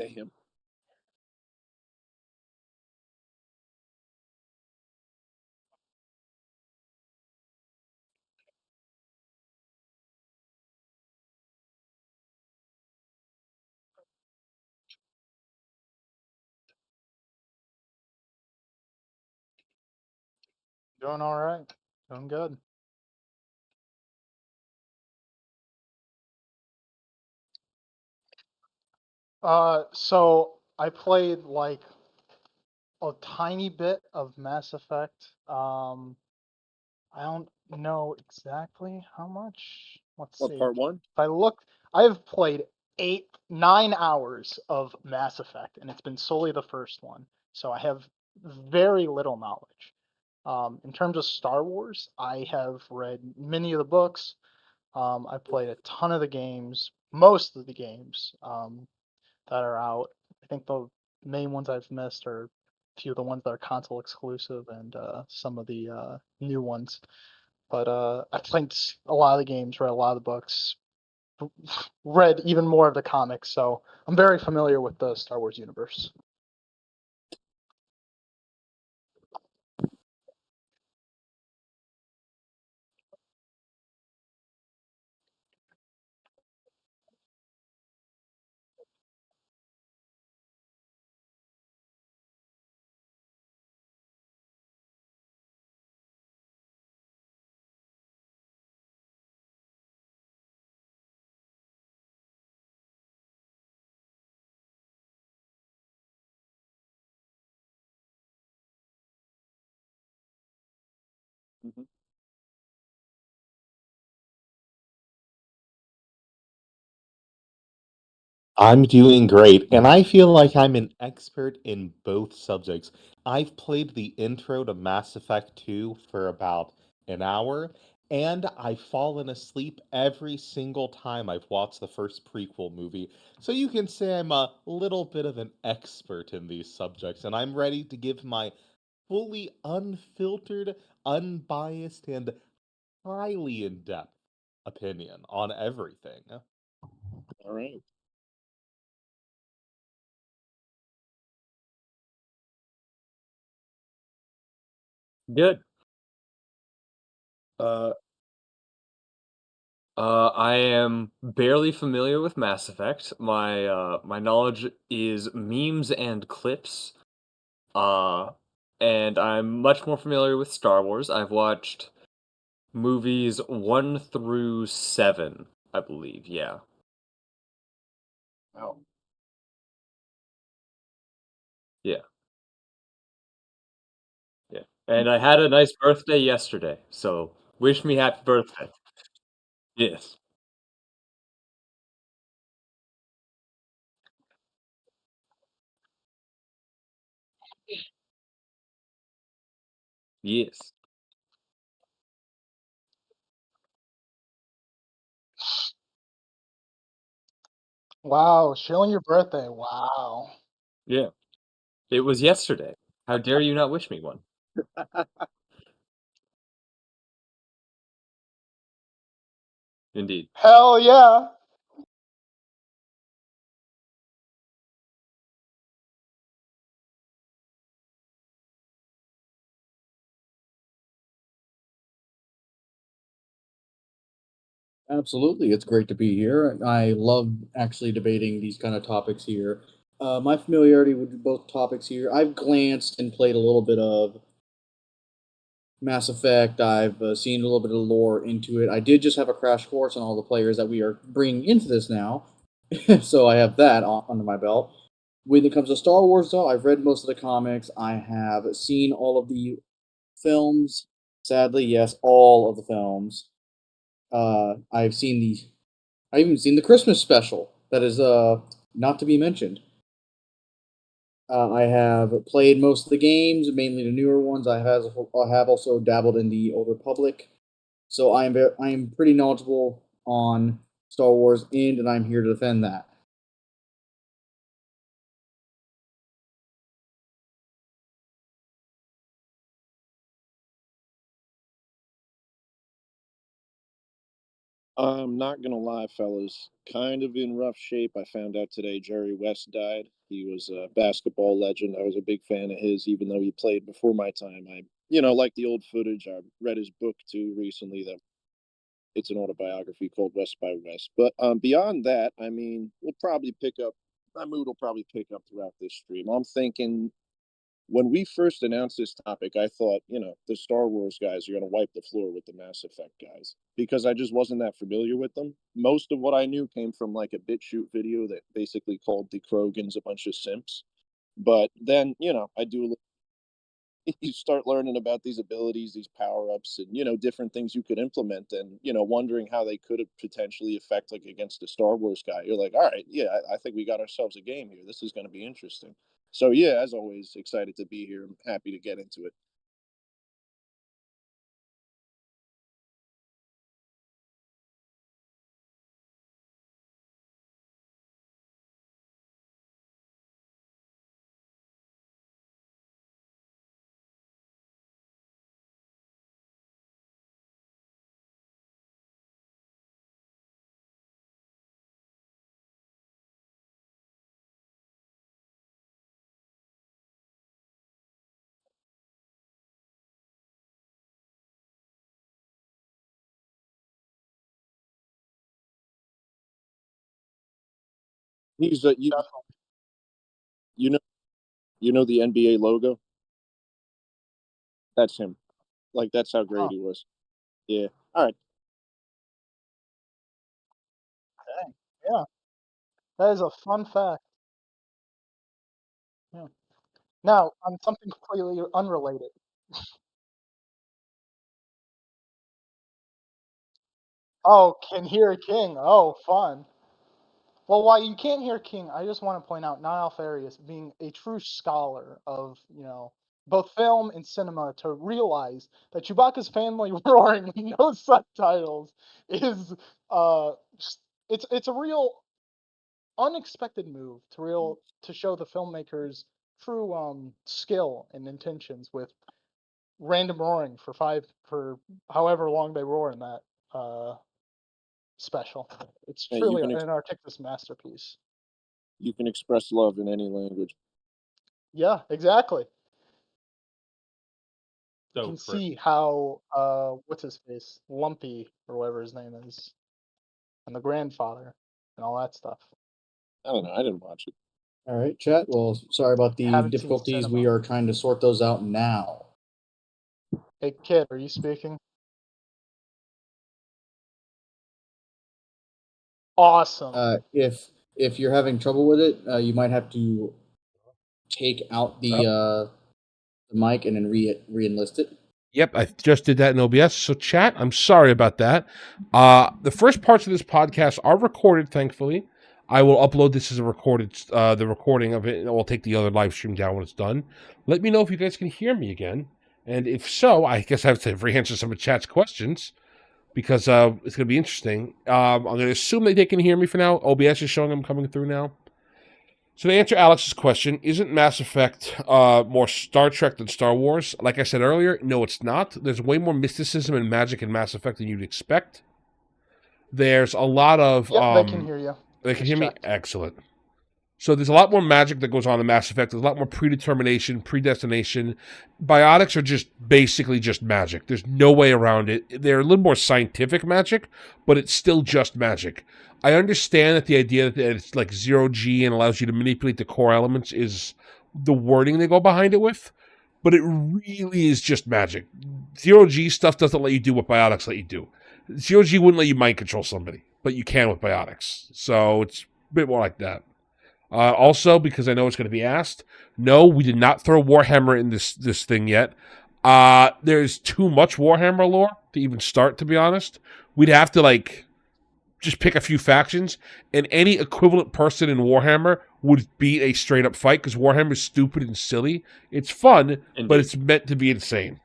Damn. Doing all right. Doing good. So I played like a tiny bit of Mass Effect. I don't know exactly how much. Let's What, see. part one? If I look, I have played 9 hours of Mass Effect, and it's been solely the first one. So I have very little knowledge. In terms of Star Wars, I have read many of the books. I've played a ton of the games, most of the games that are out. I think the main ones I've missed are a few of the ones that are console exclusive and some of the new ones. But I played a lot of the games, read a lot of the books, read even more of the comics, so I'm very familiar with the Star Wars universe. Mhm. I'm doing great, and I feel like I'm an expert in both subjects. I've played the intro to Mass Effect 2 for about an hour, and I've fallen asleep every single time I've watched the first prequel movie. So you can say I'm a little bit of an expert in these subjects, and I'm ready to give my fully unfiltered, unbiased, and highly in depth opinion on everything. All right. Good. Uh, I am barely familiar with Mass Effect. My knowledge is memes and clips. Uh, and I'm much more familiar with Star Wars. I've watched movies 1 through 7, I believe. Yeah, wow. yeah, yeah. And I had a nice birthday yesterday, so wish me happy birthday. Yes, yes. Wow, showing your birthday. Wow. Yeah. It was yesterday. How dare you not wish me one? Indeed. Hell yeah. Absolutely, it's great to be here. I love actually debating these kind of topics here. My familiarity with both topics here, I've glanced and played a little bit of Mass Effect. I've seen a little bit of lore into it. I did just have a crash course on all the players that we are bringing into this now, so I have that under my belt. When it comes to Star Wars, though, I've read most of the comics. I have seen all of the films. Sadly, yes, all of the films. I've seen the I even seen the Christmas special. That is not to be mentioned. I have played most of the games, mainly the newer ones. I have also dabbled in the Old Republic, so I am pretty knowledgeable on Star Wars, and I'm here to defend that. I'm not gonna lie, fellas. Kind of in rough shape. I found out today Jerry West died. He was a basketball legend. I was a big fan of his, even though he played before my time. Like the old footage. I read his book too recently. That it's an autobiography called West by West. But beyond that, I mean, we'll probably pick up. My mood will probably pick up throughout this stream. I'm thinking when we first announced this topic, I thought, the Star Wars guys are going to wipe the floor with the Mass Effect guys because I just wasn't that familiar with them. Most of what I knew came from like a BitChute video that basically called the Krogans a bunch of simps. But then, I do you start learning about these abilities, these power ups, and different things you could implement, and wondering how they could have potentially affect like against a Star Wars guy. You're like, all right, yeah, I think we got ourselves a game here. This is going to be interesting. So yeah, as always, excited to be here. I'm happy to get into it. He's Definitely. you know the NBA logo. That's him. Like that's how great Huh. he was. Yeah. All right. Dang. Yeah. That is a fun fact. Yeah. Now, on something completely unrelated. Oh, can hear King. Oh, fun. Well, while you can't hear King, I just want to point out Niall Farias being a true scholar of, both film and cinema to realize that Chewbacca's family roaring with no subtitles is just it's a real unexpected move to show the filmmakers true skill and intentions with random roaring for however long they roar in that special. It's Hey, truly an artistic masterpiece. you can express love in any language. Yeah, exactly. You So can for see how what's his face, Lumpy or whatever his name is, and the grandfather and all that stuff. I don't know. I didn't watch it. All right, chat. Well, sorry about the Haven't seen difficulties. cinema. We are trying to sort those out now. Hey kid, are you speaking? Awesome. If you're having trouble with it, you might have to take out the mic and then re-enlist it. Yep, I just did that in OBS. So, chat, I'm sorry about that. The first parts of this podcast are recorded, thankfully. I will upload this as a the recording of it, and we'll take the other live stream down when it's done. Let me know if you guys can hear me again. And if so, I guess I have to re-answer some of chat's questions because it's going to be interesting. I'm going to assume that they can hear me for now. OBS is showing I'm coming through now. So to answer Alex's question, isn't Mass Effect more Star Trek than Star Wars? Like I said earlier, no, it's not. There's way more mysticism and magic in Mass Effect than you'd expect. There's a lot of... Yep, they can hear you. They can hear me? Excellent. So there's a lot more magic that goes on in Mass Effect. There's a lot more predetermination, predestination. Biotics are just basically just magic. There's no way around it. They're a little more scientific magic, but it's still just magic. I understand that the idea that it's like 0G and allows you to manipulate the core elements is the wording they go behind it with, but it really is just magic. 0G stuff doesn't let you do what biotics let you do. 0G wouldn't let you mind control somebody, but you can with biotics. So it's a bit more like that. Also, because I know it's going to be asked, no, we did not throw Warhammer in this thing yet. There's too much Warhammer lore to even start, to be honest. We'd have to, just pick a few factions, and any equivalent person in Warhammer would beat a straight-up fight, because Warhammer is stupid and silly. It's fun, Indeed. but it's meant to be insane.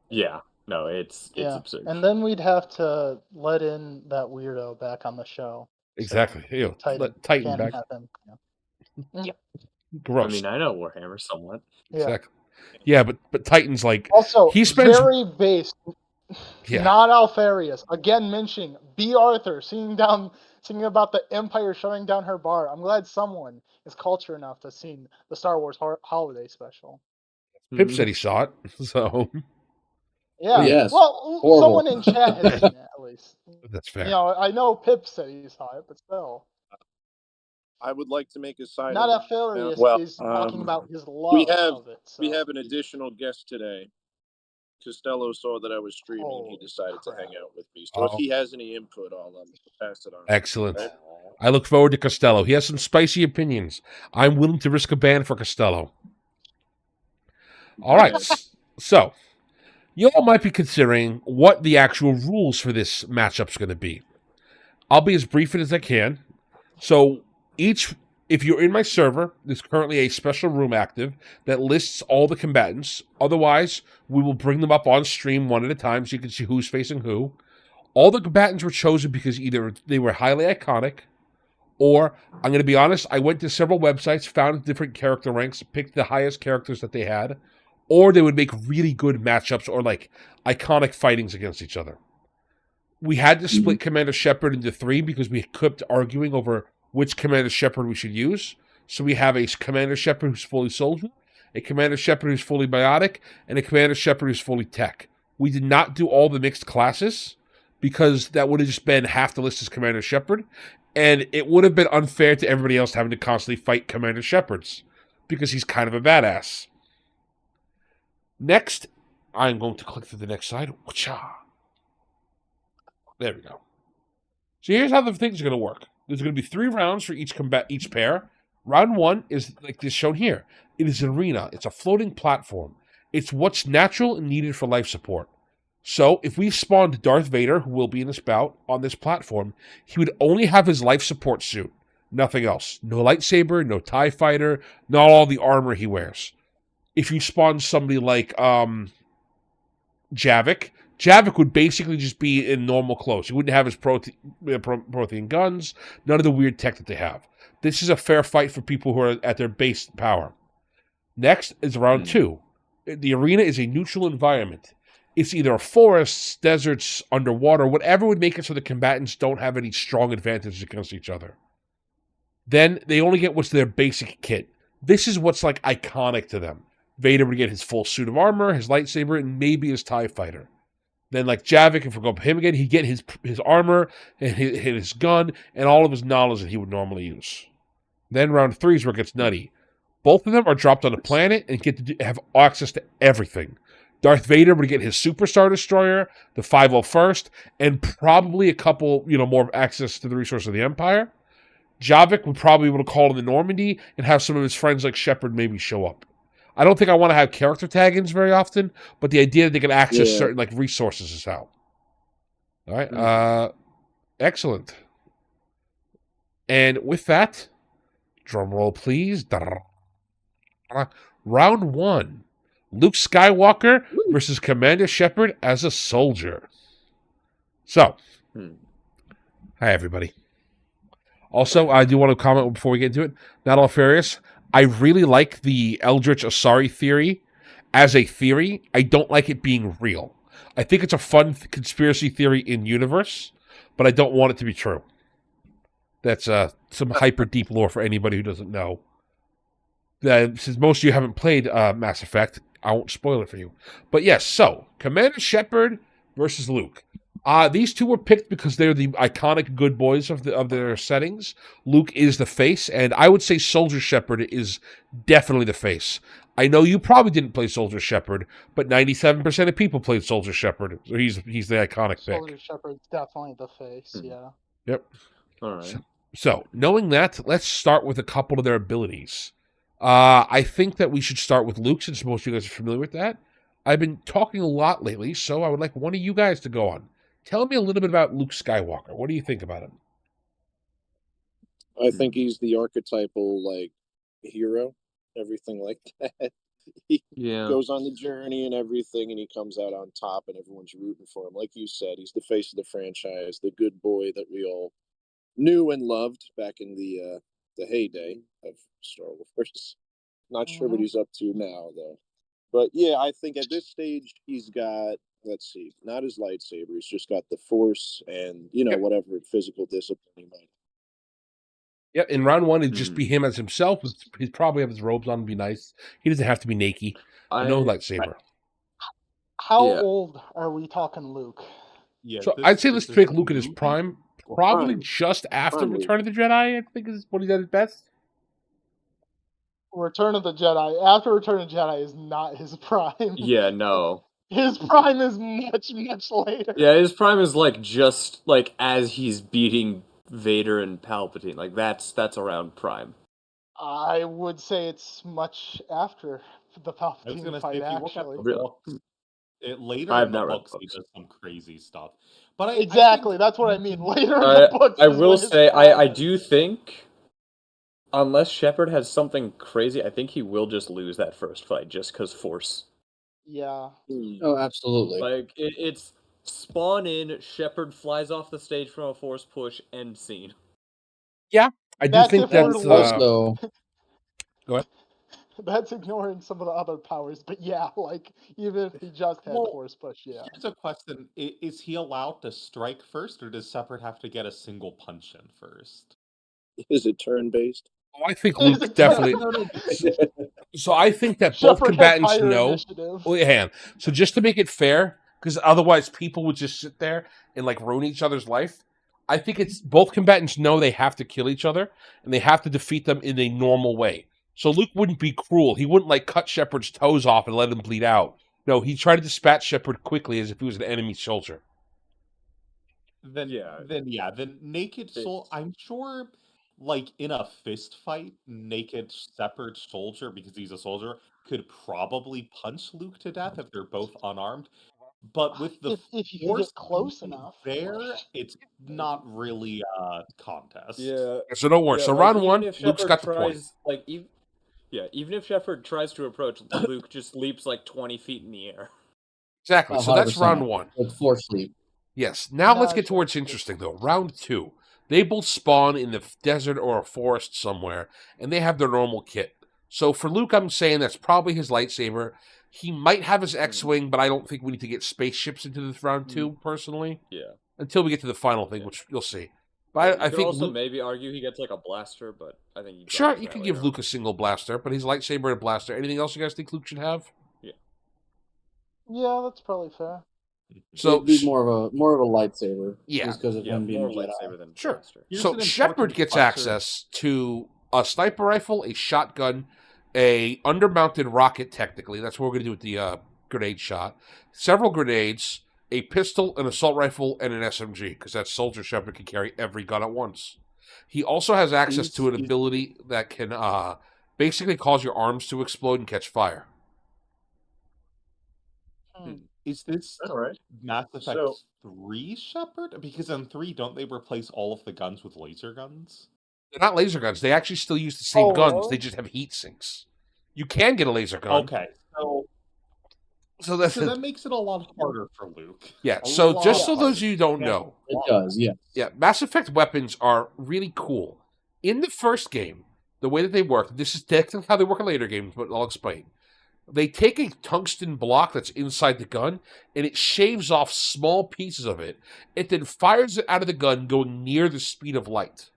Yeah. No, it's absurd. And then we'd have to let in that weirdo back on the show. Exactly. So, Titan back. Have him, yeah. Gross. I mean, I know Warhammer somewhat. Yeah. Exactly. Yeah, but Titan's like... Also, he spends... very based... Yeah. Not Alfarius. Again, mentioning B. Arthur singing about the Empire shutting down her bar. I'm glad someone is cultured enough to see the Star Wars holiday special. Pip said he saw it, so Yeah. Yes. Well, Horrible. someone in chat has seen it at least. that's fair. You know, I know Pip said he saw it, but still. I would like to make a side Not announcement. Alfarius Well, is talking about his we love have of it. So. we have an additional guest today. Costello saw that I was streaming. He Holy decided crap. to hang out with me. So if Oh. he has any input, I'll pass it on. Excellent. Right? I look forward to Costello. He has some spicy opinions. I'm willing to risk a ban for Costello. All right. So, you all might be considering what the actual rules for this matchup's going to be. I'll be as brief as I can. So, if you're in my server, there's currently a special room active that lists all the combatants. Otherwise, we will bring them up on stream one at a time so you can see who's facing who. All the combatants were chosen because either they were highly iconic, or, I'm going to be honest, I went to several websites, found different character ranks, picked the highest characters that they had, or they would make really good matchups or like iconic fightings against each other. We had to split Commander Shepard into 3 because we kept arguing over which Commander Shepard we should use. So we have a Commander Shepard who's fully soldier, a Commander Shepard who's fully biotic, and a Commander Shepard who's fully tech. We did not do all the mixed classes because that would have just been half the list as Commander Shepard, and it would have been unfair to everybody else having to constantly fight Commander Shepards because he's kind of a badass. Next, I'm going to click through the next slide. There we go. So here's how the things are going to work. There's going to be 3 rounds for each pair. Round 1 is like this shown here. It is an arena. It's a floating platform. It's what's natural and needed for life support. So if we spawned Darth Vader, who will be in this bout, on this platform, he would only have his life support suit. Nothing else. No lightsaber, no TIE fighter, not all the armor he wears. If you spawn somebody like Javik would basically just be in normal clothes. He wouldn't have his protein guns, none of the weird tech that they have. This is a fair fight for people who are at their base power. Next is round 2. The arena is a neutral environment. It's either forests, deserts, underwater, whatever would make it so the combatants don't have any strong advantages against each other. Then they only get what's their basic kit. This is what's like iconic to them. Vader would get his full suit of armor, his lightsaber, and maybe his TIE fighter. Then like Javik, if we go up him again, he'd get his armor and his gun and all of his knowledge that he would normally use. Then round 3 is where it gets nutty. Both of them are dropped on a planet and get to have access to everything. Darth Vader would get his Superstar Destroyer, the 501st, and probably a couple, more access to the resources of the Empire. Javik would probably be able to call in the Normandy and have some of his friends like Shepard maybe show up. I don't think I want to have character tag-ins very often, but the idea that they can access certain like resources is how. All right. Excellent. And with that, drum roll please. Round 1. Luke Skywalker versus Commander Shepard as a soldier. So, hi everybody. Also, I do want to comment before we get into it. Not all furious. I really like the Eldritch Asari theory as a theory. I don't like it being real. I think it's a fun conspiracy theory in universe, but I don't want it to be true. That's some hyper deep lore for anybody who doesn't know. Since most of you haven't played Mass Effect, I won't spoil it for you. But yes, so Commander Shepard versus Luke. These two were picked because they're the iconic good boys of their settings. Luke is the face, and I would say Soldier Shepard is definitely the face. I know you probably didn't play Soldier Shepard, but 97% of people played Soldier Shepard, so he's the iconic pick. Soldier Shepard's definitely the face, yeah. Yep. All right. So, knowing that, let's start with a couple of their abilities. I think that we should start with Luke, since most of you guys are familiar with that. I've been talking a lot lately, so I would like one of you guys to go on. Tell me a little bit about Luke Skywalker. What do you think about him? I think he's the archetypal, like, hero, everything like that. He goes on the journey and everything, and he comes out on top, and everyone's rooting for him. Like you said, he's the face of the franchise, the good boy that we all knew and loved back in the heyday of Star Wars. Not sure what he's up to now, though. But yeah, I think at this stage he's got let's see, not his lightsaber. He's just got the Force and whatever physical discipline he might. Yep, in round 1, it'd just Mhm. be him as himself. He'd probably have his robes on and be nice. He doesn't have to be naked. No lightsaber. How Yeah. old are we talking, Luke? Yeah, So this- I'd say is let's this take a Luke at his movie? prime. Well, Probably prime. just after Prime Return of the Jedi, I think is when he's at his best. Return of the Jedi. After Return of the Jedi is not his prime. Yeah, no. His prime is much, much later. Yeah, his prime is like just like as he's beating Vader and Palpatine. Like that's around prime. I would say it's much after the I was Palpatine gonna say, fight, if you look at actually. the Really? books, later I've in the not read books, the he books. does some crazy stuff. But Exactly, that's what I mean. Later in the books I is will when his say prime I is. do think unless Shepard has something crazy, I think he will just lose that first fight just because Force. Yeah. Oh, absolutely. Like it's spawn in, Shepard flies off the stage from a Force push, end scene. I do That's think if we're that's Also, go ahead. That's ignoring some of the other powers, but yeah, like even if he just had Well, Force push, yeah. here's a question: is he allowed to strike first, or does Shepard have to get a single punch in first? Is it turn based? Oh, I think Is Luke it definitely. turn- So I think that both Shepard has combatants higher know. initiative. Wait, hang on. So just to make it fair, because otherwise people would just sit there and like ruin each other's life. I think it's both combatants know they have to kill each other and they have to defeat them in a normal way. So Luke wouldn't be cruel. He wouldn't like cut Shepard's toes off and let him bleed out. No, he tried to dispatch Shepard quickly as if he was an enemy soldier. Then Yeah. then naked soul. I'm sure, like in a fist fight, naked Shepard soldier, because he's a soldier, could probably punch Luke to death if they're both unarmed. But with the If you can Force get close being enough. there, it's not really a contest. Yeah. So don't worry. Yeah, so like, round even 1, if Luke's Shepard got the point. tries, like, even if Shepard tries to approach, Luke just leaps like 20 feet in the air. Exactly. So that's 100%. round 1. With Force sleep. Yes. Now let's Nah, get to where it's interesting, though. Round 2. They both spawn in the desert or a forest somewhere, and they have their normal kit. So for Luke, I'm saying that's probably his lightsaber. He might have his X-Wing, but I don't think we need to get spaceships into this round 2, personally. Yeah. Until we get to the final thing, which you'll see. But You I could think also Luke, maybe argue he gets like a blaster, but I think he sure, drops you that could later give on. Luke a single blaster, but his lightsaber and a blaster. Anything else you guys think Luke should have? Yeah, that's probably fair. So It'd be more of a lightsaber. Yeah. Just because of him being more a Jedi. lightsaber than Sure. blaster. Here's So an Shepard important gets question. access to a sniper rifle, a shotgun, a undermounted rocket. Technically, that's what we're going to do with the grenade shot. Several grenades, a pistol, an assault rifle, and an SMG. Because that soldier Shepard can carry every gun at once. He also has access to an ability that can basically cause your arms to explode and catch fire. Is this All right. Mass Effect So- 3 Shepard? Because in 3, don't they replace all of the guns with laser guns? They're not laser guns. They actually still use the same Oh, guns. really? They just have heat sinks. You can get a laser gun. Okay, so So that makes it a lot harder for Luke. yeah. A So lot just so harder. those of you who don't know, It does, yeah. yeah, Mass Effect weapons are really cool. In the first game, the way that they work, this is technically how they work in later games, but I'll explain. They take a tungsten block that's inside the gun, and it shaves off small pieces of it. It then fires it out of the gun going near the speed of light.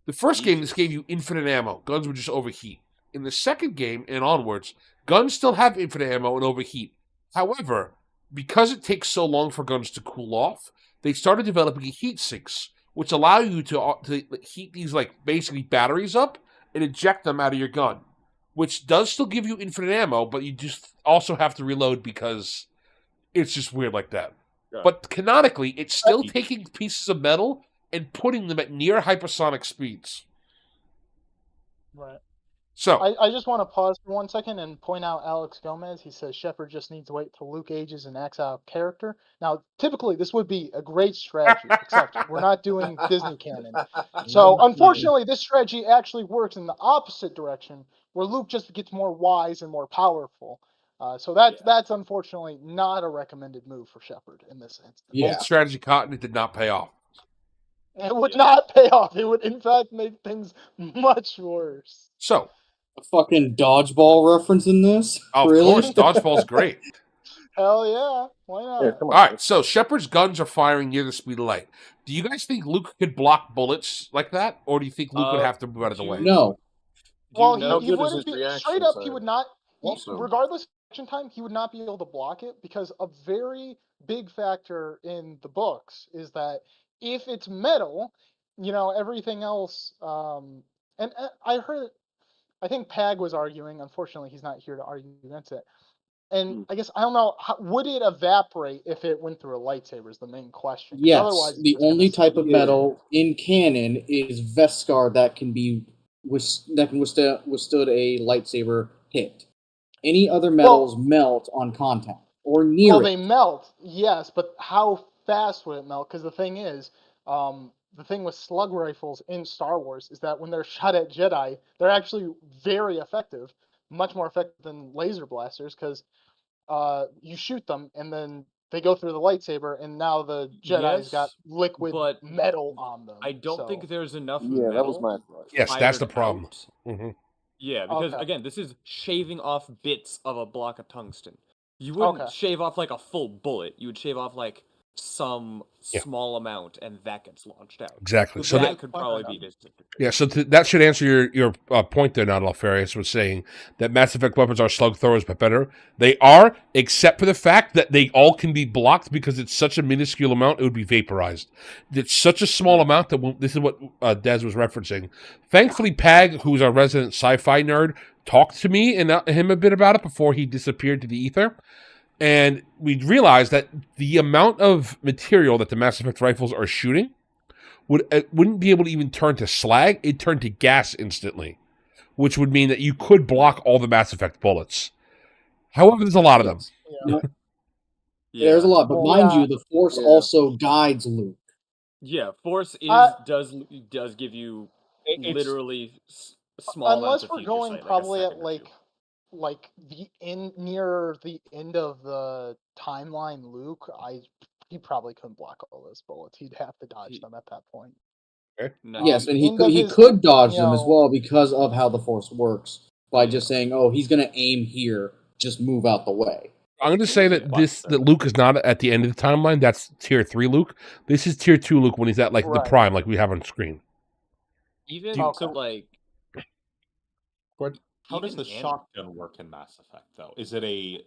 The first game, this gave you infinite ammo. Guns would just overheat. In the second game and onwards, guns still have infinite ammo and overheat. However, because it takes so long for guns to cool off, they started developing heat sinks, which allow you to heat these like basically batteries up and eject them out of your gun, which does still give you infinite ammo, but you just also have to reload because it's just weird like that. Yeah. But canonically, it's still taking pieces of metal and putting them at near hypersonic speeds. Right. So, I just want to pause for 1 second and point out Alex Gomez. He says Shepard just needs to wait till Luke ages and acts out of character. Now, typically, this would be a great strategy, except we're not doing Disney canon. So, unfortunately, this strategy actually works in the opposite direction, where Luke just gets more wise and more powerful. So that's unfortunately not a recommended move for Shepard in this instance. Yeah. old strategy cotton, it did not pay off. It would not pay off. It would, in fact, make things much worse. So, A fucking dodgeball reference in this? of Really? course, dodgeball's great. Hell yeah. Why not? Yeah, come All on. right, so Shepard's guns are firing near the speed of light. Do you guys think Luke could block bullets like that, or do you think Luke would have to move out of the way? No. Do you Well, know? How he good is wouldn't his be reaction straight up. He time? would not. Also, Regardless of action time, he would not be able to block it because a very big factor in the books is that if it's metal, everything else. And I heard. I think Pag was arguing. Unfortunately, he's not here to argue against it. And I guess I don't know. Would it evaporate if it went through a lightsaber? Is the main question. 'Cause Yes. otherwise, The it's gonna only type of stay. metal in canon is Veskar that can withstood a lightsaber hit. Any other metals melt on contact or near Well, it. they melt, yes, but how fast would it melt? Because the thing is, the thing with slug rifles in Star Wars is that when they're shot at Jedi, they're actually very effective, much more effective than laser blasters, because you shoot them and then they go through the lightsaber, and now the Jedi's got Yes, liquid but metal on them. I don't so. think there's enough yeah, that was metal my thought. Yes, that's the fired problem. out. Mm-hmm. Yeah, because Okay. again, this is shaving off bits of a block of tungsten. You wouldn't Okay. shave off like a full bullet. You would shave off like some Yeah. small amount, and that gets launched out. Exactly. So So that could probably be disintegrated. Yeah, so that should answer your point there, Not Alfarius was saying that Mass Effect weapons are slug throwers but better. They are, except for the fact that they all can be blocked because it's such a minuscule amount, it would be vaporized. It's such a small amount that this is what Des was referencing. Thankfully, Pag, who's our resident sci-fi nerd, talked to me and him a bit about it before he disappeared to the ether. And we realized that the amount of material that the Mass Effect rifles are shooting wouldn't be able to even turn to slag. It'd turn to gas instantly, which would mean that you could block all the Mass Effect bullets. However, there's a lot of them. Yeah. There's a lot, but mind you, the Force also guides Luke. Yeah, Force does give you literally small amounts unless of we're future going sight, probably like a at second or two. like near the end of the timeline, Luke, he probably couldn't block all those bullets. He'd have to dodge them at that point. Yes, and he End of he his, could dodge them as know- well because of how the Force works by just saying, "Oh, he's going to aim here, just move out the way." I'm going to say that that Luke is not at the end of the timeline. That's tier 3 Luke. This is tier 2 Luke when he's at like the prime, like we have on screen. Even so like, how does the shotgun work in Mass Effect though? Is it a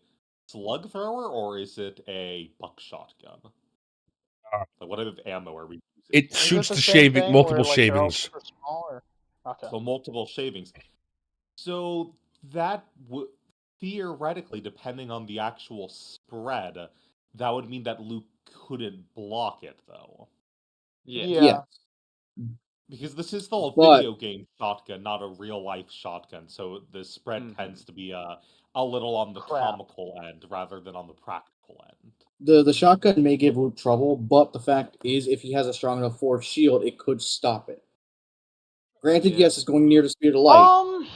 slug thrower or is it a buckshot gun? Like what type of ammo are we using? It shoots the shaving, multiple shavings. Okay. So multiple shavings. So that would theoretically, depending on the actual spread, that would mean that Luke couldn't block it, though. Yeah. Because this is still a video game shotgun, not a real life shotgun. So the spread tends to be a little on the comical end rather than on the practical end. The shotgun may give Luke trouble, but the fact is, if he has a strong enough Force shield, it could stop it. Granted, yes, it's going near the speed of light.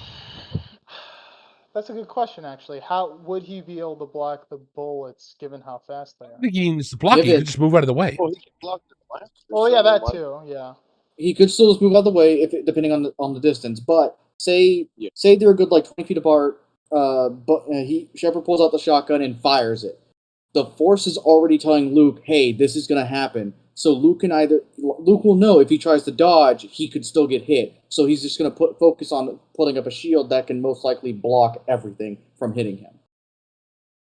That's a good question, actually. How would he be able to block the bullets, given how fast they are? I think he needs to block it. He could just move out of the way. Well, he can block the blasters. Oh yeah, that too. Yeah. He could still just move out of the way depending on the distance. But say they're a good like 20 feet apart. But Shepard pulls out the shotgun and fires it. The Force is already telling Luke, "Hey, this is going to happen." So Luke will know if he tries to dodge, he could still get hit. So he's just going to focus on putting up a shield that can most likely block everything from hitting him.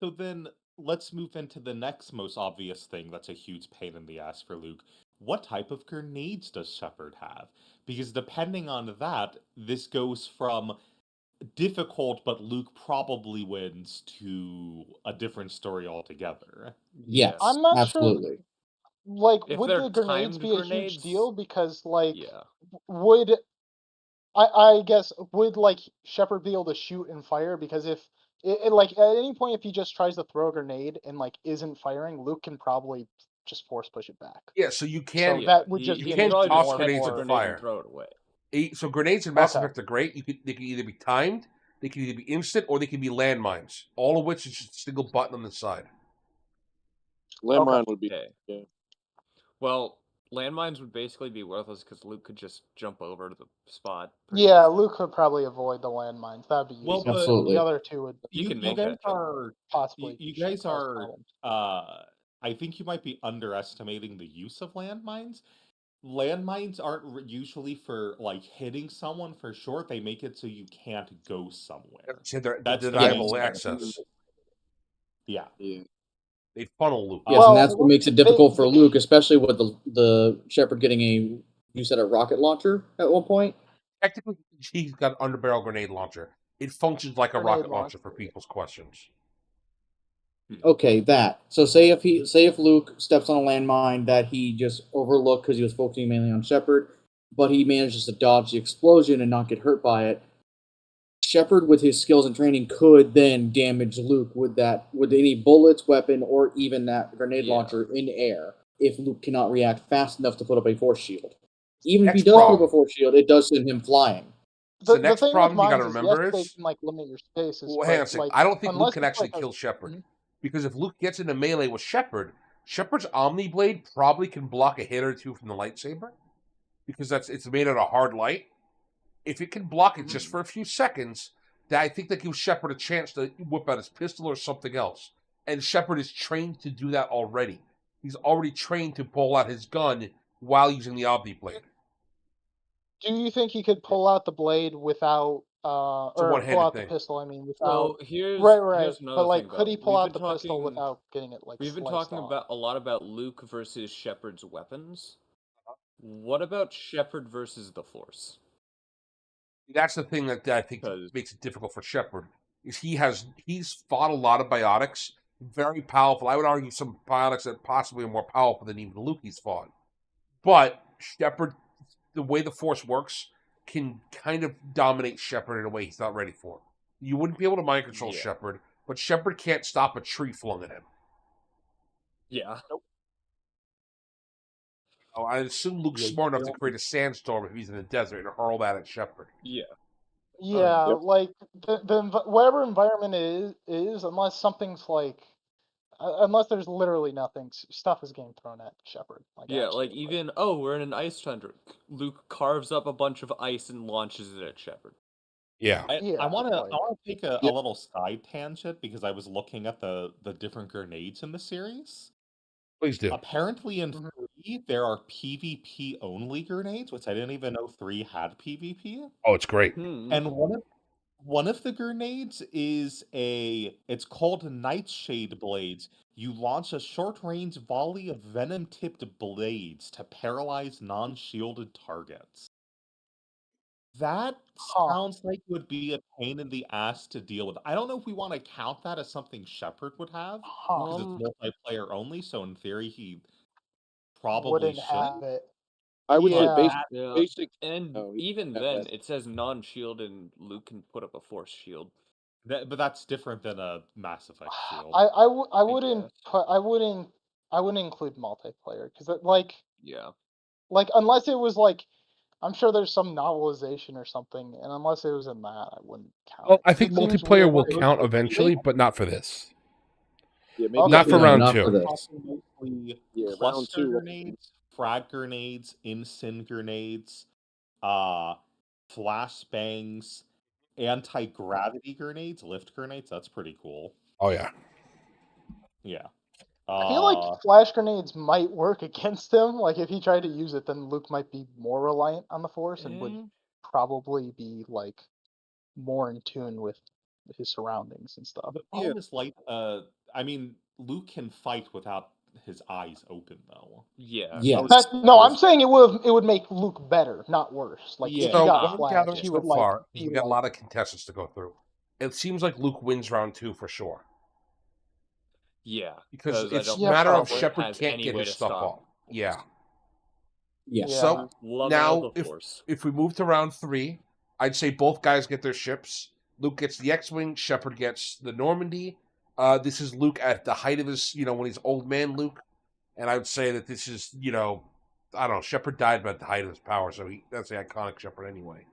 So then let's move into the next most obvious thing that's a huge pain in the ass for Luke. What type of grenades does Shepard have? Because depending on that, this goes from difficult but Luke probably wins to a different story altogether. Yes, I'm not absolutely. sure. Like, If would they're the grenades timed be a grenades, huge deal? Because like, yeah. would I guess would like Shepard be able to shoot and fire? Because if like at any point if he just tries to throw a grenade and like isn't firing, Luke can probably just force push it back. Yeah, so you can. So that would just you be can more toss more grenades more- and fire. Throw it away. So grenades in Mass Okay. Effect are great. They can either be timed, they can either be instant, or they can be landmines. All of which is just a single button on the side. Landmine would be. Okay. Yeah. Well, landmines would basically be worthless because Luke could just jump over to the spot. pretty Yeah, easily. Luke could probably avoid the landmines. That'd be Well, useful. but Absolutely. The other two would You can you make guys that jump. are possibly you guys cause are problems. I think you might be underestimating the use of landmines. Landmines aren't usually for like hitting someone for sure. They make it so you can't go somewhere. See, they're That's the deniable main access. Yeah. Yeah. They funnel Luke. Yes, Well, and that's what makes it difficult for they- Luke, especially with the Shepard getting you said a rocket launcher at one point. Technically, he's got an underbarrel grenade launcher. It functions like a Grenade rocket launcher for launcher, yeah. people's questions. Okay, that. So say if Luke steps on a landmine that he just overlooked because he was focusing mainly on Shepard, but he manages to dodge the explosion and not get hurt by it. Shepard, with his skills and training, could then damage Luke with any bullets, weapon, or even that grenade Yeah. launcher in air if Luke cannot react fast enough to put up a force shield. Even if he Next does put problem. up a force shield, it does send him flying. So The the next thing problem with you got to mines remember yes, they is, can like limit your spaces. well, hang on a but, second. like, I don't think Luke unless can it's actually like kill Shepard. Mhm. Because if Luke gets into melee with Shepard, Shepard's Omni Blade probably can block a hit or two from the lightsaber. Because it's made out of hard light. If it can block it just for a few seconds, I think that gives Shepard a chance to whip out his pistol or something else. And Shepard is trained to do that already. He's already trained to pull out his gun while using the Omni Blade. Do you think he could pull out the blade without It's a or pull one-handed out the thing. pistol? I mean, without So here's right. another But like, thing, could he though. pull We've out the been pistol talking- without getting it like? We've been sliced talking off? a lot about Luke versus Shepard's weapons. What about Shepard versus the Force? That's the thing that I think makes it difficult for Shepard. Is he's fought a lot of biotics, very powerful. I would argue some biotics that possibly are more powerful than even Luke he's fought. But Shepard, the way the Force works, can kind of dominate Shepard in a way he's not ready for. You wouldn't be able to mind control Shepard, but Shepard can't stop a tree flung at him. Yeah. Oh, I assume Luke's smart enough to create a sandstorm if he's in the desert and hurl that at Shepard. Yeah. Yeah, Yep. like whatever environment it is, unless something's like, unless there's literally nothing, stuff is getting thrown at Shepard. Like, Yeah, like absolutely. even we're in an ice tundra. Luke carves up a bunch of ice and launches it at Shepard. Yeah. I want to like- take a little side tangent because I was looking at the different grenades in the series. Please do. Apparently in 3 there are PvP only grenades, which I didn't even know 3 had PvP. Oh, it's great. And one of the grenades is it's called Nightshade Blades. You launch a short-range volley of venom-tipped blades to paralyze non-shielded targets. That sounds like it would be a pain in the ass to deal with. I don't know if we want to count that as something Shepard would have, because it's multiplayer only, so in theory he probably wouldn't should. have it. I would say Yeah. basic. And Oh, he even had then, that. it says non-shield, and Luke can put up a force shield. But that's different than a Mass Effect shield. I wouldn't include multiplayer because like unless it was like, I'm sure there's some novelization or something, and unless it was in that, I wouldn't count. Well, it. I think It seems multiplayer weird, will like- count eventually, but not for this. Yeah, maybe Not for round not 2. for this. Mostly Yeah, round cluster 2. grenades, frag grenades, incin grenades, flashbangs, anti-gravity grenades, lift grenades. That's pretty cool. Oh yeah. Yeah. I feel like flash grenades might work against him. Like if he tried to use it, then Luke might be more reliant on the Force and would probably be like more in tune with his surroundings and stuff. The problem is I mean, Luke can fight without his eyes open though. Yeah. Yes. No, I'm saying it would make Luke better, not worse. Like if he So got what I'm flash, gathering he so would like far is be we got a like, lot of contestants to go through. It seems like Luke wins round 2 for sure. Yeah. Because I it's don't a matter of think Shepard has can't any get way his to stuff stop off. Yeah. Yeah. So Love now the Force. if we move to round 3, I'd say both guys get their ships. Luke gets the X-Wing, Shepard gets the Normandy. This is Luke at the height of his, when he's old man Luke. And I would say that this is, I don't know, Shepard died by the height of his power, so that's the iconic Shepard anyway.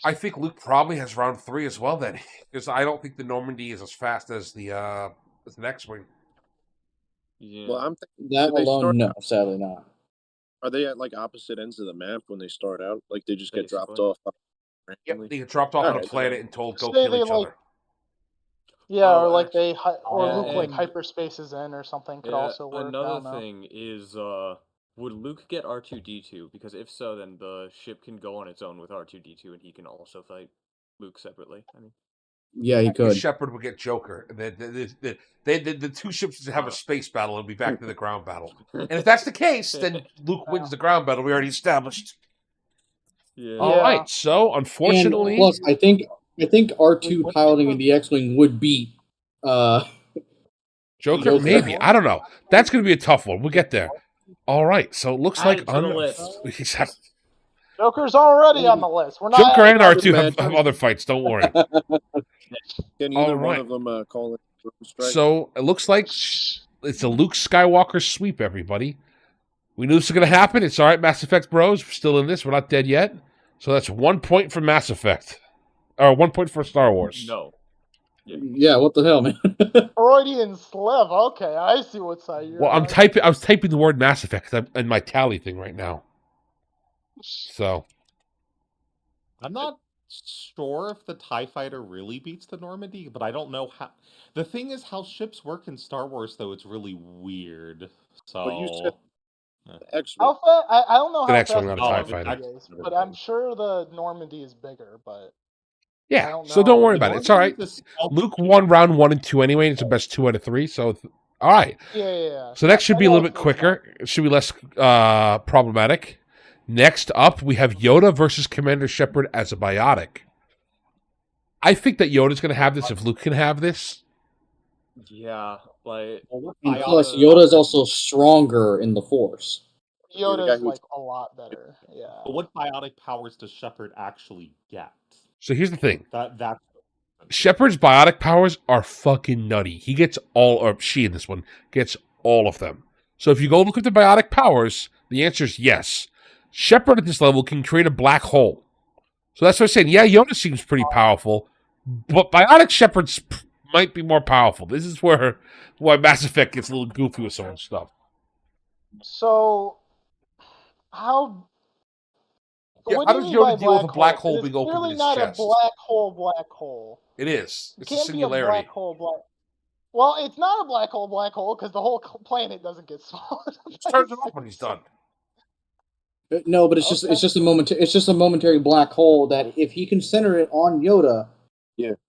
I think Luke probably has round 3 as well then, because I don't think the Normandy is as fast as the X-Wing. Yeah. Well, I'm thinking That they alone, start no, sadly not. Are they at like opposite ends of the map when they start out? Like they just get dropped Basically. off Yep, randomly? they get dropped off on a Alright. planet and told go Say kill they, each like- other. Yeah, Oh, or like actually- they or Yeah, Luke like and- hyperspaces in or something could Yeah, also work. I another don't know. thing is, would Luke get R2-D2? Because if so, then the ship can go on its own with R2-D2, and he can also fight Luke separately. I mean, Yeah, he Because could. Shepard would get Joker. The two ships would have a space battle and be back to the ground battle. And if that's the case, then Luke wins the ground battle. We already established. yeah. All right. So unfortunately, And plus, I think R2 piloting in the X-wing would beat. Joker, Joker. maybe. I don't know. That's going to be a tough one. We'll get there. All right. So it looks Add like it to the list. Exactly. Joker's already on the list. We're not Joker adding and R2. R2 have other fights. Don't worry. Can either All one right. of them call it drone strike? So it looks like it's a Luke Skywalker sweep, everybody. We knew this was going to happen. It's all right, Mass Effect bros. We're still in this. We're not dead yet. So that's 1 point for Mass Effect. Or 1 point for Star Wars. No. Yeah, what the hell, man? Freudian slip. Okay, I see what side you're Well, on. I was typing the word Mass Effect in my tally thing right now. So I'm not sure if the TIE fighter really beats the Normandy, but I don't know how. The thing is, how ships work in Star Wars, though, it's really weird. So. But you said X-wing. How fast? I don't know It's an how X-wing, fast not a the TIE Normandy fighter. is, but I'm sure the Normandy is bigger. But I yeah, don't so don't know. worry The about it. It's all right. Normandy's the Luke won round 1 and 2 anyway. It's the best 2 out of 3. So all right. Yeah. So that should I be a know little bit it's Luke quicker. It should be less problematic. Next up, we have Yoda versus Commander Shepard as a biotic. I think that Yoda's going to have this if Luke can have this. Yeah, like And plus, Yoda's also stronger in the Force. Yoda's like a lot better. Yeah. But what biotic powers does Shepard actually get? So here's the thing. That's Shepard's biotic powers are fucking nutty. He gets all, or she in this one, gets all of them. So if you go look at the biotic powers, the answer is yes. Shepard at this level can create a black hole. So that's what I'm saying. Yeah, Yoda seems pretty powerful, but biotic Shepard's might be more powerful. This is why Mass Effect gets a little goofy with some of the stuff. So, how? Yeah, what how do does you mean Yoda by deal with a black hole It's being open in clearly his not chest? a black hole. It is. It It's a can't be a singularity. black hole. Well, it's not a black hole because the whole planet doesn't get smaller. Just turns it off when he's done. No, but it's just a momentary black hole that if he can center it on Yoda,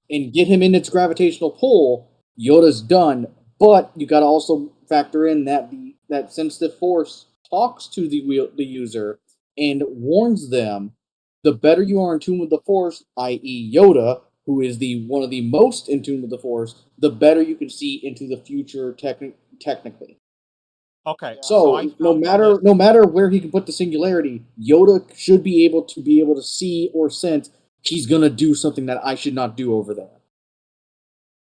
and get him in its gravitational pull, Yoda's done. But you got to also factor in that that since the Force talks to the user and warns them, the better you are in tune with the Force, i.e., Yoda, who is one of the most in tune with the Force, the better you can see into the future technically. okay. So no matter where he can put the singularity, Yoda should be able to see or sense he's gonna do something that I should not do over there.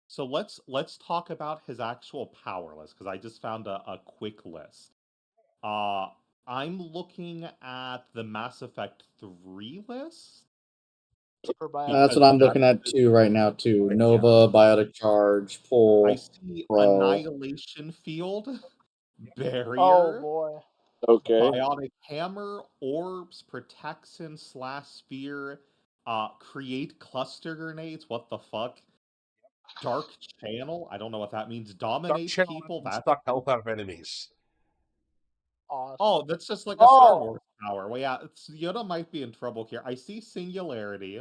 So let's talk about his actual power list, because I just found a quick list. I'm looking at the Mass Effect 3 list. That's what I'm looking at too right now too. Nova, biotic charge, pull. I see annihilation field, barrier. Oh boy. Okay. Biotic hammer, orbs, protection, /sphere, create cluster grenades. What the fuck? Dark channel. I don't know what that means. Dominate people. That's suck health out of enemies. Awesome. Oh, that's just like a Star Wars power. Well, yeah, Yoda might be in trouble here. I see singularity.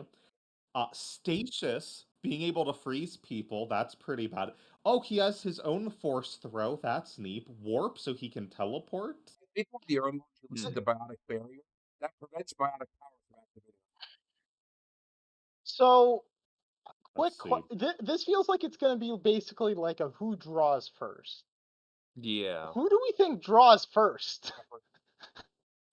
Stasis, being able to freeze people. That's pretty bad. Oh, he has his own force throw. That's neat. Warp, so he can teleport. The biotic barrier that prevents biotic power from activating. So, Let's this feels like it's going to be basically like a who draws first. Yeah. Who do we think draws first?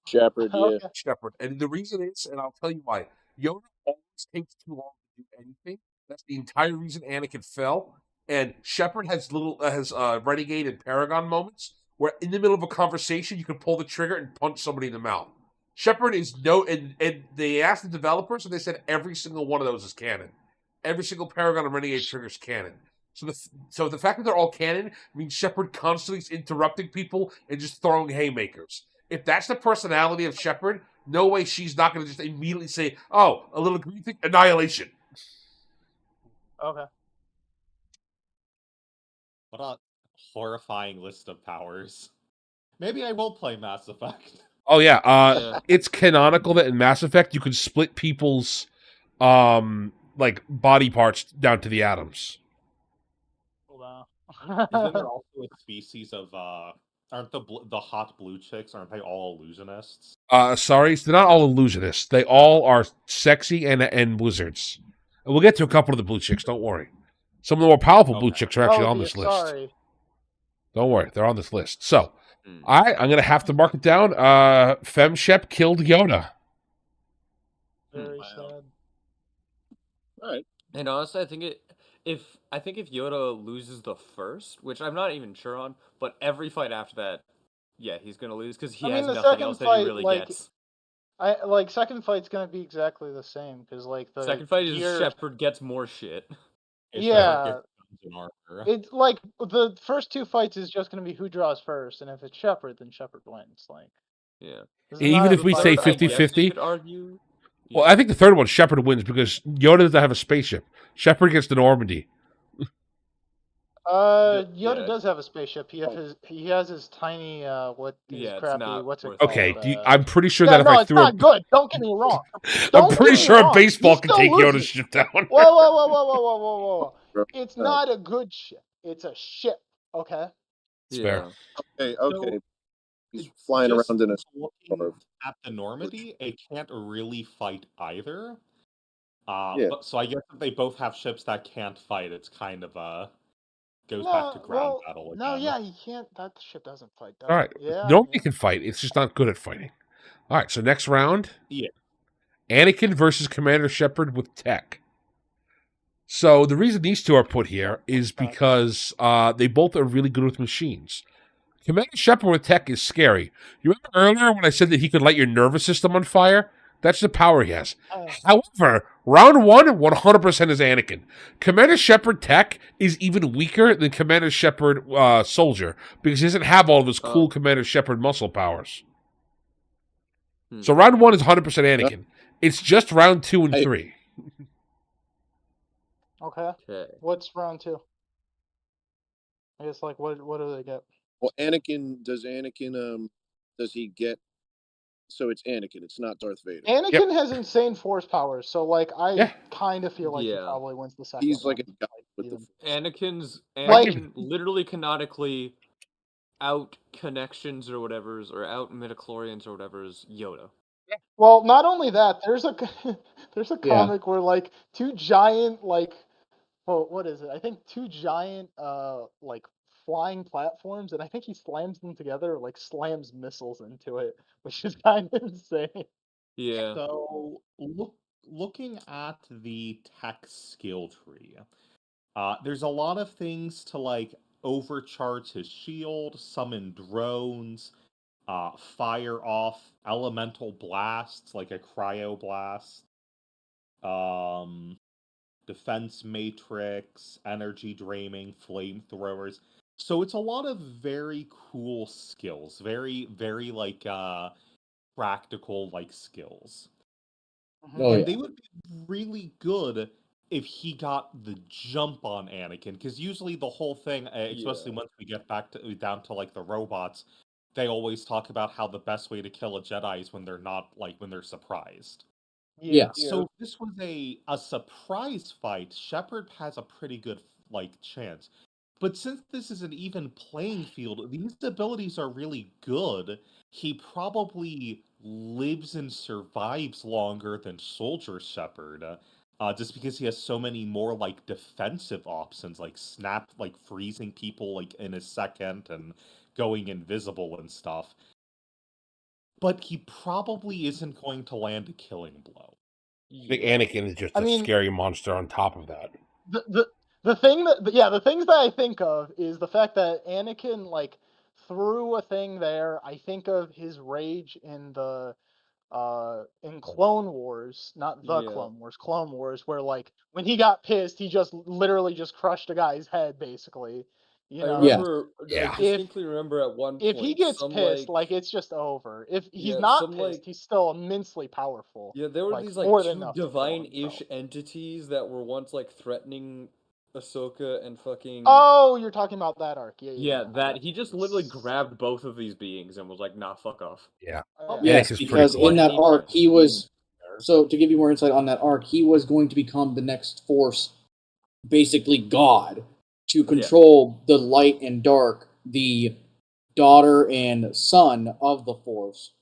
Shepard, yeah. Okay. Shepard. And the reason is, and I'll tell you why, Yoda always takes too long to do anything. That's the entire reason Anakin fell. And Shepard has Renegade and Paragon moments where in the middle of a conversation you can pull the trigger and punch somebody in the mouth. Shepard is and they asked the developers and they said every single one of those is canon. Every single Paragon and Renegade trigger is canon. So the fact that they're all canon means Shepard constantly is interrupting people and just throwing haymakers. if that's the personality of Shepard, no way she's not going to just immediately say, "Oh, a little green thing, annihilation." Okay. What a horrifying list of powers. Maybe I will play Mass Effect. Oh yeah, Yeah. it's canonical that in Mass Effect you can split people's like body parts down to the atoms. Hold Isn't there on. also a species of aren't the hot blue chicks, aren't they all illusionists? Sorry, they're not all illusionists. They all are sexy and wizards. And we'll get to a couple of the blue chicks. Don't worry. Some of the more powerful blue Okay. chicks are actually Oh on dear, this list. sorry. Don't worry, they're on this list. So, Hmm. I'm gonna have to mark it down. Femshep killed Yoda. Very Wow. sad. All right. And honestly, I think if Yoda loses the first, which I'm not even sure on, but every fight after that, yeah, he's gonna lose because he I mean, has the nothing second else that fight, he really like, gets. second fight's gonna be exactly the same because like the Second fight is gear. Shepard gets more shit. If Yeah. Shepard gets guns and armor. It's like the first two fights is just gonna be who draws first, and if it's Shepard, then Shepard wins. Like, Yeah. this is Even not if we say fight- Third, I guess 50-50? you could argue. Well, Yeah. I think the third one, Shepard wins because Yoda doesn't have a spaceship. Shepard gets to Normandy. Yoda Yeah. does have a spaceship. He has his tiny Yeah, it's crappy not what's it worth called? Okay, I'm pretty sure Yeah, that if no, I it's threw not good. Don't get me wrong. I'm Don't pretty get me sure a wrong. baseball He can still take Yoda's loses. ship down. Whoa. It's not a good ship. It's a ship. Okay. It's Yeah. fair. Okay. He's It's flying just around in a looking star. at the Normandy, it can't really fight either. Yeah. But so I guess if they both have ships that can't fight, it's kind of goes back No, to ground well, battle again. no, yeah, you can't. That ship doesn't fight. Does All it? right. Yeah. Nobody can fight. It's just not good at fighting. All right. So next round. Yeah. Anakin versus Commander Shepard with tech. So the reason these two are put here is because they both are really good with machines. Commander Shepard with tech is scary. You remember earlier when I said that he could light your nervous system on fire? That's the power he has. However, round one, 100% is Anakin. Commander Shepard tech is even weaker than Commander Shepard soldier because he doesn't have all of his cool Commander Shepard muscle powers. So round one is 100% Anakin. It's just round 2 and 3. Okay. What's round 2? I guess like what do they get? Well, does he get? So it's Anakin. It's not Darth Vader. Anakin has insane force powers, so like I kind of feel like he probably wins the second. He's like one. a guy with the Anakin literally canonically out connections or whatever's or out midichlorians or whatever's Yoda. Well, not only that, there's a comic where like two giant what is it? I think two giant like flying platforms, and I think he slams them together, or like slams missiles into it, which is kind of insane. Yeah. So looking at the tech skill tree, there's a lot of things to like overcharge his shield, summon drones, fire off elemental blasts like a cryo blast, defense matrix, energy draining, flamethrowers. So it's a lot of very cool skills, very like practical like skills. And they would be really good if he got the jump on Anakin, because usually the whole thing, especially once we get down to like the robots, they always talk about how the best way to kill a Jedi is when they're not when they're surprised. So if this was a surprise fight, Shepard has a pretty good chance. But since this is an even playing field, these abilities are really good. He probably lives and survives longer than Soldier Shepard, just because he has so many more defensive options, like freezing people in a second and going invisible and stuff. But he probably isn't going to land a killing blow. I think Anakin is just a scary monster on top of that. The thing that the things that I think of is the fact that Anakin threw a thing there. I think of his rage in the in Clone Wars, not the Clone Wars, where when he got pissed, he just literally just crushed a guy's head basically. You I know, Yeah. remember. I Yeah. distinctly remember at one if he point gets some pissed, like it's just over. If he's yeah not some pissed, he's still immensely powerful. yeah there were Like these like more than two enough to kill divine-ish himself. entities that were once like threatening Ahsoka and fucking Oh, you're talking about that arc. Yeah, yeah, yeah yeah. I that got he you. just literally grabbed both of these beings and was like, nah, fuck off. Yeah. Yeah. Yes, Anakin's pretty because cool. in that He arc, he was. there. So, to give you more insight on that arc, he was going to become the next Force, basically God, to control the light and dark, the daughter and son of the Force,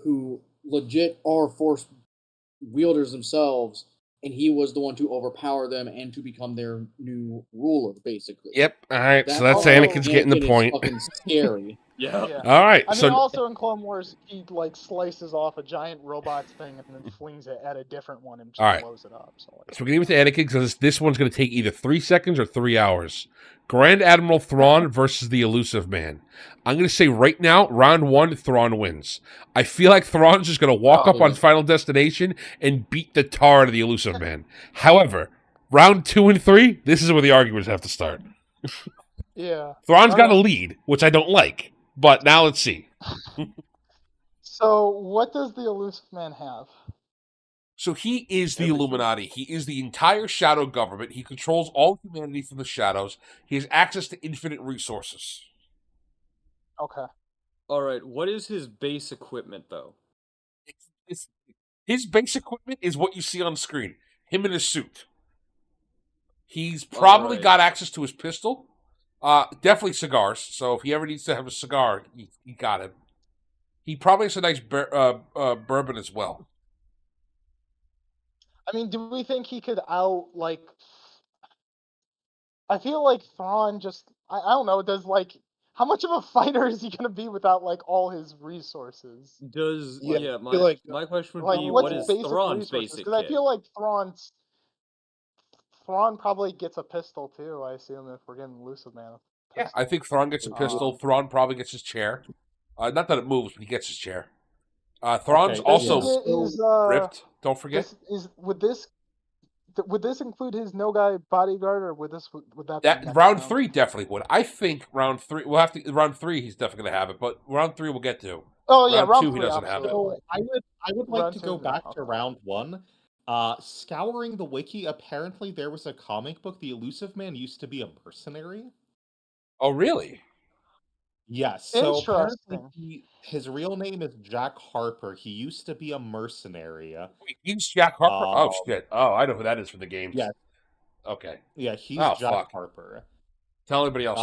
who legit are Force wielders themselves, and he was the one to overpower them and to become their new ruler, basically. Yep. All right. So That's that's why Anakin's getting the Anakin is point. fucking scary. Yeah. Yeah. All right. I mean, So also in Clone Wars, he like slices off a giant robot's thing and then flings it at a different one and just All right. blows it up. So like, So we're getting with Anakin because this one's going to take either 3 seconds or 3 hours. Grand Admiral Thrawn versus the Elusive Man. I'm going to say right now, round 1, Thrawn wins. I feel like Thrawn's just going to walk up on Final Destination and beat the tar out of the Elusive Man. However, round 2 and 3, this is where the arguments have to start. yeah. Thrawn's got a Alright. lead, which I don't like. But now let's see. So what does the Elusive Man have? So he is the Everything. Illuminati. He is the entire shadow government. He controls all humanity from the shadows. He has access to infinite resources. Okay. All right. What is his base equipment though? His base equipment is what you see on screen. Him in his suit. He's probably Alright. got access to his pistol. Definitely cigars. So if he ever needs to have a cigar, he got him. He probably has a nice bourbon as well. I mean, do we think he could like? I feel like Thrawn just. I don't know. Does like. How much of a fighter is he gonna be without like all his resources? Does Yeah, yeah, I feel like my question would Like be what's what is basic Thrawn's resources? basic Because I kit? feel like Thrawn probably gets a pistol too. I assume if we're getting Elusive Man. Yeah, I think Thrawn gets a pistol. Thrawn probably gets his chair. Not that it moves, but he gets his chair. Thrawn's Okay, Does he also get his ripped. Don't forget. would this include his no guy bodyguard, or would that be That next round 3 definitely would. I think round 3 we'll have to round 3 he's definitely gonna have it, but round 3 we'll get to. Oh yeah, Round round 2 he three, doesn't have it. absolutely. So I would like Round to two, go no, back to okay. round 1. Scouring the wiki, apparently there was a comic book. The Elusive Man used to be a mercenary. Oh really? Yes. So apparently Interesting. his real name is Jack Harper. He used to be a mercenary. Wait, he's Jack Harper? Oh Um, shit. Oh, I know who that is from the games. yeah, Okay. yeah, he's Oh Jack fuck. Harper. Tell anybody else.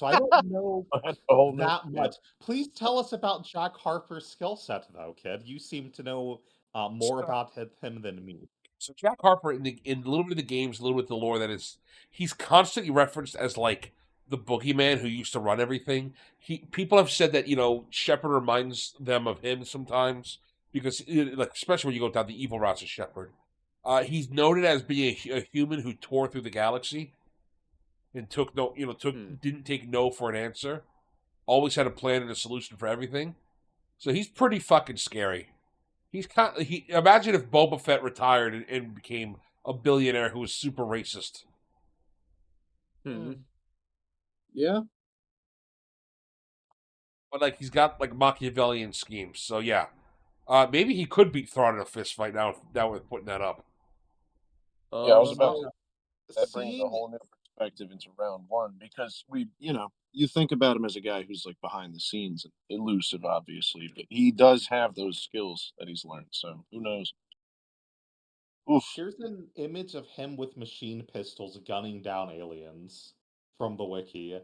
So I don't know that's a whole new that much. Please tell us about Jack Harper's skill set, though, kid. You seem to know more about him than me. So Jack Harper in a little bit of the games, a little bit of the lore that is he's constantly referenced as like the boogeyman who used to run everything. People have said that, Shepard reminds them of him sometimes because like especially when you go down the evil routes of Shepard. He's noted as being a human who tore through the galaxy and took no, didn't take no for an answer. Always had a plan and a solution for everything. So he's pretty fucking scary. Imagine if Boba Fett retired and became a billionaire who was super racist. Yeah. But like he's got like Machiavellian schemes. So yeah. Maybe he could beat Thrawn in a fist fight now we're putting that up. Yeah, I was about to. That brings a Seeing whole new perspective into round 1 because you think about him as a guy who's like behind the scenes and elusive, obviously, but he does have those skills that he's learned. So who knows? Oof. here's an image of him with machine pistols gunning down aliens from the wiki.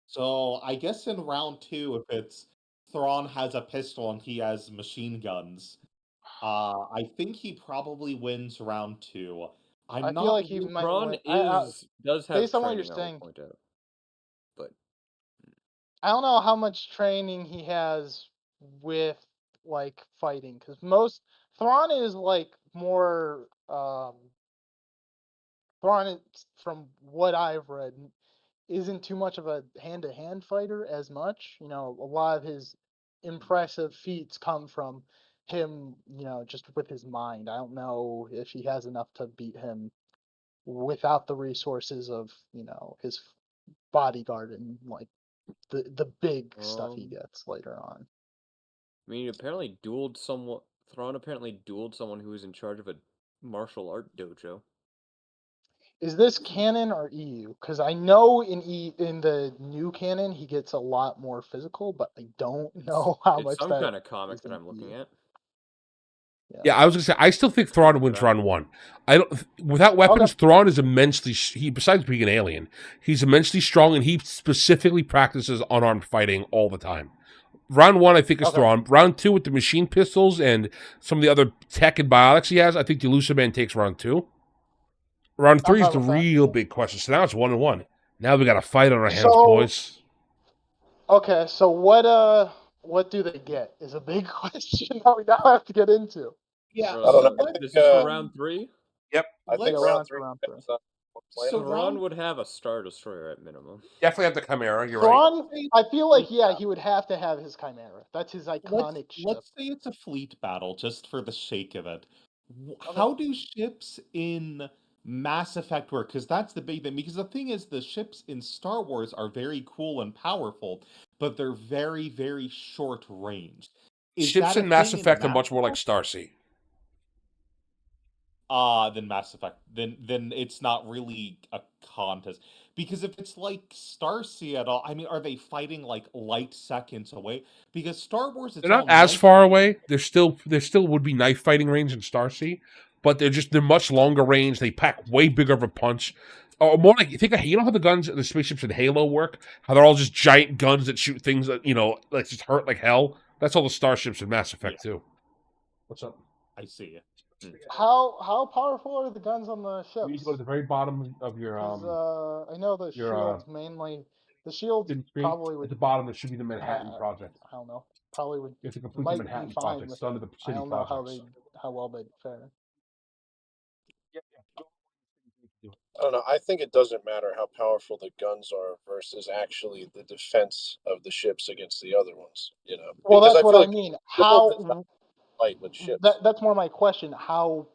So I guess in round 2, if it's Thrawn has a pistol and he has machine guns, I think he probably wins round 2. I I'm feel not like he might Thrawn win. does have Based on what you're training, I saying, will point out. But I don't know how much training he has with like fighting, because most Thrawn is like more Thrawn from what I've read isn't too much of a hand-to-hand fighter as much. A lot of his impressive feats come from him, just with his mind. I don't know if he has enough to beat him without the resources of, his bodyguard and like the big stuff he Um, gets later on. I mean, apparently dueled someone. Thrawn apparently dueled someone who was in charge of a martial art dojo. Is this canon or EU? Because I know in the new canon he gets a lot more physical, but I don't know how It's much some that kind of comic is that in I'm looking EU. at. Yeah, I was gonna say I still think Thrawn wins round one. I don't. Without weapons, Thrawn is immensely. He besides being an alien, he's immensely strong, and he specifically practices unarmed fighting all the time. Round one, I think, is Okay. Thrawn. Round two, with the machine pistols and some of the other tech and biotics he has, I think the Elusive Man takes round two. Round I'm three is fine the with that. real big question. So now it's 1-1. Now we got a fight on our hands, So boys. okay, so what do they get is a big question that we now have to get into. Yeah. I don't know. So I think, This is for round 3. Yep. I think Yeah, we're on round to three round three. depends on what planet. So Thrawn round would have a Star Destroyer at minimum. Definitely have the Chimera. You're right. Thrawn, I feel like he would have to have his Chimera. That's his iconic ship. Let's say it's a fleet battle, just for the sake of it. Okay. How do ships in Mass Effect work? Because that's the big thing. Because the thing is, the ships in Star Wars are very cool and powerful, but they're very, very short range. Is Ships that a in Mass thing in Effect are Mass much more like Effect? Starsea. Then Mass Effect. Then it's not really a contest. Because if it's like Starsea at all, I mean, are they fighting like light seconds away? Because Star Wars, it's They're all not as knife far fighting. away. There still would be knife fighting range in Starsea, but they're much longer range. They pack way bigger of a punch. Or more like you know how the guns the spaceships in Halo work? How they're all just giant guns that shoot things that like just hurt like hell. That's all the starships in Mass Effect too. What's up? I see. How powerful are the guns on the You need ships? to go to the very bottom of your 'Cause, I know the your, shields mainly. The shields screen. probably At would. the bottom, there should be the Manhattan Project. I don't know. Probably would. You have to complete the Might be Manhattan fine Project. with It's under it. the I city don't know projects. how well they'd fare. I don't know. I think it doesn't matter how powerful the guns are versus actually the defense of the ships against the other ones. You know, Well, because that's I what feel I like mean. you're both designed to fight with ships. That's more my question. How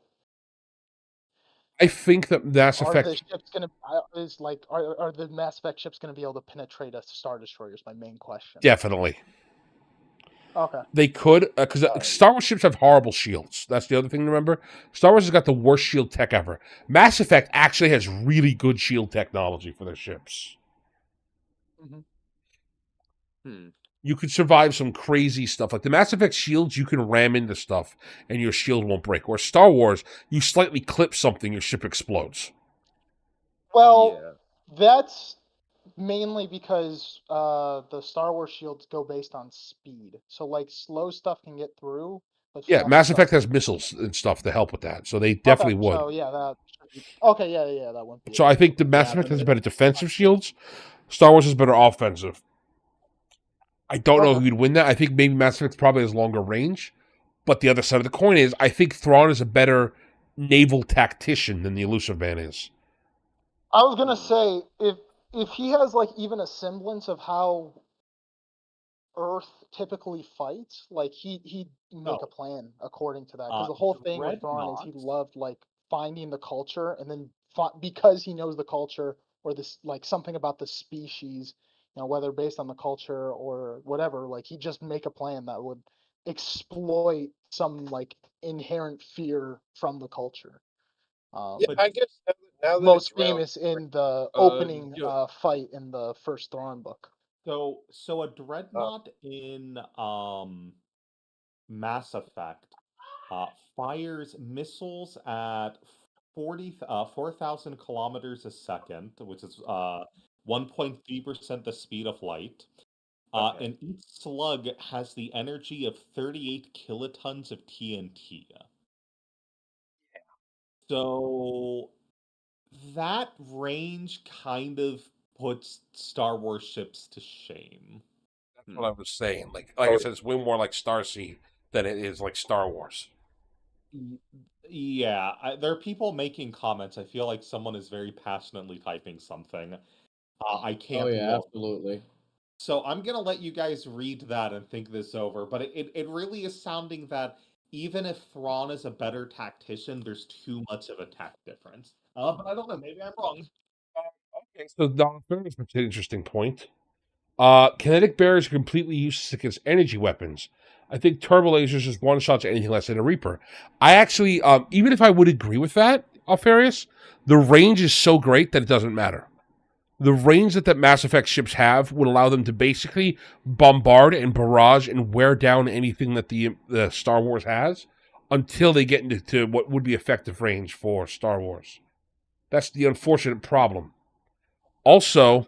I think that Mass are the Effect. ships gonna are the Mass Effect ships gonna be able to penetrate a Star Destroyer? Is my main question. Definitely. Okay. They could, because Star Wars ships have horrible shields. That's the other thing to remember. Star Wars has got the worst shield tech ever. Mass Effect actually has really good shield technology for their ships. You could survive some crazy stuff. Like the Mass Effect shields, you can ram into stuff and your shield won't break. Or Star Wars, you slightly clip something, your ship explodes. Well, that's mainly because the Star Wars shields go based on speed. So like slow stuff can get through, but Yeah, fast Mass stuff Effect has can't. missiles and stuff to help with that. So they definitely would. So yeah, that should be okay. Yeah, that wouldn't be. So I think the Mass Effect has better defensive shields. Star Wars has better offensive. I don't know who would win that. I think maybe Mass Effect probably has longer range. But the other side of the coin is I think Thrawn is a better naval tactician than the Elusive Man is. I was gonna say if he has like even a semblance of how Earth typically fights, like he'd make a plan according to that. Because the whole thing with Thrawn is he loved like finding the culture and then because he knows the culture or this like something about the species, whether based on the culture or whatever, like he'd just make a plan that would exploit some like inherent fear from the culture. Yeah, I guess now that Most it's round, famous in the opening fight in the first Thrawn book. So a dreadnought in Mass Effect fires missiles at 4,000 kilometers a second, which is 1.3% the speed of light. And each slug has the energy of 38 kilotons of TNT. So that range kind of puts Star Wars ships to shame. That's what I was saying. Like I said, it's way more like Starsea than it is like Star Wars. Yeah, there are people making comments. I feel like someone is very passionately typing something. I can't. Oh yeah, look. absolutely. So I'm gonna let you guys read that and think this over. But it really is sounding that even if Thrawn is a better tactician, there's too much of a tech difference. But I don't know. Maybe I'm wrong. So Don Ferris makes an interesting point. Kinetic barriers are completely useless against energy weapons. I think turbo lasers just one shots anything less than a Reaper. I actually, even if I would agree with that, Alfarius, the range is so great that it doesn't matter. The range that Mass Effect ships have would allow them to basically bombard and barrage and wear down anything that the Star Wars has until they get into what would be effective range for Star Wars. That's the unfortunate problem. Also,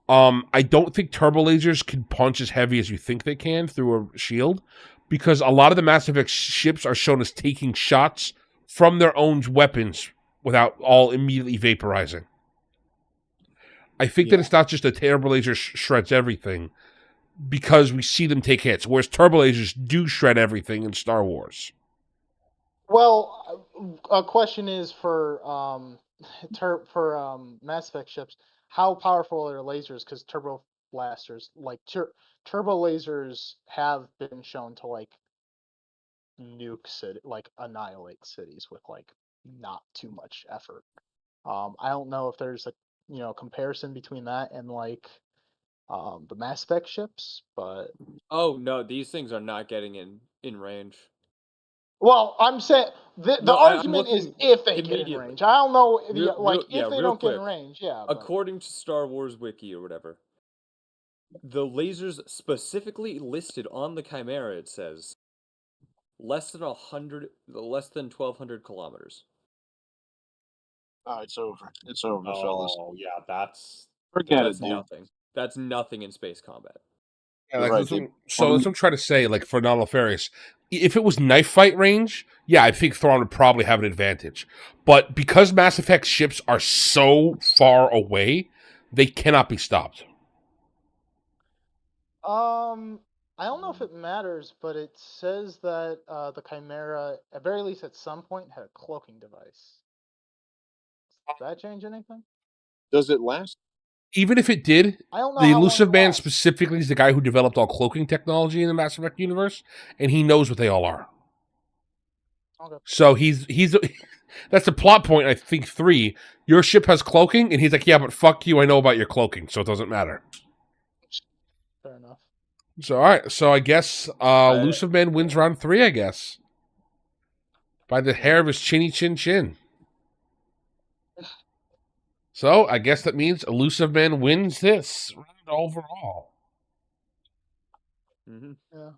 I don't think turbo lasers can punch as heavy as you think they can through a shield, because a lot of the Mass Effect ships are shown as taking shots from their own weapons without all immediately vaporizing. I think that it's not just a turbo laser shreds everything, because we see them take hits, whereas turbo lasers do shred everything in Star Wars. Well, a question is for Mass Effect ships, how powerful are lasers? Because turbo blasters, like turbo lasers, have been shown to like nuke city, like annihilate cities with like not too much effort. I don't know if there's a comparison between that and like the Mass Effect ships, but Oh no, these things are not getting in range. well, I'm saying the No, I'm argument is looking if they get in immediately. range. I don't know if Yeah, they real don't get in quick. range, yeah. But According to Star Wars Wiki or whatever, the lasers specifically listed on the Chimera, it says less than 1,200 kilometers. Oh, it's over. It's over, fellas. Oh, yeah, that's Forget That's it, dude. nothing. That's nothing in space combat. Yeah, You're like, right, that's dude. what, so that's what I'm trying to say. Like for non-Alfarius, if it was knife fight range, yeah, I think Thrawn would probably have an advantage. But because Mass Effect ships are so far away, they cannot be stopped. I don't know if it matters, but it says that the Chimera, at very least at some point, had a cloaking device. Does that change anything? Does it last? Even if it did, I don't know the how long Elusive it Man lasts. specifically is the guy who developed all cloaking technology in the Mass Effect universe, and he knows what they all are. Okay. So he's that's the plot point. I think 3. Your ship has cloaking, and he's like, yeah, but fuck you. I know about your cloaking, so it doesn't matter. Fair enough. So all right. So I guess Elusive Man wins round 3. I guess by the hair of his chinny chin chin. So I guess that means Elusive Man wins this round overall. Mm-hmm. Yeah.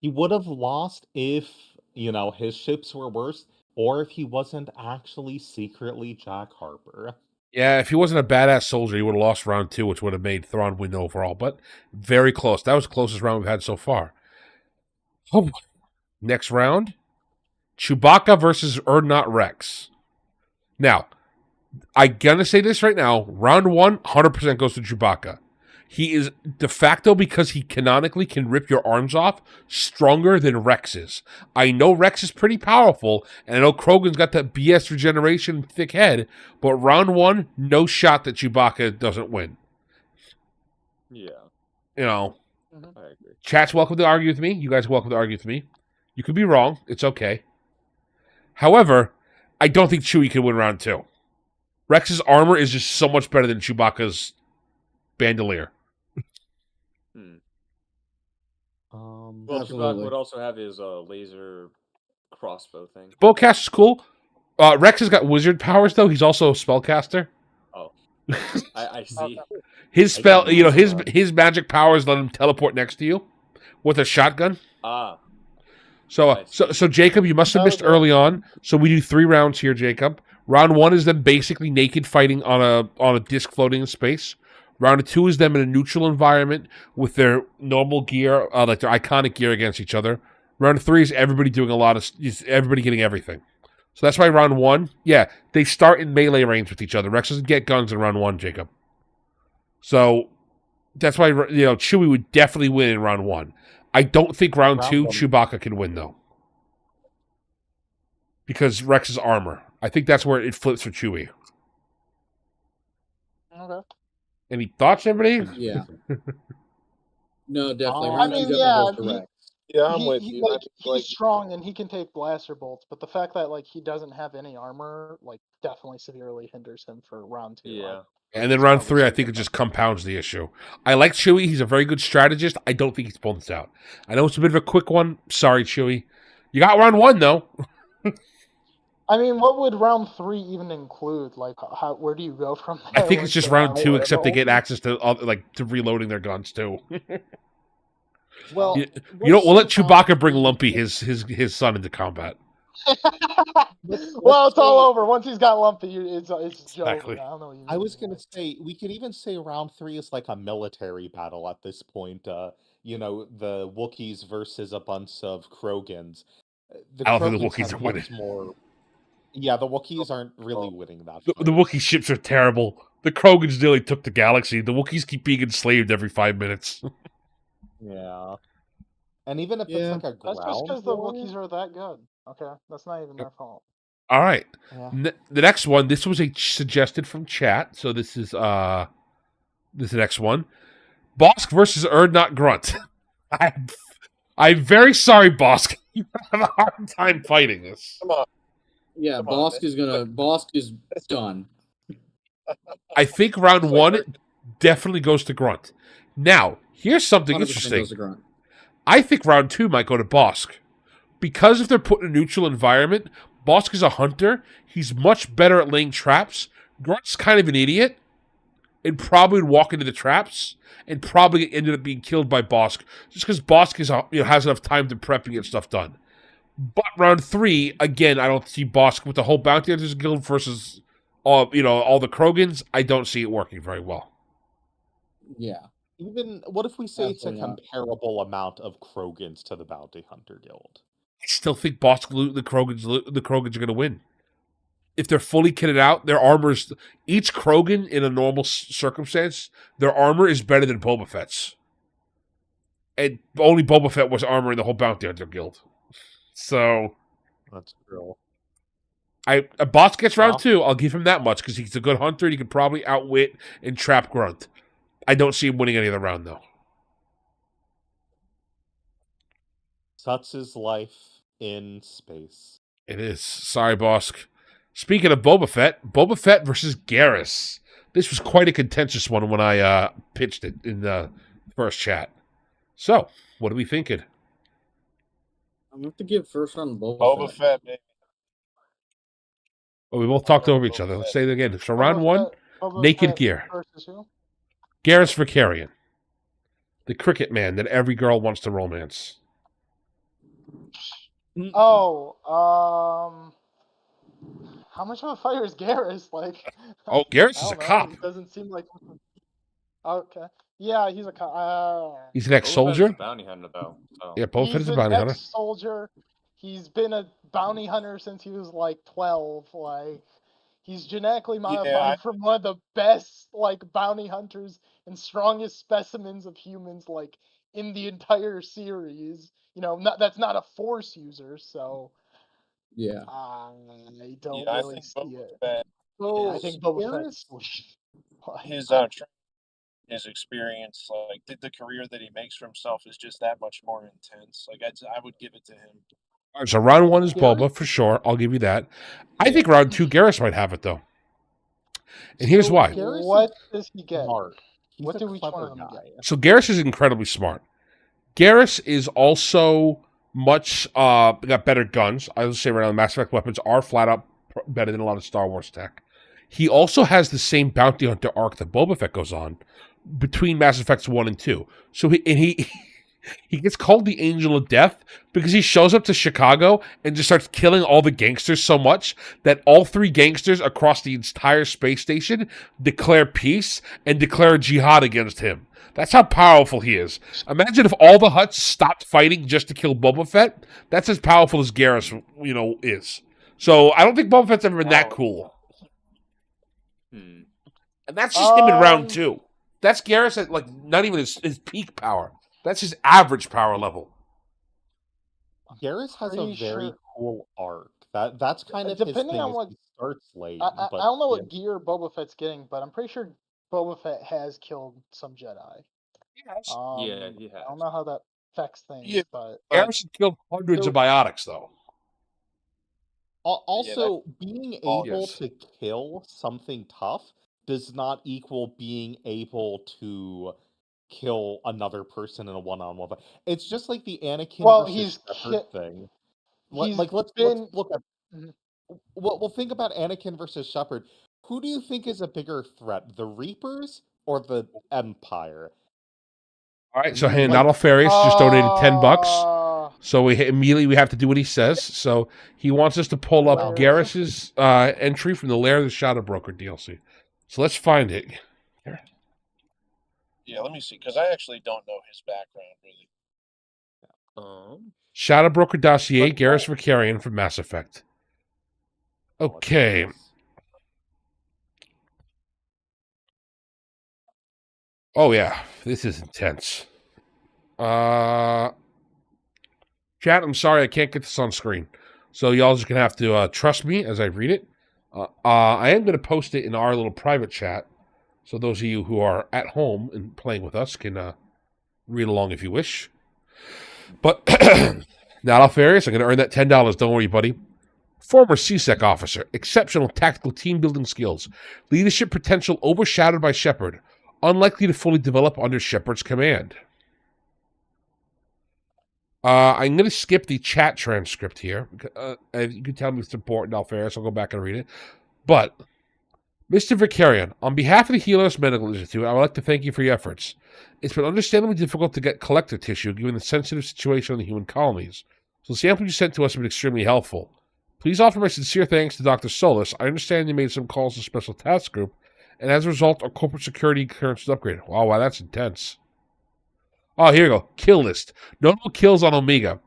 He would have lost if, his ships were worse, or if he wasn't actually secretly Jack Harper. Yeah, if he wasn't a badass soldier, he would have lost round 2, which would have made Thrawn win overall. But very close. That was the closest round we've had so far. Oh, next round, Chewbacca versus Urdnot Rex. Now, I'm gonna say this right now. Round 1, 100% goes to Chewbacca. He is de facto, because he canonically can rip your arms off, stronger than Rex is. I know Rex is pretty powerful, and I know Krogan's got that BS regeneration thick head, but round 1, no shot that Chewbacca doesn't win. Yeah. Mm-hmm. I agree. Chat's welcome to argue with me. You guys are welcome to argue with me. You could be wrong. It's okay. However, I don't think Chewie can win round 2. Rex's armor is just so much better than Chewbacca's bandolier. Well, Absolutely. Chewbacca would also have his laser crossbow thing. Bowcast is cool. Rex has got wizard powers, though. He's also a spellcaster. Oh, I see. His spell, his magic powers let him teleport next to you with a shotgun. Ah. So Jacob, you must have missed early on. So we do 3 rounds here, Jacob. Round 1 is them basically naked fighting on a disc floating in space. Round 2 is them in a neutral environment with their normal gear, like their iconic gear against each other. Round 3 is everybody doing everybody getting everything. So that's why round 1, yeah, they start in melee range with each other. Rex doesn't get guns in round 1, Jacob. So that's why Chewie would definitely win in round 1. I don't think round 2 Chewbacca can win though, because Rex's armor. I think that's where it flips for Chewie. Okay. Any thoughts, everybody? Yeah. No, definitely. I mean, yeah, Yeah, I'm with you. he's strong and he can take blaster bolts, but the fact that like he doesn't have any armor, like definitely severely hinders him for round 2. Yeah. And then It's round probably 3, I still think the it just best. compounds the issue. I like Chewy. He's a very good strategist. I don't think he's pulling this out. I know it's a bit of a quick one. Sorry, Chewy. You got round 1, though. I mean, what would round 3 even include? Like, where do you go from I there? think Like, it's just the round 2, only- except they get only- access to to reloading their guns too. Well, You let's know, we'll let say round Chewbacca bring three- Lumpy, his son, into combat. Well, it's all say- over. Once he's got Lumpy, it's Exactly. over. I don't know what you mean. I was gonna say we could even say round 3 is like a military battle at this point. You know, the Wookiees versus a bunch of Krogans. The I don't think the Krogans Wookiees have are winning. much more. Yeah, the Wookiees aren't really winning that The fight. Wookiee ships are terrible. The Krogans nearly took the galaxy. The Wookiees keep being enslaved every 5 minutes. Yeah. And even if Yeah. it's like a That's just ground because the war, Wookiees are that good. Okay, that's not even their fault. All right. yeah. The next one, this was a suggested from chat, so this is the next one. Bosk versus Erd Not Grunt. I'm very sorry, Bosk. You have a hard time fighting this. Come on. Yeah, Come on, Bosk is done. I think round It's like 1 Erd- definitely goes to Grunt. Now, here's something 100% interesting. goes to grunt. I think round 2 might go to Bosk. Because if they're put in a neutral environment, Bosk is a hunter. He's much better at laying traps. Grunt's kind of an idiot and probably would walk into the traps and probably ended up being killed by Bosk just because Bosk is has enough time to prep and get stuff done. But round 3, again, I don't see Bosk with the whole Bounty Hunters Guild versus all the Krogans. I don't see it working very well. Yeah. Even what if we say it's a Absolutely not. comparable amount of Krogans to the Bounty Hunter Guild? I still think Bosk the Krogans are going to win. If they're fully kitted out, their armor's each Krogan in a normal circumstance, their armor is better than Boba Fett's. And only Boba Fett was armoring the whole Bounty Hunter Guild. So That's true. a Bosk gets round Wow. 2. I'll give him that much because he's a good hunter. And he can probably outwit and trap Grunt. I don't see him winning any other round though. Such is life in space. It is. Sorry, Bosk. Speaking of Boba Fett versus Garrus. This was quite a contentious one when I pitched it in the first chat. So, what are we thinking? I'm going to have to give first round Boba Boba Fett. Fett, baby. Well, we both talked over each other. Let's say it again. So, round 1, Boba naked Fett gear. versus who? Garrus Vakarian. The cricket man that every girl wants to romance. Oh, how much of a fighter is Garrus? Like, Oh, Garrus I is a don't know. cop. It doesn't seem like. Okay, yeah, he's a cop. He's an Boba Fett is a ex-soldier. bounty hunter, though. So. Yeah, Boba Fett He's is a an bounty hunter. ex-soldier. He's been a bounty hunter since he was like 12. Like, he's genetically modified from one of the best like bounty hunters and strongest specimens of humans like in the entire series. You know, that's not a force user, so Yeah. I don't Yeah, I really think see Boba it. Fett, Yeah, I his- think Boba Garrus- Fett's like, his his experience, like the career that he makes for himself, is just that much more intense. Like I would give it to him. All right, so round 1 is Garrus- Boba for sure. I'll give you that. I Yeah. think round 2, Garrus might have it though. And here's So why. Garrus is what does he get? Smart. He's What a do each one clever of them guy. get? So Garrus is incredibly smart. Garrus is also much got better guns. I would say right now, Mass Effect weapons are flat out better than a lot of Star Wars tech. He also has the same bounty hunter arc that Boba Fett goes on between Mass Effects 1 and 2. So he he gets called the Angel of Death because he shows up to Chicago and just starts killing all the gangsters so much that all 3 gangsters across the entire space station declare peace and declare jihad against him. That's how powerful he is. Imagine if all the Hutts stopped fighting just to kill Boba Fett. That's as powerful as Garrus, is. So I don't think Boba Fett's ever been that cool. And that's just him in round 2. That's Garrus at like not even his peak power. That's his average power level. Garrus has a Pretty very sure- cool arc. That's kind of his Depending thing. on Is what- he starts late, I but don't know yeah. what gear Boba Fett's getting, but I'm pretty sure Boba Fett has killed some Jedi. Yeah, he I don't has. know how that affects things, Yeah. but Garrus has killed hundreds of biotics, though. Also, being able Yes. to kill something tough does not equal being able to kill another person in a one-on-one fight. It's just like the Anakin Well, versus Shepard thing. he's Let's been. look at Mhm. well, think about Anakin versus Shepard. Who do you think is a bigger threat, the Reapers or the Empire? All right, so Like, Not Alfarius just donated $10. Uh, So immediately we have to do what he says. So he wants us to pull up Lair. Garrus's entry from the Lair of the Shadow Broker DLC. So let's find it. Yeah, let me see, because I actually don't know his background really. Shadow Broker dossier, But- Garrus Vicarian from Mass Effect. Okay. Oh yeah, this is intense. Chat, I'm sorry I can't get this on screen. So y'all just gonna have to trust me as I read it. I am gonna post it in our little private chat. So those of you who are at home and playing with us can read along if you wish. But not Alfarius, I'm going to earn that $10. Don't worry, buddy. Former CSEC officer, exceptional tactical team building skills, leadership potential overshadowed by Shepard, unlikely to fully develop under Shepard's command. I'm going to skip the chat transcript here. You can tell me if it's important, Alfarius. I'll go back and read it. But Mr. Vicarian, on behalf of the Helios Medical Institute, I would like to thank you for your efforts. It's been understandably difficult to get collector tissue given the sensitive situation in the human colonies, so the samples you sent to us have been extremely helpful. Please offer my sincere thanks to Dr. Solis. I understand you made some calls to Special Task Group, and as a result, our corporate security clearance was upgraded. Wow, that's intense. Oh, here you go. Kill list. Notable kills on Omega.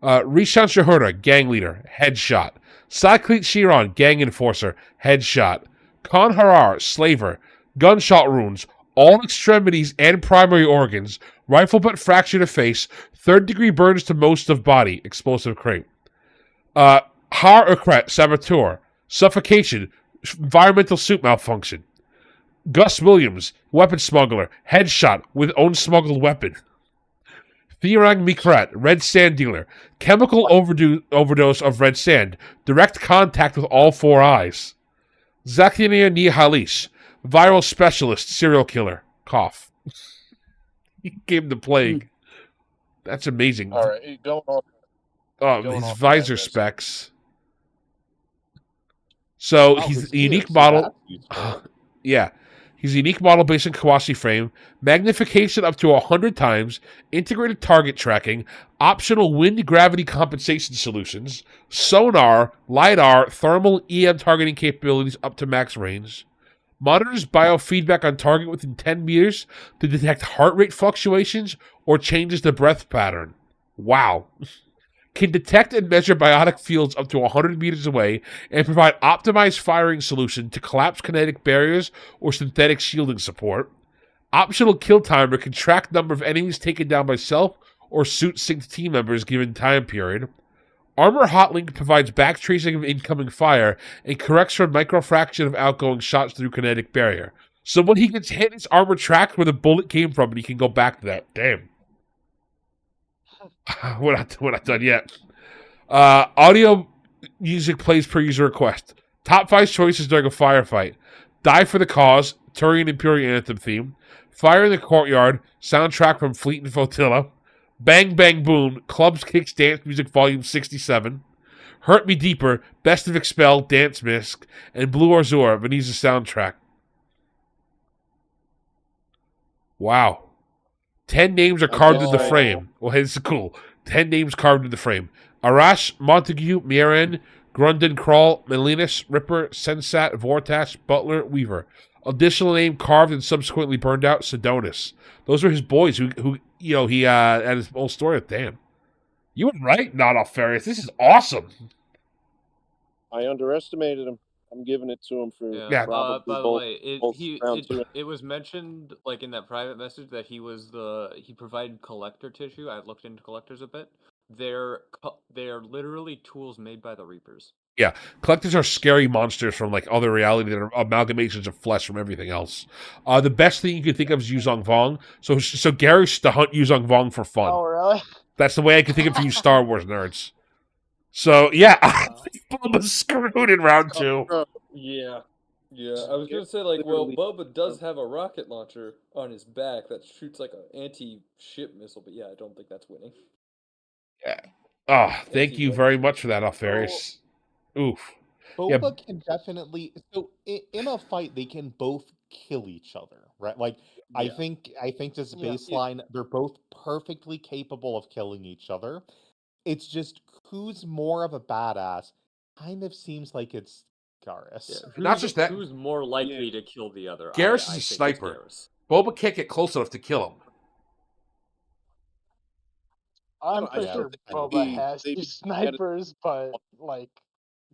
Rishon Shahurda, gang leader, headshot. Saklit Shiron, gang enforcer, headshot. Khan Harar, slaver, gunshot wounds, all extremities and primary organs, rifle butt fracture to face, third-degree burns to most of body, explosive crate. Har Ukret, saboteur, suffocation, environmental suit malfunction. Gus Williams, weapon smuggler, headshot with own smuggled weapon. Theorang Mikrat, red sand dealer, chemical overdose of red sand, direct contact with all four eyes. Zakinia Nihalis, viral specialist, serial killer. Cough. He gave the plague. That's amazing. All right, going on. His visor specs. So he's a unique model. Yeah. He's a unique model based on Kawasi frame, magnification up to 100 times, integrated target tracking, optional wind gravity compensation solutions, sonar, LiDAR, thermal EM targeting capabilities up to max range, monitors biofeedback on target within 10 meters to detect heart rate fluctuations or changes the breath pattern. Wow. Can detect and measure biotic fields up to 100 meters away and provide optimized firing solution to collapse kinetic barriers or synthetic shielding support. Optional kill timer can track number of enemies taken down by self or suit synced team members given time period. Armor Hotlink provides backtracing of incoming fire and corrects for microfraction of outgoing shots through kinetic barrier. So when he gets hit, his armor tracks where the bullet came from and he can go back to that. Damn. We're not done yet. Audio music plays per user request. Top 5 choices during a firefight. Die for the Cause, Turian Imperial Anthem theme. Fire in the Courtyard, soundtrack from Fleet and Flotilla. Bang Bang Boom, Clubs, Kicks, Dance Music Volume 67. Hurt Me Deeper, Best of Expel, Dance Misc. And Blue Azure, Veneza soundtrack. Wow. 10 names are carved in the frame. Well, hey, this is cool. 10 names carved in the frame. Arash, Montague, Mieren, Grunden, Kral, Melinas, Ripper, Sensat, Vortash, Butler, Weaver. Additional name carved and subsequently burned out, Sedonis. Those were his boys who he had his whole story with. Damn. You were right, Not Alfarius. This is awesome. I underestimated him. I'm giving it to him for By the both, way, it was mentioned like in that private message that he provided collector tissue. I looked into collectors a bit. They're literally tools made by the Reapers. Yeah, collectors are scary monsters from like other reality that are amalgamations of flesh from everything else. The best thing you can think of is Yuzong Vong. So Gary used to hunt Yuzong Vong for fun. Oh, really? That's the way I can think of for you Star Wars nerds. So yeah, I Wow. think Bubba's screwed in round two. Bro, Yeah. Yeah, I was Yeah, gonna say, like, well, literally. Bubba does have a rocket launcher on his back that shoots like an anti-ship missile, but yeah, I don't think that's winning. Yeah. Oh, thank you Anti-what? very much for that, So Alfarius. Oof. Yeah, Boba can definitely in a fight they can both kill each other, right? Like Yeah. I think this Yeah. baseline they're both perfectly capable of killing each other. It's just who's more of a badass kind of seems like it's Yeah. Garrus. and not just that, Who's more likely to kill the other? Garrus is I a think it's sniper. Garrus. Boba can't get close enough to kill him. I'm I pretty Yeah, still sure think I Boba mean, has they two be at it. snipers, but like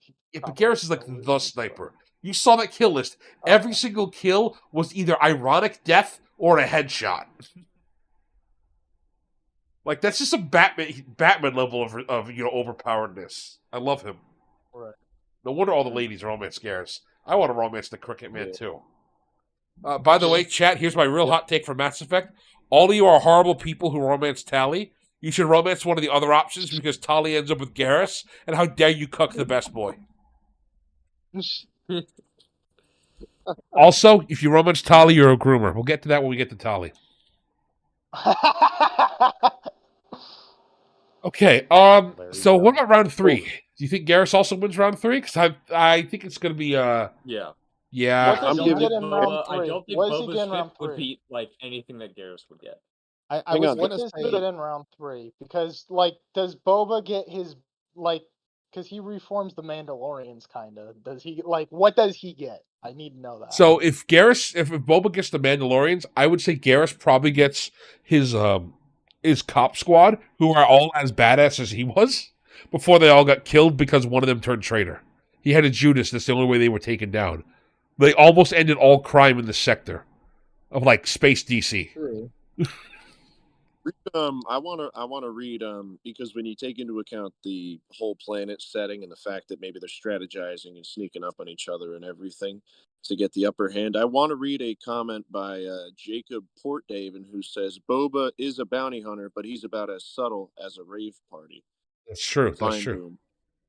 he Yeah, but probably Garrus is like still the loses. sniper. You saw that kill list. Every Okay. single kill was either ironic death or a headshot. Like that's just a Batman level of overpoweredness. I love him. Right. No wonder all the ladies romance Garrus. I want to romance the Cricket Man Yeah. too. By the way, chat, here's my real Yep. hot take for Mass Effect. All of you are horrible people who romance Tali. You should romance one of the other options because Tali ends up with Garrus, and how dare you cuck the best boy. Also, if you romance Tali, you're a groomer. We'll get to that when we get to Tali. Okay, there you so go. what about round 3? Do you think Garrus also wins round 3? Because I think it's going to be, Yeah. yeah. What does I'm he giving. get in round I three? don't think What does he Boba's get in ship round would three? beat like anything that Garrus would get. I Hang was on. What gonna does he say get in round 3? Because like, does Boba get his like? Because he reforms the Mandalorians, kind of. Does he like? What does he get? I need to know that. So if Boba gets the Mandalorians, I would say Garrus probably gets his cop squad, who are all as badass as he was, before they all got killed because one of them turned traitor. He had a Judas, that's the only way they were taken down. They almost ended all crime in the sector of like space DC. True. I wanna read because when you take into account the whole planet setting and the fact that maybe they're strategizing and sneaking up on each other and everything to get the upper hand, I want to read a comment by Jacob Portdaven who says Boba is a bounty hunter, but he's about as subtle as a rave party. That's true. That's Fine true. boom.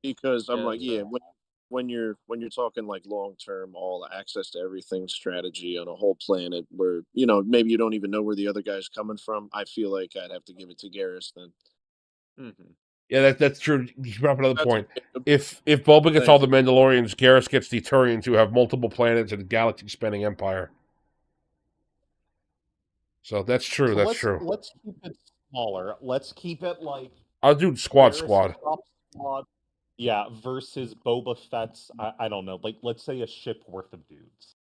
Because I'm Yeah, like, that's yeah, right. when you're talking like long term, all access to everything strategy on a whole planet where maybe you don't even know where the other guy's coming from, I feel like I'd have to give it to Garrus then. Mm-hmm. Yeah, that's true. You brought up another That's point. Jacob. If Boba gets all Thanks. the Mandalorians, Garrus gets the Turians, who have multiple planets and a galaxy-spanning empire. So that's true. so That's true. let's keep it smaller. Let's keep it like I'll do squad. Garrus top squad. Yeah, versus Boba Fett's. I don't know. Like let's say a ship worth of dudes.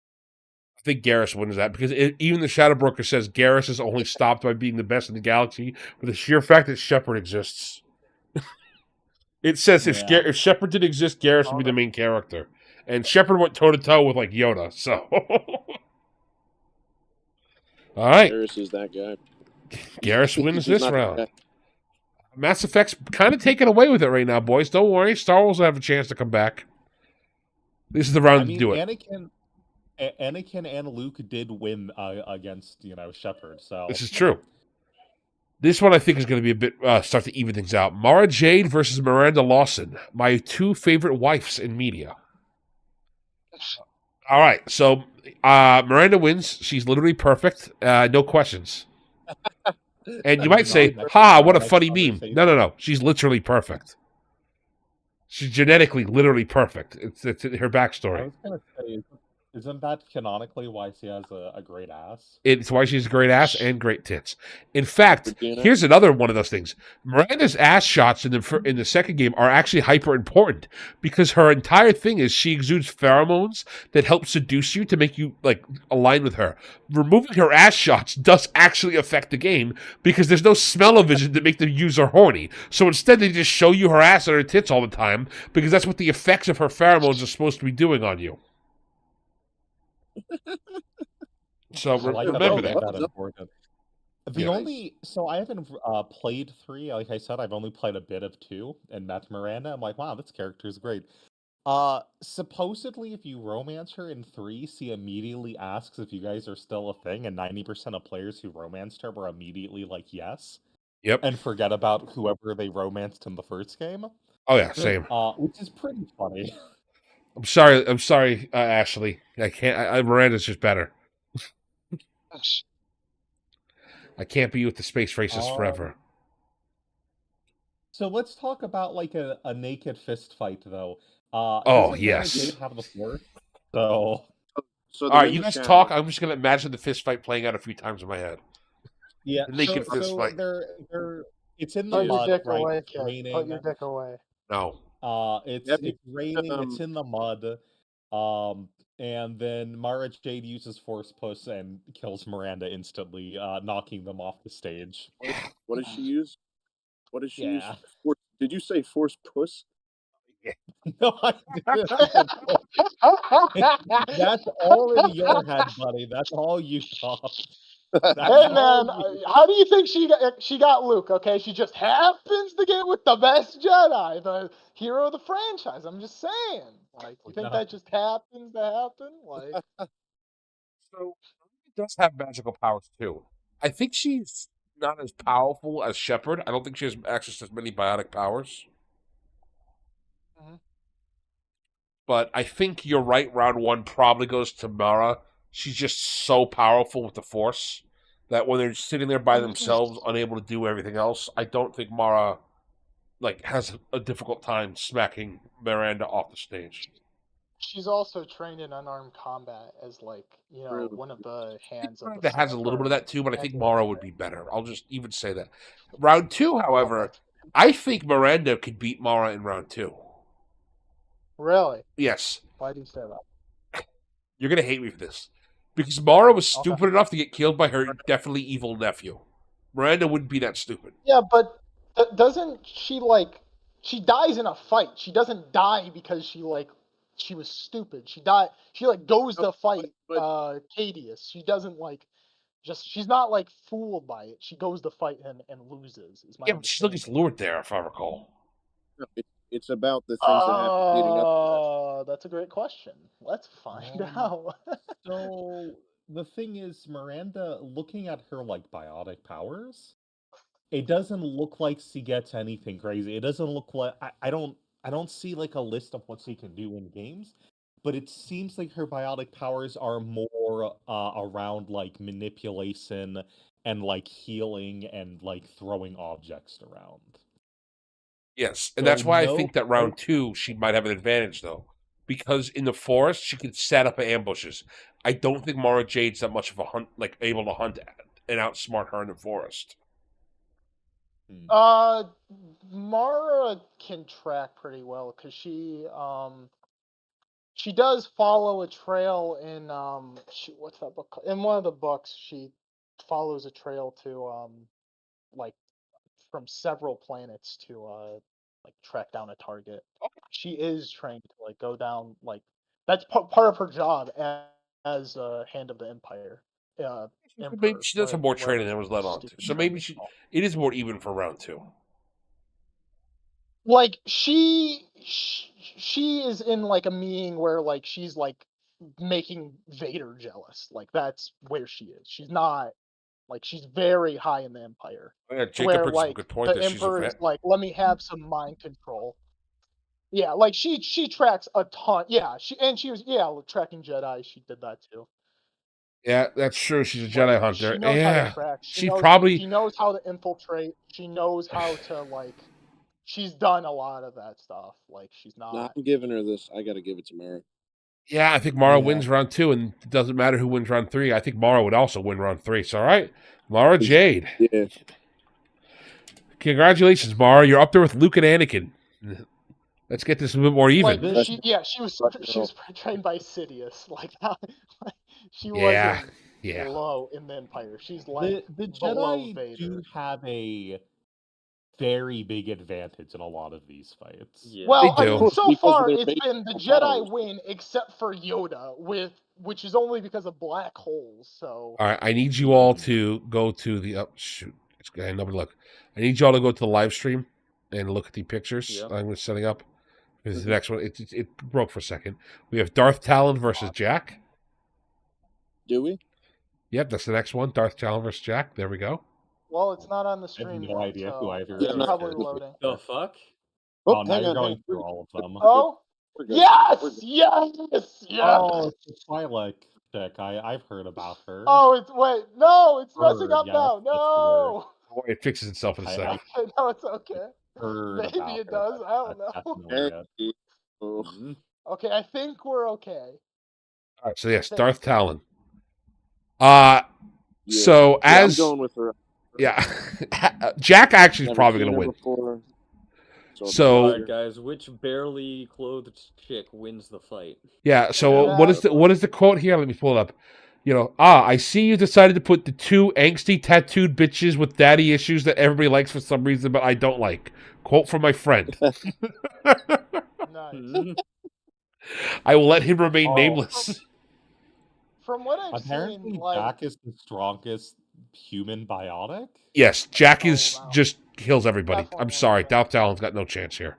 I think Garrus wins that because even the Shadow Broker says Garrus is only stopped by being the best in the galaxy for the sheer fact that Shepard exists. It says Yeah. if Shepard didn't exist, Garrus would be the main character, and Shepard went toe to toe with like Yoda. So, all right, Garrus is that guy. Garrus wins He's this not round. that guy. Mass Effect's kind of taking away with it right now, boys. Don't worry, Star Wars will have a chance to come back. This is the round to do it. Anakin and Luke did win against Shepard. So This is true. This one I think is going to be a bit start to even things out. Mara Jade versus Miranda Lawson, my two favorite wives in media. All right, so Miranda wins. She's literally perfect, no questions. And you might say, "Ha, what a funny meme." No. She's literally perfect. She's genetically, literally perfect. It's her I backstory. was gonna say, isn't that canonically why she has a great ass? It's why she's a great ass and great tits. In fact, Regina? here's another one of those things. Miranda's ass shots in the second game are actually hyper important because her entire thing is she exudes pheromones that help seduce you to make you like align with her. Removing her ass shots does actually affect the game because there's no smell-o-vision to make the user horny. So instead, they just show you her ass and her tits all the time because that's what the effects of her pheromones are supposed to be doing on you. So remember that. Important. So I haven't played 3. Like I said, I've only played a bit of 2 and met Miranda. I'm like, wow, this character is great. Supposedly, if you romance her in 3, she immediately asks if you guys are still a thing, and 90% of players who romanced her were immediately like, yes. Yep. And forget about whoever they romanced in the first game. Oh yeah, same. Which is pretty funny. I'm sorry, Ashley. I can't. Miranda's just better. I can't be with the space racists forever. So let's talk about like a naked fist fight, though. Oh, Doesn't Mara yes. Jade have the floor? So So All they're right, in you the guys shower. talk. I'm just gonna imagine the fist fight playing out a few times in my head. yeah, The naked so, fist so fight. they're it's in the Put your mud, dick right? away, It's kid. Put raining. your dick away. No. It's Have you- raining. It's in the mud. And then Mara Jade uses Force Puss and kills Miranda instantly, knocking them off the stage. What does she use? What does she use? Yeah. Did you say force puss? No, I didn't. That's all in your head, buddy. That's all you thought. That's Hey all man, you- how do you think she got Luke? Okay, she just happens to get with the best Jedi, the hero of the franchise. I'm just saying. Like, you think No. that just happens to happen? Like, So she does have magical powers too. I think she's not as powerful as Shepard. I don't think she has access to as many biotic powers. Mhm. But I think you're right. Round one probably goes to Mara. She's just so powerful with the Force that when they're sitting there by I mean, themselves, unable to do everything else, I don't think Mara has a difficult time smacking Miranda off the stage. she's also trained in unarmed combat as like True. one of the hands of the. Miranda has a little bit of that too, but I think and- Mara would be better. I'll just even say that. Round two, however, I think Miranda could beat Mara in round two. Really? Yes. Why do you say that? You're gonna hate me for this. Because Mara was Okay. stupid enough to get killed by her definitely evil nephew. Miranda wouldn't be that stupid. Yeah, but doesn't she she dies in a fight? She doesn't die because she was stupid. She goes to fight Cadius. She doesn't she's not fooled by it. She goes to fight him and loses. Is my Yeah, but she still gets understanding. lured there, if I recall. It's about the things that happen leading up. That's a great question. Let's find Um, out. So the thing is, Miranda, looking at her like biotic powers, it doesn't look like she gets anything crazy. It doesn't look like I don't see like a list of what she can do in games, but it seems like her biotic powers are more around like manipulation and like healing and like throwing objects around. Yes, and So that's why I no, think that round two she might have an advantage though, because in the forest she can set up ambushes. I don't think Mara Jade's that much of a hunt, able to hunt and outsmart her in the forest. Mara can track pretty well because she does follow a trail in what's that book called? In one of the books she follows a trail to like from several planets to track down a target. She is trained to go down that's part of her job as Hand of the Empire. Maybe Emperor, she does have more whatever training than was led on to, stupid so term maybe it's called. it is more even for round two. Like she is in a meeting where she's making Vader jealous. That's where she is. She's not she's very high in the Empire. Yeah, To Jacob where brings up a good point the that she's a Emperor is vet. let me have some mind control. Yeah, she tracks a ton. Yeah, she was tracking Jedi. She did that too. Yeah, that's true. She's a Jedi hunter. She knows how Yeah, to track. she probably. She knows how to infiltrate. She knows how to she's done a lot of that stuff. She's No, not. I'm giving her this. I got to give it to Mara. Yeah, I think Mara Yeah. wins round two, and it doesn't matter who wins round three. I think Mara would also win round three. So, all right, Mara Jade. Yeah. Congratulations, Mara. You're up there with Luke and Anakin. Let's get this a bit more even. She was trained by Sidious. She Yeah, wasn't yeah. low in the Empire. She's The below Jedi Vader. do have a very big advantage in a lot of these fights. Yeah. Well, They I do. mean, so Because of far their it's basic been the powers. Jedi win, except for Yoda, which is only because of black holes. So All right, I need you all to go to the shoot. It's good. Nobody look. I need you all to go to the live stream and look at the pictures Yeah. I'm setting up. This is the next one. It broke for a second. We have Darth Talon versus Jack. Do we? Yep, that's the next one. Darth Talon versus Jack. There we go. well, it's not on the I have stream no yet, idea so who either it's is. probably loading. The fuck? Oh, now hang you're on. going through all of them. Oh, We're good. yes, We're good. yes. Oh, it's the Twi'lek chick. I've heard about her. Oh, it's messing Heard, up yeah, now. that's the word. No. Oh, it fixes itself in a I second. Okay, no, it's okay. heard Maybe about it her, does. but I don't that's know. definitely it. Oh, Mhm. Okay, I think we're okay. All right, so yes, Think. Darth Talon. yeah. So Yeah, I'm as going with her. yeah, Jack actually is Never probably seen going to her win. before. So- So All I'll right, guys, which barely clothed chick wins the fight? Yeah. So Yeah. what is the quote here? Let me pull it up. I see you decided to put the two angsty tattooed bitches with daddy issues that everybody likes for some reason, but I don't like. Quote from my friend. Nice. Mhm. I will let him remain Oh. nameless. From what I've Apparently, seen, like, Jack is the strongest human biotic. Yes, Jack Oh, is wow. just kills everybody. Definitely I'm one of sorry, the Darth Talon's got no chance here.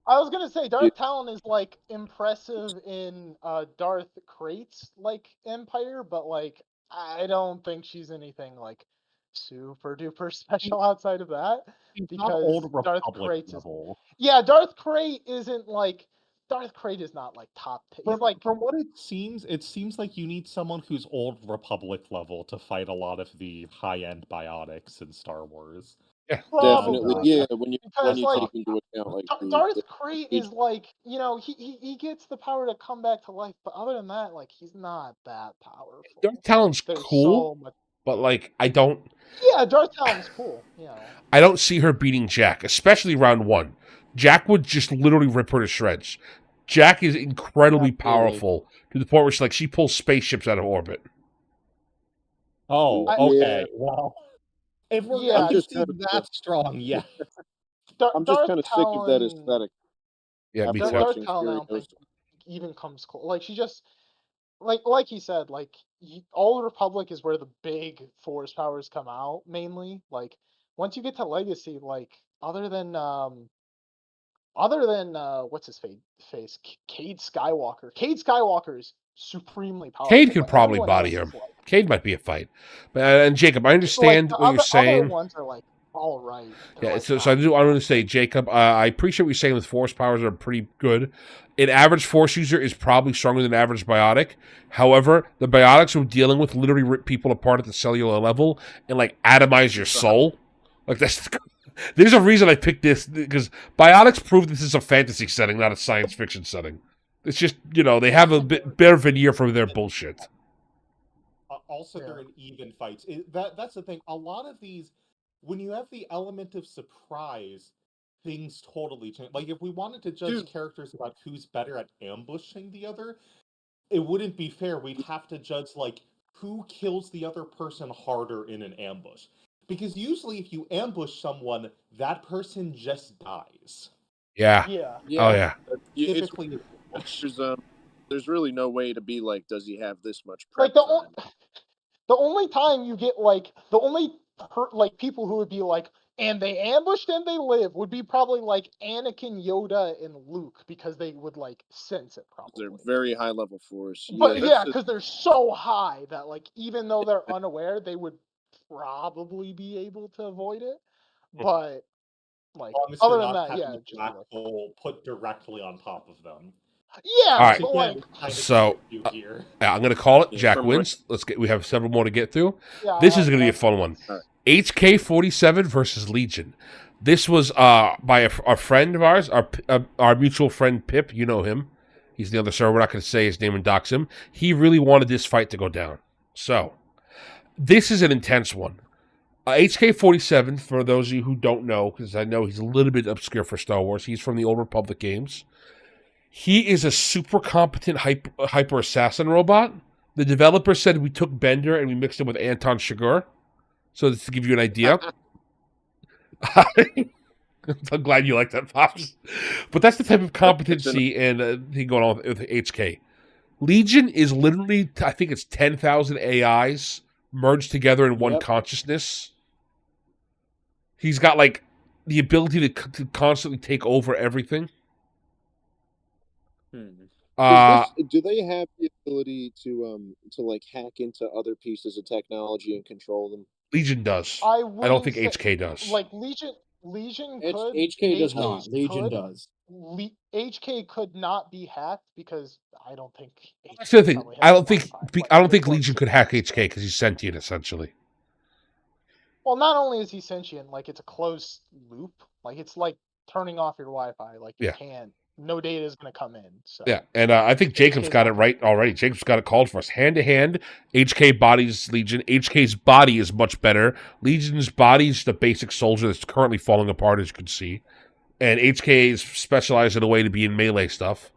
I was gonna say Darth Talon is like impressive in Darth Crate's like empire, but like I don't think she's anything like super duper special outside of that. He's not Because old Darth Republic Crate's is level. yeah, Darth Crate isn't like Darth Crate is not like top. He's like From what it seems like you need someone who's old Republic level to fight a lot of the high-end biotics in Star Wars. Yeah. definitely. probably Yeah, when because you like take into account like Darth the Crate age- is like, he gets the power to come back to life, but other than that, like he's not that powerful. Darth Talon's There's cool, so much. but like I don't Yeah, Darth Talon's cool. see her beating Jack, especially round one. Jack would just literally rip her to shreds. Jack is incredibly Absolutely. powerful to the point where she pulls spaceships out of orbit. Oh, I- okay. Yeah. Well, if we're Yeah, going I'm to just see kind of that strong, yeah. I'm just Darth kind of sick of that Talon. aesthetic Yeah, me after too. Darth watching Talon, I don't Furiosa. think even comes close. Like she just like he said, like Old Republic is where the big force powers come out mainly. Like once you get to Legacy, like what's his face? Cade Skywalker. Cade Skywalker is supremely powerful. Cade could but probably everyone body else him. is like Cade might be a fight. But and Jacob, I like understand the what you're other saying. ones are like all right. Yeah, Like, so I want to say, Jacob, I appreciate what you're saying with force powers are pretty good. An average force user is probably stronger than an average biotic. However, the biotics we're dealing with literally rip people apart at the cellular level and like atomize your soul. Like there's a reason I picked this because biotics prove this is a fantasy setting, not a science fiction setting. It's just they have a bit better veneer for their bullshit. Also, Yeah. they're in even fights. That's the thing. A lot of these, when you have the element of surprise, things totally change. Like, if we wanted to judge characters about who's better at ambushing the other, it wouldn't be fair. We'd have to judge, like, who kills the other person harder in an ambush. Because usually, if you ambush someone, that person just dies. Yeah. Yeah. Oh yeah. It's Typically, there's really no way to be like, does he have this much Like prep time? the only time you get like the only people who would be like, and they ambushed and they live would be probably like Anakin, Yoda, and Luke because they would like sense it probably. They're very high level force. But that's yeah, because they're so high that like even though they're unaware, they would probably be able to avoid it. But like as long as other they're than not that, having yeah, the just black like, hole put directly on top of them. yeah, All right. but like So, here. Yeah, I'm gonna call it. Yeah, Jack from wins. We have several more to get through. yeah, This is gonna be a fun one. All right. HK47 versus Legion. This was by a friend of ours, our mutual friend Pip. You know him. He's the other server. We're not going to say his name and dox him. He really wanted this fight to go down. So, this is an intense one. HK47, for those of you who don't know, because I know he's a little bit obscure for Star Wars, he's from the Old Republic games. He is a super competent hyper assassin robot. The developer said we took Bender and we mixed him with Anton Chigurh. So to give you an idea. I'm glad you like that, Pops. But that's the type of competency and thing going on with HK. Legion is literally, I think it's 10,000 AIs merged together in one consciousness. He's got like the ability to constantly take over everything. Do they have the ability to like hack into other pieces of technology and control them? Legion does. I don't think HK does. Like Legion Legion could. HK does not. HK Legion could. does. HK could not be hacked because I don't think That's the other HK thing. probably I has don't think Wi-Fi. I don't Like, think or Legion could hack HK because he's sentient essentially. Well, not only is he sentient, like it's a closed loop. Like it's like turning off your Wi-Fi. Like you Yeah. can't. No data is gonna come in. So Yeah, and I think Jacob's HK's got it not right already. Jacob's got it called for us. Hand to hand, HK bodies Legion. HK's body is much better. Legion's body is the basic soldier that's currently falling apart, as you can see. And HK is specialized in a way to be in melee stuff.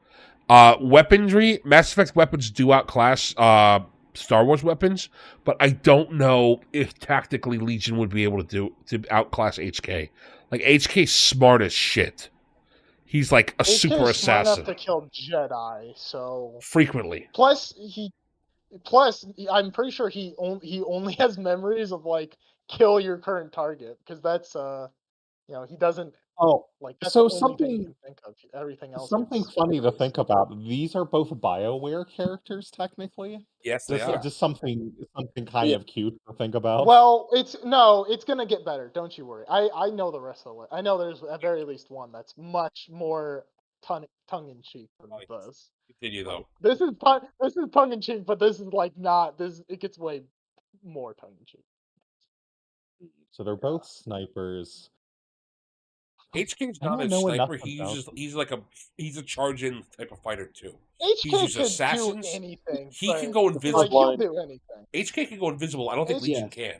Weaponry, Mass Effect weapons do outclass Star Wars weapons, but I don't know if tactically Legion would be able to outclass HK. Like HK's smart as shit. He's like a super HK's smart enough assassin. to kill Jedi. So Frequently. plus I'm pretty sure he only has memories of like kill your current target because that's he doesn't Oh, like that's so the only thing he something can think of. Everything else something gets funny to erased. think about. These are both BioWare characters, technically. Yes, they are. Just something kind Yeah. of cute to think about. Well, it's gonna get better. Don't you worry. I know the rest of it. I know there's at very least one that's much more tongue in cheek than this. Continue though. This is tongue in cheek, but this is like not this. It gets way more tongue in cheek. So they're both snipers. HK's I not don't a know enough sniper. about He's a charge in type of fighter too. HK uses could assassins. do anything. He can but, go invisible. Like he'll do anything. HK can go invisible. I don't think Legion can.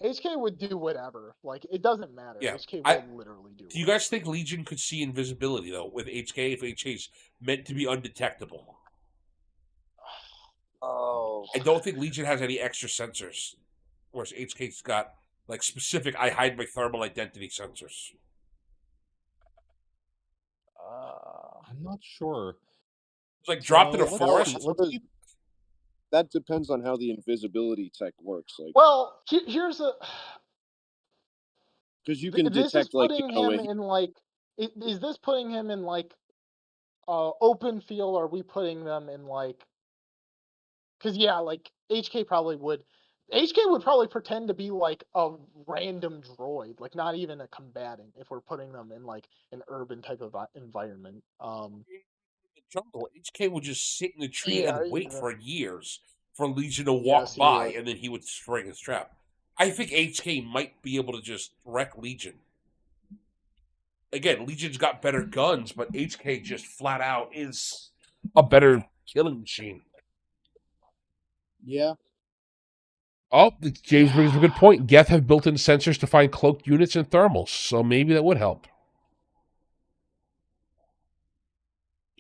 HK would do whatever. Like it doesn't matter. Yeah, HK will literally do. Do you guys think Legion could see invisibility though with HK if HK's meant to be undetectable? Oh, I don't think Legion has any extra sensors, whereas HK's got like specific. I hide my thermal identity sensors. I'm not sure. It's like dropped in a let's forest. see, let's see. that depends on how the invisibility tech works. Like, Well, here's a. because you can This is detect like putting him in like. Is this putting him in like, open field? Or are we putting them in like? Because yeah, like HK probably would. HK would probably pretend to be like a random droid, like not even a combatant. If we're putting them in like an urban type of environment. The jungle, HK would just sit in the tree Yeah, and wait yeah. for years for Legion to walk Yes, he by, would. and then he would spring his trap. I think HK might be able to just wreck Legion. Again, Legion's got better guns, but HK just flat out is a better killing machine. Yeah. Oh, James brings a good point. Geth have built-in sensors to find cloaked units and thermals, so maybe that would help.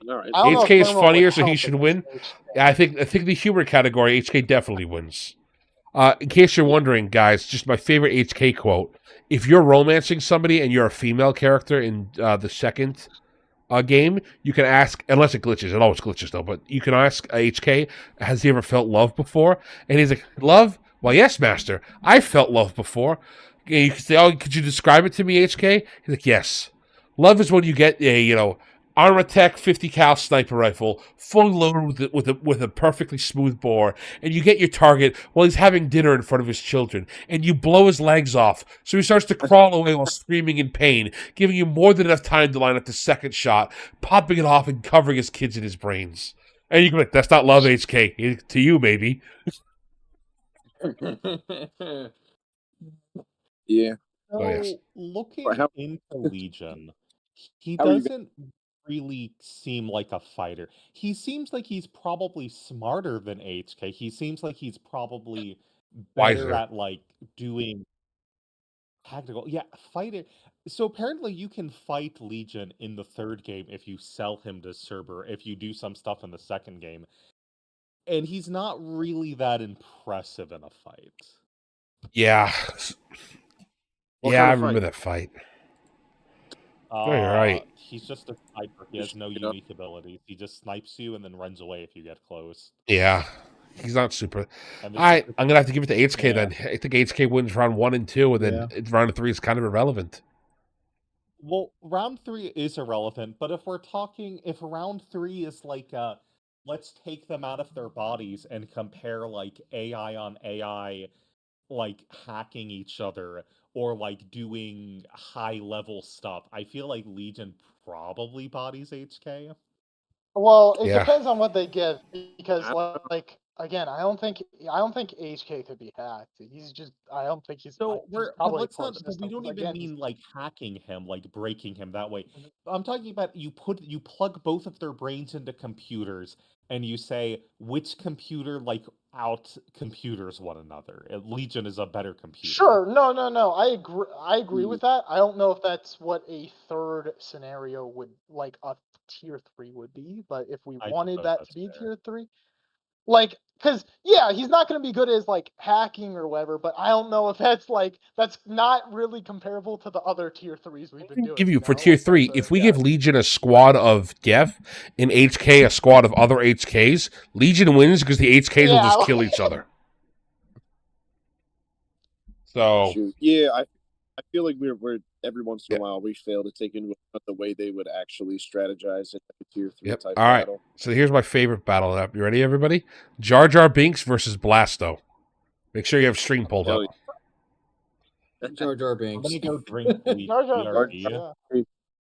all right. I don't know if HK is thermal funnier, would so he help should against win. HK. Yeah, I think the humor category, HK definitely wins. In case you're wondering, guys, just my favorite HK quote: "If you're romancing somebody and you're a female character in the second game, you can ask, unless it glitches. It always glitches though. But you can ask HK, has he ever felt love before? And he's like, love? Well, yes, master. I felt love before. And you can say, oh, could you describe it to me, HK? He's like, yes. Love is when you get a Armatech 50 cal sniper rifle, fully loaded with a perfectly smooth bore, and you get your target while he's having dinner in front of his children, and you blow his legs off, so he starts to crawl away while screaming in pain, giving you more than enough time to line up the second shot, popping it off and covering his kids in his brains. And you can be like, that's not love, HK. To you, maybe. Yeah. So, Oh, yes. looking How- into Legion, he How are you doesn't really seem like a fighter. He seems like he's probably smarter than HK. He seems like he's probably better Wiser. at like doing tactical. Yeah, fighting. So apparently you can fight Legion in the third game if you sell him to Cerber, if you do some stuff in the second game. And he's not really that impressive in a fight. Yeah. What Yeah, I kind of remember fight? that fight. Oh, you're right. He's just a sniper. He has no unique abilities. He just snipes you and then runs away if you get close. Yeah. He's not super. And All right, I'm going to have to give it to HK Yeah. then. I think HK wins round 1 and 2, and then round 3 is kind of irrelevant. Well, round 3 is irrelevant, but if round 3 is like, let's take them out of their bodies and compare like AI on AI like hacking each other or like doing high level stuff, I feel like Legion probably bodies HK. Well, it Yeah. depends on what they give because, I- like, again, I don't think HK could be hacked. I don't think he's. So He's but probably a let's pro not, but we system don't because even again, mean like hacking him, like breaking him that way. Mhm. I'm talking about you plug both of their brains into computers and you say which computer like out computers one another. Legion is a better computer. Sure, no. I agree Hmm. with that. I don't know if that's what a third scenario would like a tier 3 would be, but if we I wanted suppose that that's to be fair. tier 3, like, because yeah, he's not going to be good as like hacking or whatever, but I don't know if that's not really comparable to the other tier 3s we've been doing. Give you for know? tier Like, 3, that's if we yeah. give Legion a squad of Def and HK a squad of other HKs, Legion wins because the HKs will Yeah, just kill each other. So Shoot. Yeah, I feel like we're every once in Yeah. a while we fail to take into account the way they would actually strategize in a tier 3 Yep. type All right. battle. So here's my favorite battle up. You ready, everybody? Jar Jar Binks versus Blasto. Make sure you have stream pulled Hell up. Jar Jar I'm Binks. gonna go drink Jar Jar Binks, BRB. yeah.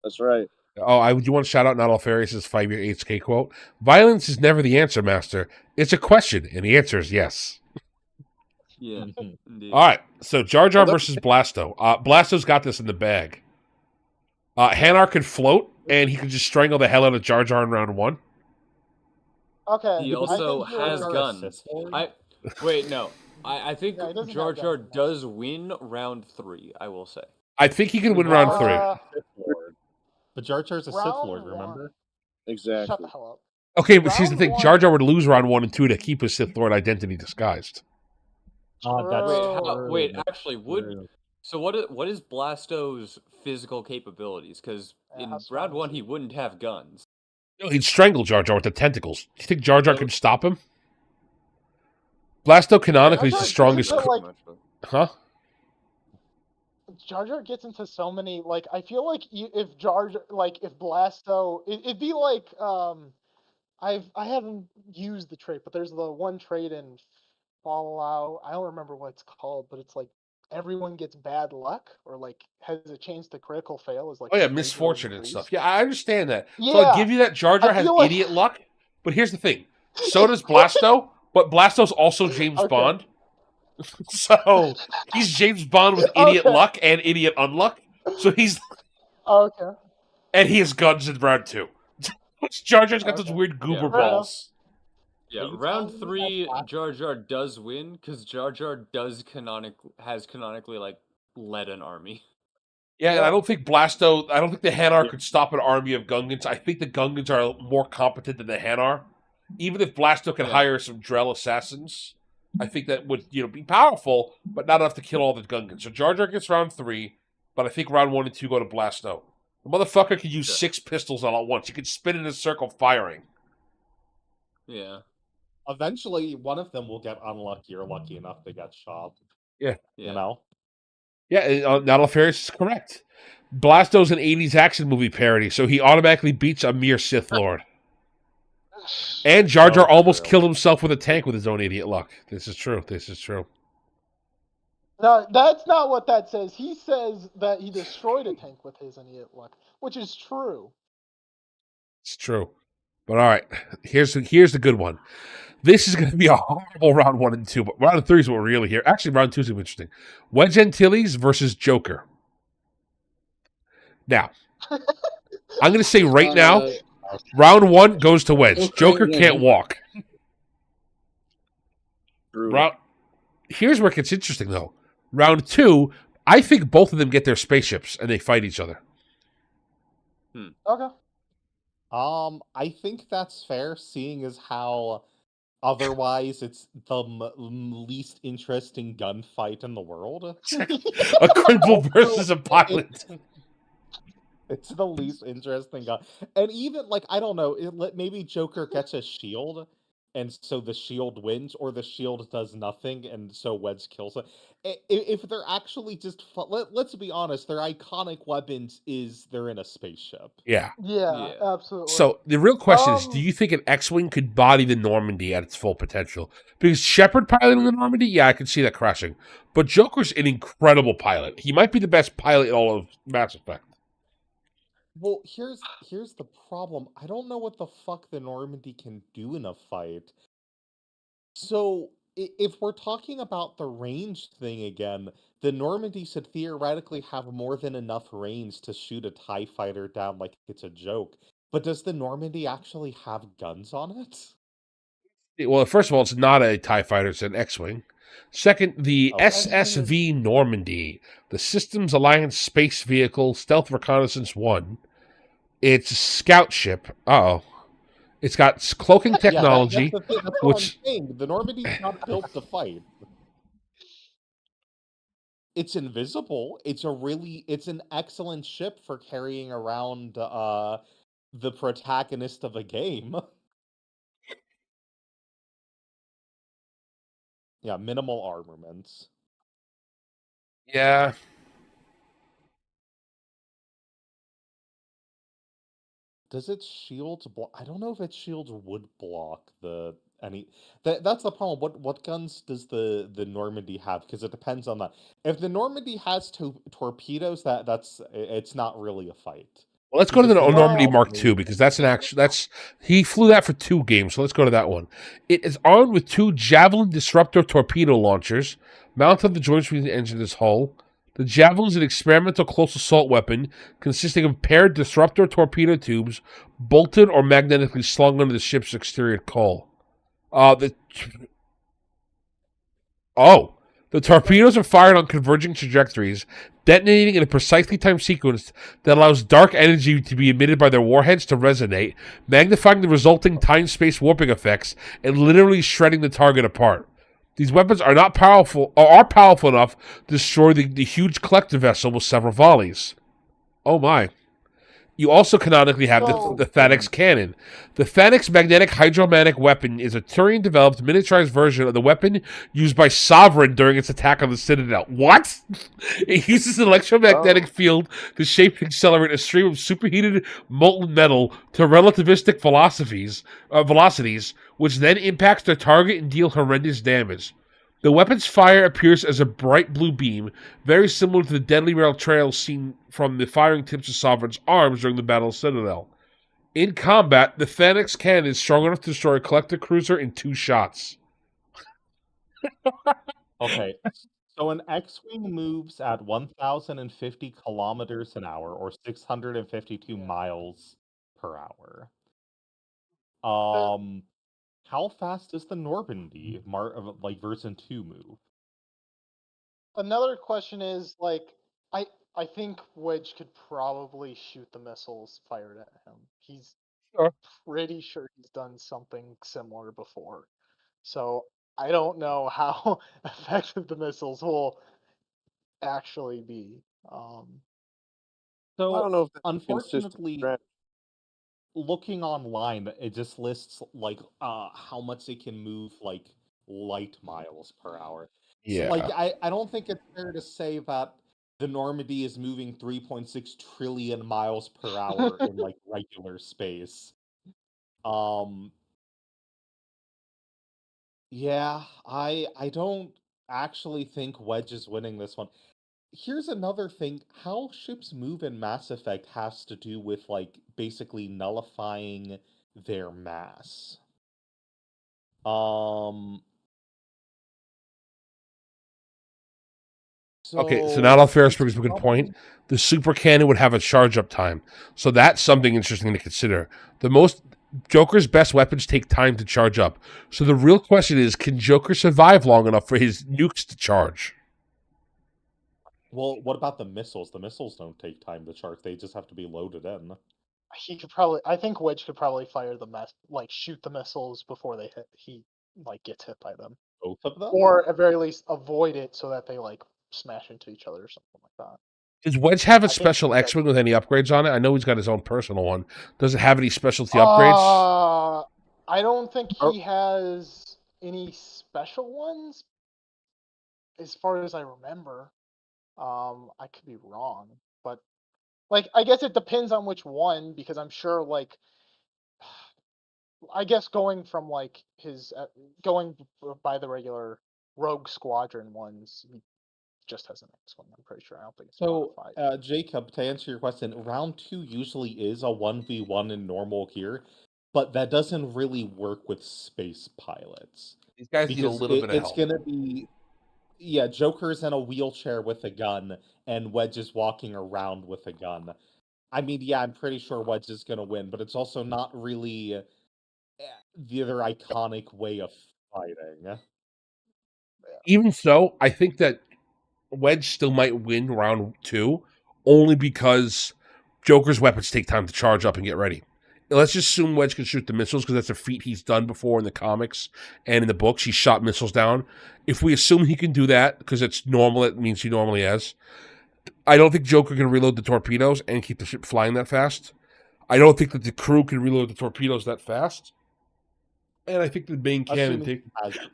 That's right. Oh, I do want to shout out Not All Farius' 5-year HK quote. Violence is never the answer, Master. It's a question, and the answer is yes. Yeah, Mhm. indeed. All right. So Jar Jar Well, that- versus Blasto. Blasto's got this in the bag. Hanar can float, and he can just strangle the hell out of Jar Jar in round 1. Okay, He I also think has you're- guns. Wait, no. I think Yeah, he doesn't Jar have Jar guns. does win round 3, I will say. I think he can win round 3. Sith Lord. But Jar Jar's a Sith round Lord, one. remember? Exactly. Shut the hell up. Okay, but here's the round thing. one- Jar Jar would lose round 1 and 2 to keep his Sith Lord identity disguised. That's Wait, true, actually, true. so what is Blasto's physical capabilities? Because Yeah, in how strong round is 1 he? he wouldn't have guns. No, he'd strangle Jar Jar with the tentacles. Do you think Jar Jar So- could stop him? Blasto canonically is Jar the Jar strongest. gets into, like- Huh? Jar Jar gets into so many like I feel like if Jar Jar if Blasto it'd be like I haven't used the trait, but there's the one trait in Fallout. I don't remember what it's called, but it's like everyone gets bad luck or like has a chance to critical fail is like Oh yeah, majorly misfortune and increased. stuff. Yeah, I understand that. So Yeah, I'll give you that Jar Jar I has feel like- idiot luck, but here's the thing. So does Blasto, but Blasto's also James Okay. Bond. So he's James Bond with idiot Okay. luck and idiot unluck. So he's Okay. and he has guns in round 2. Jar Jar's got those Okay. weird goober Yeah, fair enough. balls. Yeah, Are you round telling me 3 that Jar Jar does win because Jar Jar has canonically like led an army. Yeah, and Yeah. I don't think the Hanar could stop an army of Gungans. I think the Gungans are more competent than the Hanar. Even if Blasto can Yeah. hire some Drell assassins, I think that would be powerful, but not enough to kill all the Gungans. So Jar Jar gets round 3, but I think round 1 and 2 go to Blasto. The motherfucker can use Sure. 6 pistols all at once. He can spin in a circle firing. Yeah. Eventually, one of them will get unlucky or lucky enough to get shot. Yeah. You know? Yeah, Not All Farius is correct. Blasto's an 80s action movie parody, so he automatically beats a mere Sith Lord. And Jar Jar So almost true. killed himself with a tank with his own idiot luck. This is true. No, that's not what that says. He says that he destroyed a tank with his idiot luck, which is true. It's true. But all right, here's the good one. This is going to be a horrible round 1 and 2, but round 3 is what we're really here. Actually, round 2 is going to be interesting. Wedge Antilles versus Joker. Now, I'm going to say right now, round 1 goes to Wedge. Okay, Joker yeah. can't walk. True. Here's where it gets interesting, though. Round 2, I think both of them get their spaceships and they fight each other. Okay. I think that's fair, seeing as how otherwise it's the least interesting gunfight in the world. A cripple versus a pilot. It's the least interesting gun. And even, like, I don't know, maybe Joker gets a shield, and so the shield wins, or the shield does nothing, and so Wedge kills it. If they're actually just let's be honest, their iconic weapons is they're in a spaceship. Yeah. Yeah, Yeah. absolutely. So the real question is, do you think an X-wing could body the Normandy at its full potential? Because Shepard piloting the Normandy, yeah, I can see that crashing. But Joker's an incredible pilot. He might be the best pilot in all of Mass Effect. Well, here's the problem. I don't know what the fuck the Normandy can do in a fight. So if we're talking about the range thing again, the Normandy should theoretically have more than enough range to shoot a TIE fighter down like it's a joke. But does the Normandy actually have guns on it? Well, first of all, it's not a TIE fighter, it's an X-wing. Second, the Okay. SSV Normandy, the Systems Alliance Space Vehicle Stealth Reconnaissance 1. It's a scout ship. Uh-oh. It's got cloaking technology, that's the thing. That's what which I'm saying. The Normandy's not built to fight. It's invisible. It's an excellent ship for carrying around the protagonist of a game. Yeah, minimal armaments. yeah. Does its shields block? I don't know if its shields would block any. That's the problem. What guns does the Normandy have? Because it depends on that. If the Normandy has torpedoes, it's not really a fight. Well, let's go to the Because if Normandy it's Mark II because he flew that for 2 games, so let's go to that one. It is armed with 2 Javelin Disruptor torpedo launchers mounted on the joints between the engine and its hull. The Javelin is an experimental close assault weapon consisting of paired disruptor torpedo tubes bolted or magnetically slung under the ship's exterior hull. The torpedoes are fired on converging trajectories, detonating in a precisely timed sequence that allows dark energy to be emitted by their warheads to resonate, magnifying the resulting time-space warping effects and literally shredding the target apart. These weapons are powerful enough to destroy the huge collector vessel with several volleys. Oh my. You also canonically have the Phanex cannon. The Phanex magnetic hydromatic weapon is a Turian-developed miniaturized version of the weapon used by Sovereign during its attack on the Citadel. What? It uses an electromagnetic field to shape and accelerate a stream of superheated molten metal to relativistic velocities, which then impacts their target and deal horrendous damage. The weapon's fire appears as a bright blue beam, very similar to the deadly rail trails seen from the firing tips of Sovereign's arms during the Battle of Citadel. In combat, the Phanex cannon is strong enough to destroy a collector cruiser in 2 shots. Okay, so an X-wing moves at 1,050 kilometers an hour, or 652 miles per hour. How fast does the Normandy version 2 move? Another question is I think Wedge could probably shoot the missiles fired at him. He's pretty sure he's done something similar before. So I don't know how effective the missiles will actually be. I don't know if that's unfortunately, consistent. looking online, it just lists how much it can move light miles per hour. Yeah. So I don't think it's fair to say that the Normandy is moving 3.6 trillion miles per hour in regular space. Yeah, I don't actually think Wedge is winning this one. Here's another thing. How ships move in Mass Effect has to do with basically nullifying their mass. Okay, so now Ferris brings up a good point. The super cannon would have a charge up time. So that's something interesting to consider. Joker's best weapons take time to charge up. So the real question is, can Joker survive long enough for his nukes to charge? Well, what about the missiles? The missiles don't take time to charge. They just have to be loaded in. I think Wedge could probably fire shoot the missiles before he gets hit by them. Both of them? Or at very least avoid it so that they smash into each other or something like that. Does Wedge have a special X-Wing with any upgrades on it? I know he's got his own personal one. Does it have any specialty upgrades? I don't think Oh. he has any special ones, as far as I remember. I could be wrong, but like I guess it depends on which one, because I'm sure like I guess going from like his going by the regular Rogue Squadron ones, he just has an X one. I'm pretty sure. I don't think it's So, modified. Jacob, to answer your question, round 2 usually is a 1v1 in normal gear, but that doesn't really work with space pilots. These guys need a Because little bit of it's help. gonna be, yeah, Joker's in a wheelchair with a gun, and Wedge is walking around with a gun. I mean, yeah, I'm pretty sure Wedge is gonna win, but it's also not really the other iconic way of fighting. Even so, I think that Wedge still might win round 2, only because Joker's weapons take time to charge up and get ready. Let's just assume Wedge can shoot the missiles, because that's a feat he's done before in the comics and in the books. He shot missiles down. If we assume he can do that, because it's normal, it means he normally has. I don't think Joker can reload the torpedoes and keep the ship flying that fast. I don't think that the crew can reload the torpedoes that fast. And I think the main cannon Assuming he has a crew.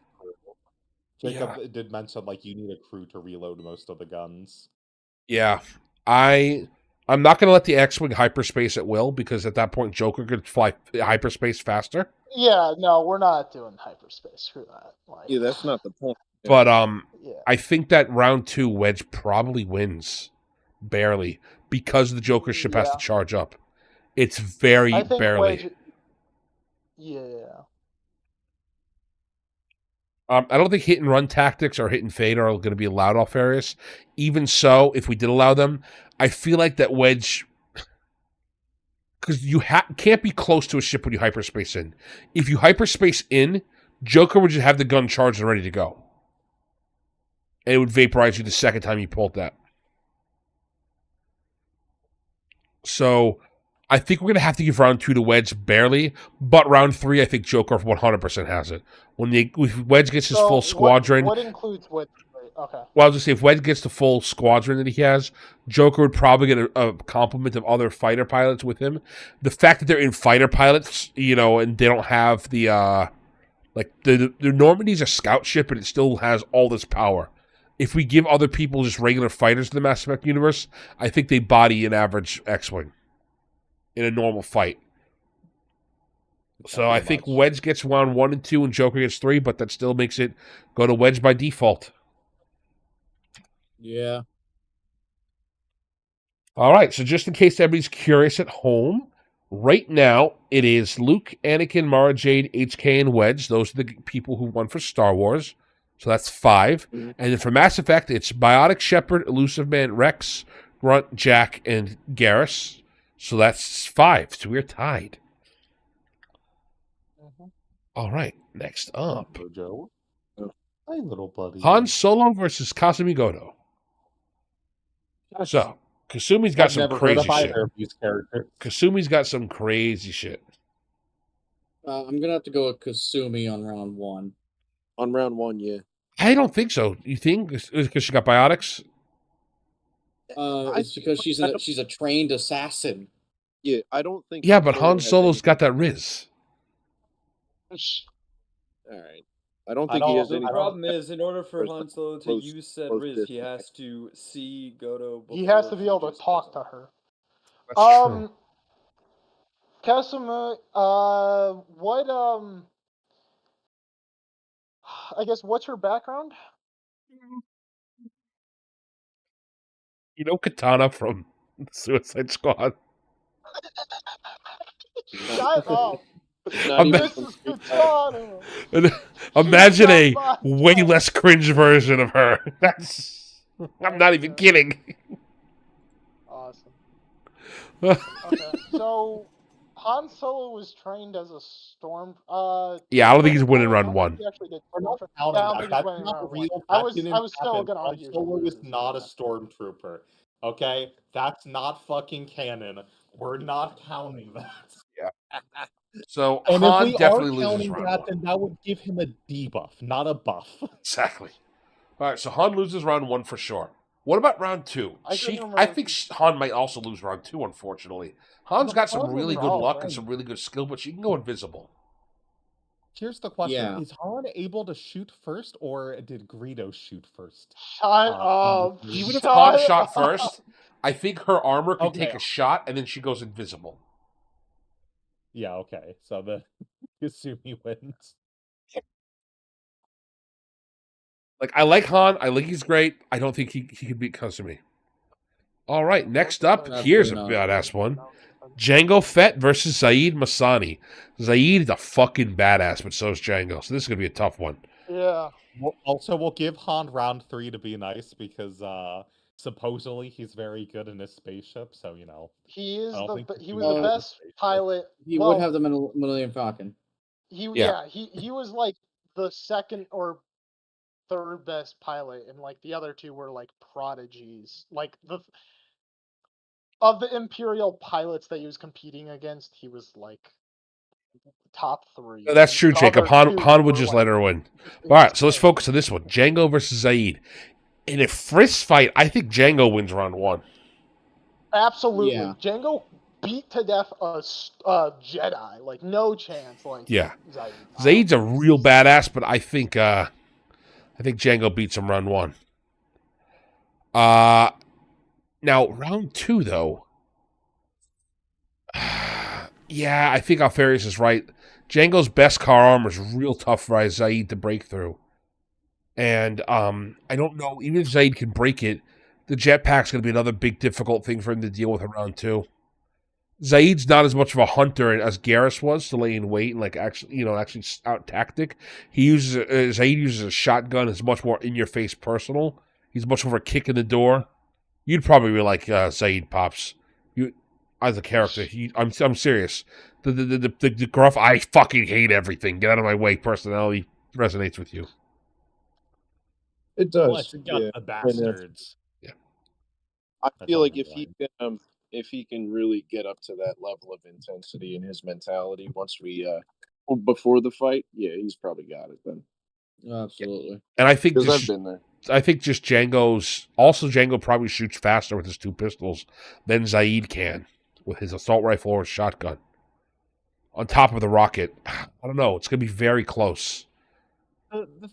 Jacob did mention like you need a crew to reload most of the guns. Yeah. I'm not going to let the X-Wing hyperspace at will, because at that point Joker could fly hyperspace faster. Yeah, no, we're not doing hyperspace. Screw that. Like, Yeah, that's not the point. But yeah. I think that round 2 Wedge probably wins, barely, because the Joker ship has to charge up. It's very I think barely. Wedge. Yeah. I don't think hit and run tactics or hit and fade are going to be allowed off Arius. Even so, if we did allow them, I feel like that Wedge, because you can't be close to a ship when you hyperspace in. If you hyperspace in, Joker would just have the gun charged and ready to go, and it would vaporize you the second time you pulled that. So I think we're going to have to give round 2 to Wedge barely, but round 3, I think Joker 100% has it. If Wedge gets his full squadron. What includes Wedge? Okay. Well, I was going to say, if Wedge gets the full squadron that he has, Joker would probably get a complement of other fighter pilots with him. The fact that they're in fighter pilots, and they don't have the Normandy's a scout ship, and it still has all this power. If we give other people just regular fighters in the Mass Effect universe, I think they body an average X-Wing in a normal fight. So I think Wedge gets round 1 and 2, and Joker gets 3, but that still makes it go to Wedge by default. Yeah. All right, so just in case everybody's curious at home, right now it is Luke, Anakin, Mara Jade, HK, and Wedge. Those are the people who won for Star Wars. So that's 5. Mm-hmm. And then for Mass Effect, it's Biotic, Shepard, Elusive Man, Rex, Grunt, Jack, and Garrus. So that's 5. So we're tied. Mm-hmm. All right, next up. Joe. Hi, little buddy. Han Solo versus Kasumi Goto. So, Kasumi's got some crazy shit. Kasumi's got some crazy shit. I'm gonna have to go with Kasumi on round 1. On round 1, yeah. I don't think so. You think because she got biotics? It's because she's a trained assassin. Yeah, I don't think. Yeah, but Han Solo's got that Riz. All right. I don't think he has any. The problem is, in order for Han Solo to use said Riz, he has to see Goto. He has to be able to talk to her. That's true. Kasumi, I guess, what's her background? Katana from Suicide Squad. Shut up. This is Katana. Imagine a way less cringe version of her. I'm not even kidding. Awesome. Okay, so Han Solo was trained as a storm. Yeah, I don't think he's winning round 1. He actually did. We're not counting that. That's not real. I was still gonna argue. Han Solo is not a stormtrooper. Okay, that's not fucking canon. We're not counting that. Yeah. So and Han if we definitely are loses counting round that, 1. then that would give him a debuff, not a buff. Exactly. All right, so Han loses round 1 for sure. What about round 2? I think Han might also lose round 2, unfortunately. Han's got some really good luck and some really good skill, but she can go invisible. Here's the question: Yeah. Is Han able to shoot first, or did Greedo shoot first? Shut In this up. movie? Even if Shut Han shot up. first, I think her armor can Okay. take a shot and then she goes invisible. Yeah. Okay. So the assume he wins. Like, I like Han. I think he's great. I don't think he could beat Kasumi. All right, next up, here's a Absolutely not. badass one. Jango Fett versus Zaid Masani. Zaid is a fucking badass, but so is Jango. So this is going to be a tough one. Yeah. We'll give Han round 3 to be nice because supposedly he's very good in his spaceship. So He is I don't the think he he's was gonna the lose best spaceship. pilot. He Well, would have the Millennium Falcon. he Yeah. he was like the second or third best pilot, and like the other two were like prodigies. Like of the Imperial pilots that he was competing against, he was like top 3. That's and true, the Jacob. other two Han would were, just like, let her win. All right, so let's insane. focus on this one. Jango versus Zaid. In a fist fight, I think Jango wins round 1. Absolutely. Yeah. Django beat to death a Jedi. Like, no chance. Like, Yeah. Zaid. Zaid's a real badass, but I think Jango beats him round 1. Now round 2 though. Yeah, I think Alfarius is right. Django's best car armor is real tough for Zaid to break through. And I don't know, even if Zaid can break it, the jetpack's going to be another big difficult thing for him to deal with in round 2. Zaid's not as much of a hunter as Garrus was to lay in wait and like actually out tactic. Zaid uses a shotgun. It's much more in your face personal. He's much more of a kick in the door. You'd probably be like Zaid, Pops. You as a character. I'm serious. The gruff, I fucking hate everything. Get out of my way. Personality resonates with you. It does. Let's got yeah. the bastards. Yeah. I That's feel on like my if he can really get up to that level of intensity in his mentality once we before the fight, yeah, he's probably got it then. Absolutely. And I think Because I've been there. I think just Django probably shoots faster with his 2 pistols than Zaid can with his assault rifle or shotgun. On top of the rocket. I don't know. It's going to be very close.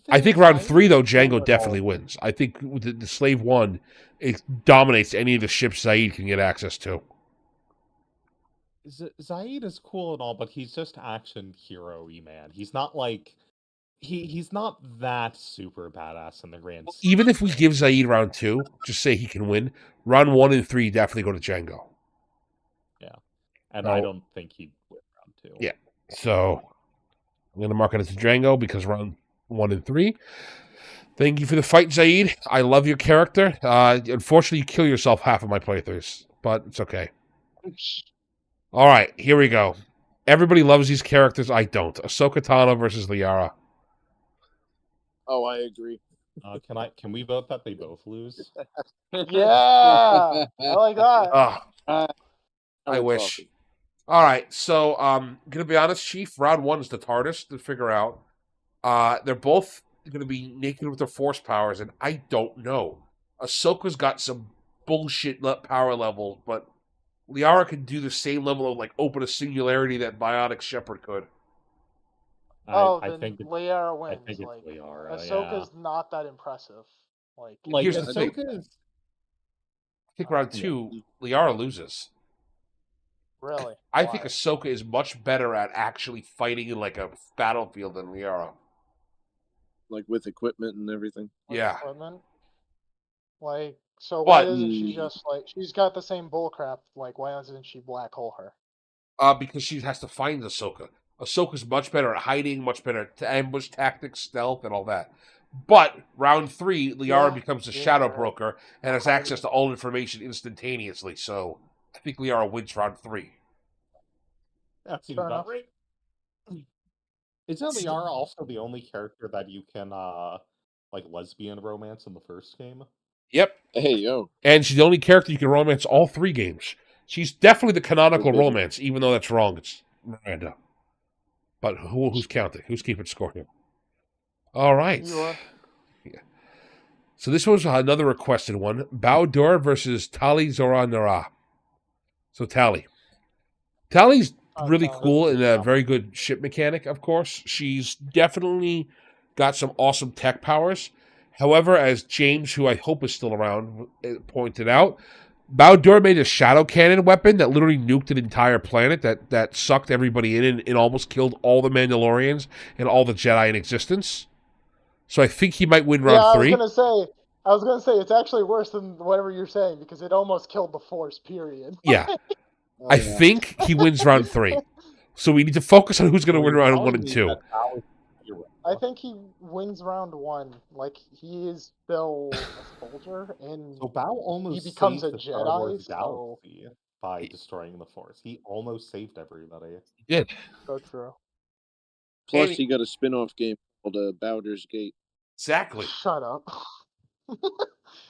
I think round 3, though, Django definitely wins. I think with the Slave 1, it dominates any of the ships Zaid can get access to. Zaid is cool and all, but he's just action hero-y, man. He's not like... He's not that super badass in the grand scheme. Even if we give Zaid round 2, just say he can win, round 1 and 3 definitely go to Django. Yeah. And I don't think he'd win round 2. Yeah. So, I'm going to mark it as Django because round 1 and 3. Thank you for the fight, Zaid. I love your character. Unfortunately, you kill yourself half of my playthroughs, but it's okay. All right, here we go. Everybody loves these characters. I don't. Ahsoka Tano versus Liara. Oh, I agree. Can we vote that they both lose? Yeah. I like that. I wish. All right, so gonna be honest, Chief. Round 1 is the hardest to figure out. They're both going to be naked with their force powers, and I don't know. Ahsoka's got some bullshit power level, but Liara can do the same level of like open a singularity that Bionic Shepherd could. I then think Liara wins. I think it's like, Liara. Ahsoka's not that impressive. Like Here's the thing. Ahsoka is... I think round 2, Liara loses. Really? I think Ahsoka is much better at actually fighting in like a battlefield than Liara. Like with equipment and everything. Yeah. Equipment? Like, so why doesn't she just like she's got the same bullcrap? Like, why doesn't she black hole her? Because she has to find Ahsoka. Ahsoka's much better at hiding, much better at ambush tactics, stealth, and all that. But round 3, Liara becomes a shadow broker and has access to all information instantaneously. So I think Liara wins round 3. That seems about right. Isn't Liara also the only character that you can like lesbian romance in the first game? Yep. Hey yo. And she's the only character you can romance all 3 games. She's definitely the canonical romance, even though that's wrong. It's Miranda. But who's counting? Who's keeping score here? All right. Yeah. So this was another requested one. Bao-Dur versus Tali Zora Nara. So Tali. Tali's really no, cool and a no. very good ship mechanic, of course. She's definitely got some awesome tech powers. However, as James, who I hope is still around, pointed out, Baldur made a shadow cannon weapon that literally nuked an entire planet that sucked everybody in and almost killed all the Mandalorians and all the Jedi in existence. So I think he might win round I was 3. gonna say it's actually worse than whatever you're saying because it almost killed the Force. Period. Yeah. Oh, I yeah. think he wins round 3. So we need to focus on who's going to So win you're round telling 1 and me 2. that Bao is a hero. I think he wins round 1. Like he is still a soldier, and So Bao almost he becomes saved a the Star Wars Jedi. So galaxy by destroying the Force. He almost saved everybody. Yeah. so true. Plus, Amy- he got a spin-off game called Baldur's Gate. Exactly. Shut up.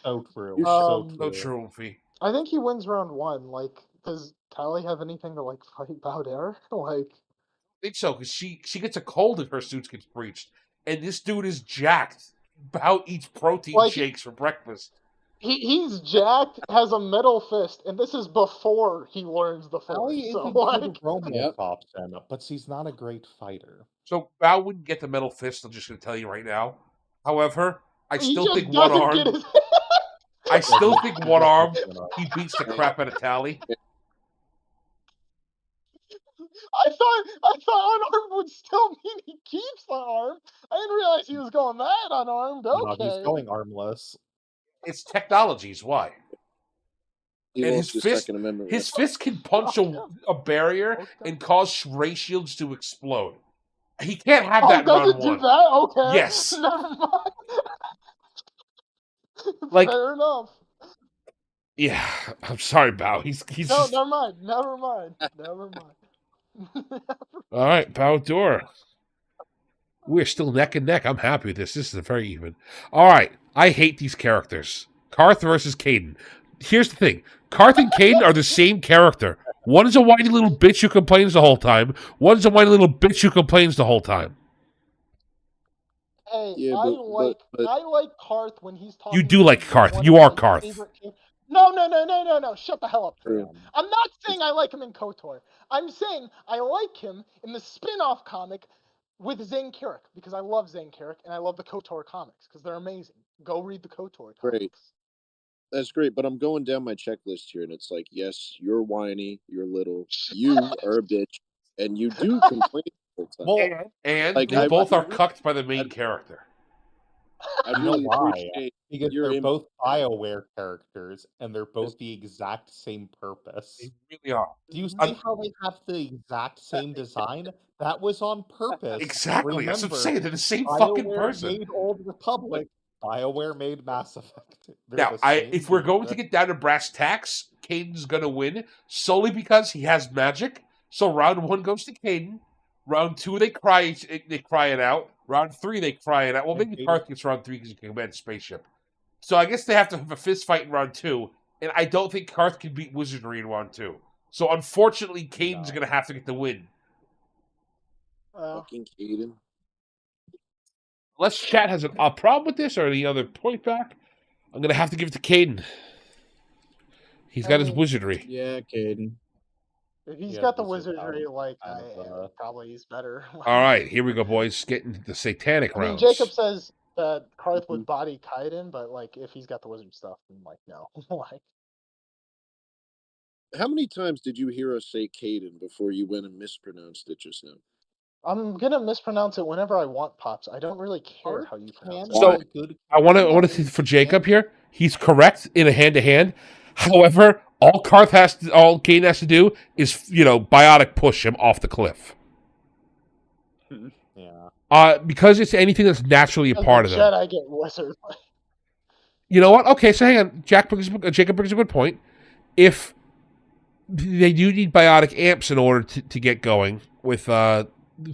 So true. You So So true. true, Fee. I think he wins round 1. Like, does Tally have anything to like fight Bowder? Like, I think so, because she gets a cold if her suit gets breached. And this dude is jacked. Bao eats protein Like- shakes for breakfast. he's jacked, has a metal fist, and this is before he learns the Force. Allie is So a like, good romance Yep. option, but she's not a great fighter. So Bao wouldn't get the metal fist, I'm just going to tell you right now. However, I he still just think one doesn't arm. get his. I still think one arm. arm. He beats the crap out of Tally. I thought unarmed would still mean he keeps the arm. I didn't realize he was going that unarmed. No, Okay. he's going armless. It's technologies. Why? He And lost his his fist- Second Amendment. His fist can punch a barrier and cause ray shields to explode. He can't have that in does round it do 1. that? Okay. Yes. Never mind. Like- Fair enough. Yeah, I'm sorry, Bao. He's No, just... never mind. Never mind. Never mind. All right, Baldur. We're still neck and neck. I'm happy with this. This is very even. All right, I hate these characters. Karth versus Caden. Here's the thing. Karth and Caden are the same character. One is a whiny little bitch who complains the whole time. One's a whiny little bitch who complains the whole time. Hey, Yeah, I but- like Karth when he's talking. You do like to Karth. one You of are my Karth. favorite No. Shut the hell up. True. I'm not saying I like him in KOTOR. I'm saying I like him in the spin-off comic with Zane Carrick because I love Zane Carrick and I love the KOTOR comics because they're amazing. Go read the KOTOR comics. Great. That's great, but I'm going down my checklist here, and it's like, yes, you're whiny, you're little, you are a bitch, and you do complain all the time. Well, And Like, they I both are really- cucked by the main character. I you know really why? appreciate Because your they're input. both BioWare characters, and they're both the exact same purpose. They really are. Do you see how they have the exact same design? That was on purpose. Exactly. That's what I'm Remember, saying. They're the same fucking BioWare person. made Old Republic. BioWare made Mass Effect. They're Now, the same if we're going dude. to get down to brass tacks, Caden's going to win solely because he has magic. So round 1 goes to Caden. Round 2, they cry it out. Round 3, they cry it out. Well, maybe Caden- Karth gets round 3 because he can command a spaceship. So I guess they have to have a fist fight in round 2. And I don't think Karth can beat Wizardry in round 2. So unfortunately, Caden's No. going to have to get the win. Fucking Caden. Unless chat has a problem with this or any other point back, I'm going to have to give it to Caden. He's got his wizardry. Yeah, Caden. If he's Yeah, got the wizard wizardry, powers like kind of, probably he's better. All right, here we go, boys. Getting to the satanic I mean, rounds. Jacob says that Karth would body Kaiden, but like if he's got the wizard stuff, then like no. Like How many times did you hear us say Caden before you went and mispronounced it just now? I'm gonna mispronounce it whenever I want, Pops. I don't really care how you pronounce it. So, a good I want to see for Jacob here. He's correct in a hand-to-hand. However, all Caden has to do is, biotic push him off the cliff. Yeah. Because it's anything that's naturally a part of them. Jedi get wizard. You know what? Okay, so hang on. Jacob brings a good point. If they do need biotic amps in order to get going with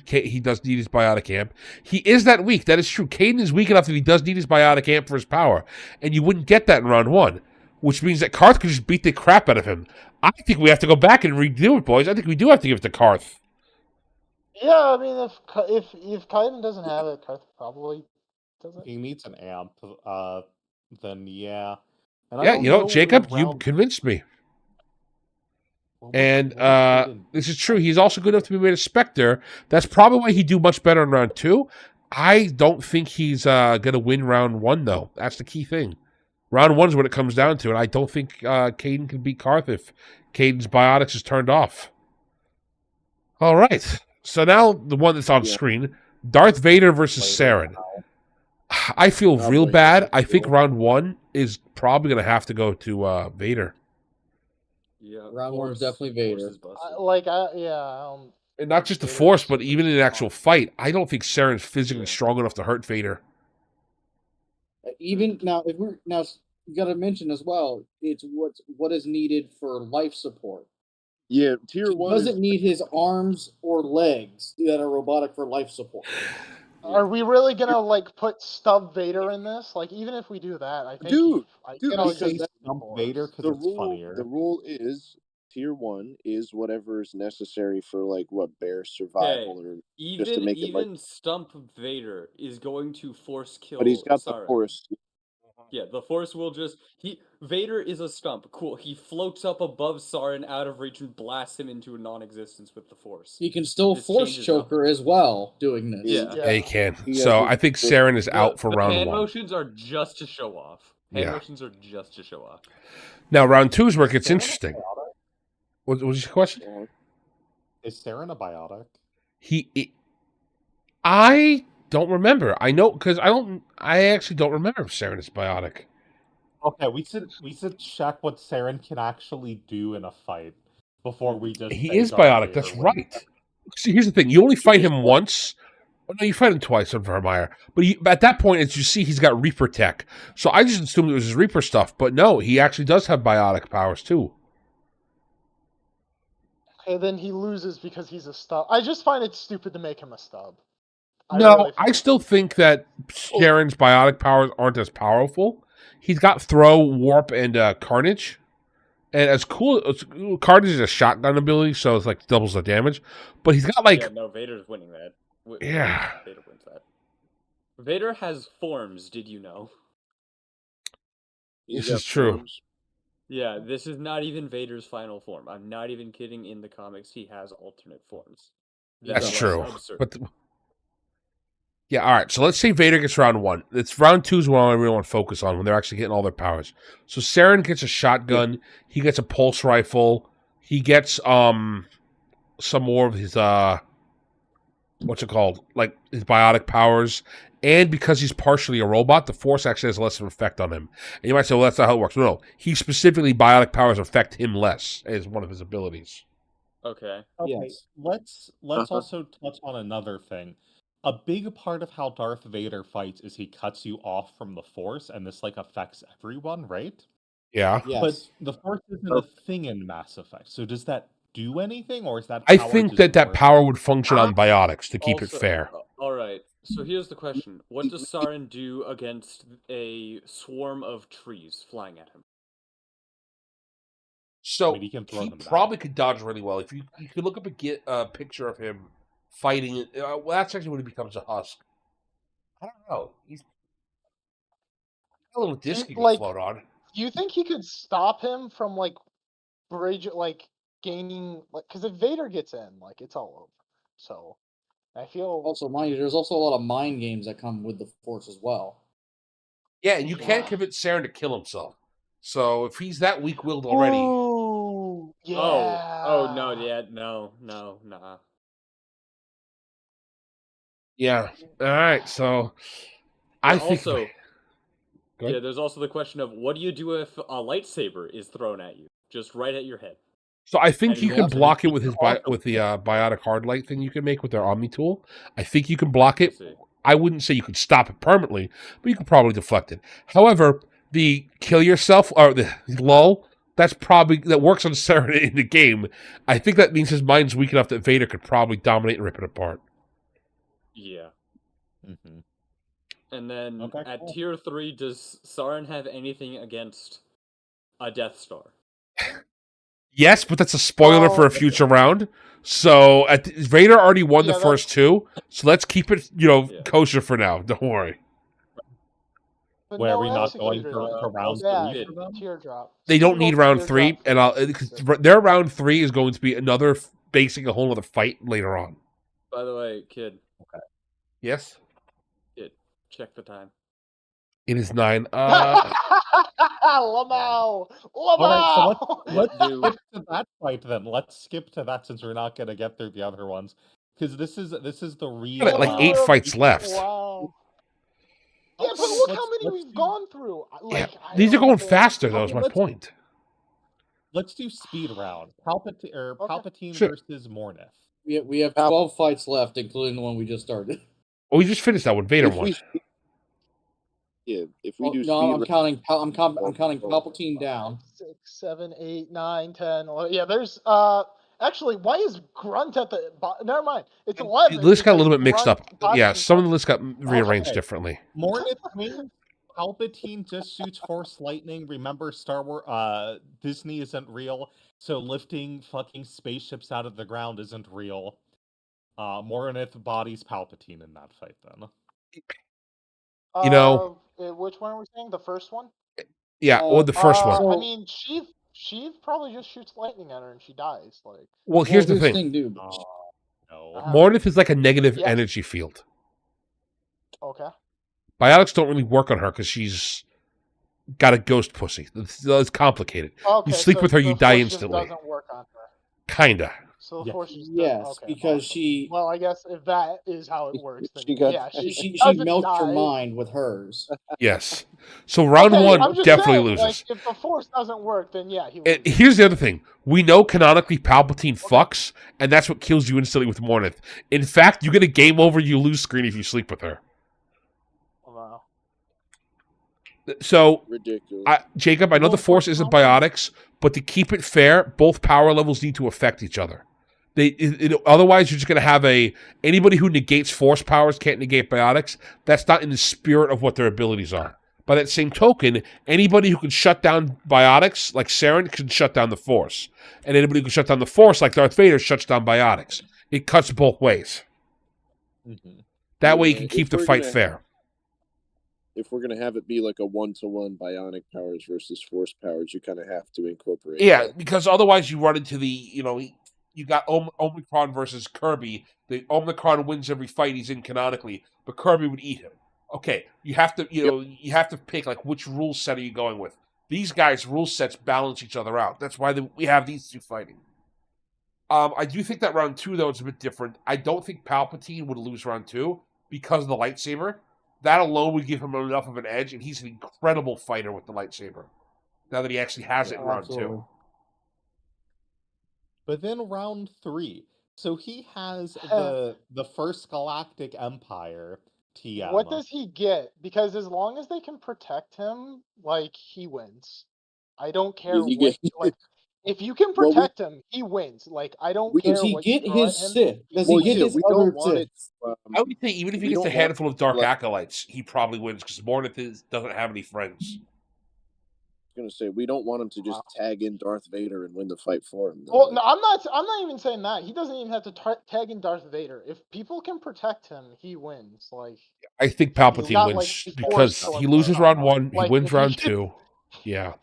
he does need his biotic amp. He is that weak. That is true. Caden is weak enough that he does need his biotic amp for his power. And you wouldn't get that in round 1, which means that Karth could just beat the crap out of him. I think we have to go back and redo it, boys. I think we do have to give it to Karth. Yeah, I mean, if Kaiden doesn't have it, Karth probably doesn't. He needs an amp. Then yeah. And Yeah, I don't know Jacob, you round- convinced me. Well, And this is true. He's also good enough to be made a Spectre. That's probably why he'd do much better in round 2. I don't think he's going to win round 1, though. That's the key thing. Round 1 is what it comes down to, and I don't think Caden can beat Karth if Caden's biotics is turned off. All right. So now the one that's on screen, Darth Vader versus Saren. I feel real bad. I think round 1 is probably going to have to go to Vader. Yeah, Round 1 is definitely Vader. And not just the Force, but even in an actual fight, I don't think Saren's physically strong enough to hurt Vader. Even now, you got to mention as well, it's what is needed for life support. Yeah, tier 1 doesn't need his arms or legs that are robotic for life support. Are we really gonna put Stub Vader in this? Even if we do that, I think dude, I say Stump Vader because it's funnier. The rule is tier 1 is whatever is necessary for bear survival or just to make even Stump Vader is going to force kill. But he's got Saren. the Force. Yeah, the Force will Vader is a stump. Cool. He floats up above Saren out of reach and blasts him into a non-existence with the Force. He can still Force choker as well doing this. Yeah, he can. So I think Saren is out for round 1. Hand motions are just to show off. Hand motions are just to show off. Now round 2 is where it gets interesting. What was your question? Is Saren a biotic? I don't remember. I know because I actually don't remember if Saren is biotic. Okay, we should check what Saren can actually do in a fight before we just. He is biotic. That's right. See, here's the thing: you only fight him once. Oh, no, you fight him twice on Vermeer. But at that point, as you see, he's got Reaper tech. So I just assumed it was his Reaper stuff. But no, he actually does have biotic powers too. Okay, then he loses because he's a stub. I just find it stupid to make him a stub. I still think that Saren's biotic powers aren't as powerful. He's got Throw, Warp, and Carnage. And as cool as Carnage is a shotgun ability, so it's doubles the damage. But he's got Vader's winning that. Yeah. Vader wins that. Vader has forms, did you know? This is true. Forms. Yeah, this is not even Vader's final form. I'm not even kidding. In the comics, he has alternate forms. That's true. But yeah, all right. So let's say Vader gets round 1. It's round 2 is what I really want to focus on when they're actually getting all their powers. So Saren gets a shotgun. He gets a pulse rifle. He gets some more of his what's it called? His biotic powers. And because he's partially a robot, the Force actually has less of an effect on him. And you might say, well, that's not how it works. No. He specifically, biotic powers affect him less as one of his abilities. Okay. Yes. Let's also touch on another thing. A big part of how Darth Vader fights is he cuts you off from the Force, and this affects everyone, right? Yeah. Yes. But the Force isn't a thing in Mass Effect. So does that do anything, or is that? I think that power would function on biotics to keep it fair. All right. So here's the question: what does Saren do against a swarm of trees flying at him? So he can throw them probably could dodge really well. If you could look up a picture of him fighting, well, that's actually when he becomes a husk. I don't know. He's a little disc he can float on. Do you think he could stop him from bridge gaining because if Vader gets in, it's all over. So I feel also, mind you, there's also a lot of mind games that come with the Force as well. Yeah, and you can't convince Saren to kill himself. So if he's that weak-willed already, yeah. Oh no, yeah, no, nah. Yeah. All right. So I think. Also, yeah, there's also the question of what do you do if a lightsaber is thrown at you, just right at your head? So I think you can block it with the biotic hard light thing you can make with their Omni tool. I think you can block it. I wouldn't say you could stop it permanently, but you could probably deflect it. However, the kill yourself or the lull, that works on Saren in the game. I think that means his mind's weak enough that Vader could probably dominate and rip it apart. Yeah. Mm-hmm. And then at tier 3, does Saren have anything against a Death Star? Yes, but that's a spoiler for a future round. So Vader already won the first 2, so let's keep it, kosher for now. Don't worry. But Where are no we not going executor. to round Yeah, 3 for them? teardrop. They don't need round Teardrop 3, and their round 3 is going to be another basing a whole other fight later on. By the way, kid, Yes, check the time. it is 9. Lamau! All right, so let's Do- skip to that fight then. Let's skip to that since we're not going to get through the other ones, because this is the real like 8 fights left. Wow. Yeah, but Okay, look how let's many we've do- gone through. Yeah, Like, I these are don't going understand. faster, though, is Okay, my let's- point. Let's do speed round. Palpatine Sure. versus Mornith. We have 12 fights left, including the one we just started. Oh, we just finished that one. Vader If won. we, if we do No, I'm speed counting. I'm counting Palpatine down. 6, 7, 8, 9, 10. 11. Yeah, there's actually, why is Grunt at the never mind. It's 11. The list got a little because bit mixed up. Grunt- Yeah, some of the lists got rearranged Okay. differently. Mornith wins. Palpatine just shoots Force lightning. Remember, Star Wars, Disney isn't real, so lifting fucking spaceships out of the ground isn't real. Mornith bodies Palpatine in that fight. Then You know- which one are we saying? The first one? Yeah, or the first one. I mean, Sheev probably just shoots lightning at her and she dies. Like, Well, here's the thing. dude. no. Mornith is like a negative Yes. energy field. okay. Biotics don't really work on her because she's got a ghost pussy. It's complicated. Okay, You sleep so with her, you the die force just instantly. doesn't work on her. Kinda. So the Yeah. force just Yes, doesn't, okay, because awesome. she Well, I guess if that is how it works, then She got- yeah, she doesn't melts your die. mind with hers. Yes. So round Okay, one I'm just definitely saying, loses. Like, if the force doesn't work, then yeah, he And loses. here's the other thing. We know canonically Palpatine fucks, and that's what kills you instantly with Mornith. In fact, you get a game over, you lose screen if you sleep with her. Wow. So, ridiculous. Jacob, I know the Force isn't biotics, but to keep it fair, both power levels need to affect each other. Otherwise, you're just going to have anybody who negates Force powers can't negate biotics. That's not in the spirit of what their abilities are. By that same token, anybody who can shut down biotics, like Saren, can shut down the Force. And anybody who can shut down the Force, like Darth Vader, shuts down biotics. It cuts both ways. Mm-hmm. That way you Yeah, can keep if the we're fight gonna- fair. If we're gonna have it be like a 1-to-1 bionic powers versus force powers, you kind of have to incorporate. Yeah, that. because otherwise you run into you got Omicron versus Kirby. The Omicron wins every fight he's in canonically, but Kirby would eat him. Okay, you have to you have to pick like which rule set are you going with. These guys' rule sets balance each other out. That's why we have these two fighting. I do think that round 2 though is a bit different. I don't think Palpatine would lose round 2 because of the lightsaber. That alone would give him enough of an edge, and he's an incredible fighter with the lightsaber. Now that he actually has it in round 2. But then round 3, so he has the first Galactic Empire TM. What does he get? Because as long as they can protect him, like, he wins. I don't care Does he what, get- like, if you can Well, protect him, he wins. Like, I don't care Does he what you get throw his at him. Sith? Does Well, he get yeah, his we other don't want Sith? it. I would think even if he we gets a don't want handful of Dark like- Acolytes, he probably wins because Mornith doesn't have any friends. Gonna say we don't want him to just tag in Darth Vader and win the fight for him. though. Well, no, I'm not even saying that. He doesn't even have to tag in Darth Vader. If people can protect him, he wins. Like, I think He's got, Palpatine like, wins Force because storm he loses power. round 1, he Like, wins if he round can- 2. Yeah.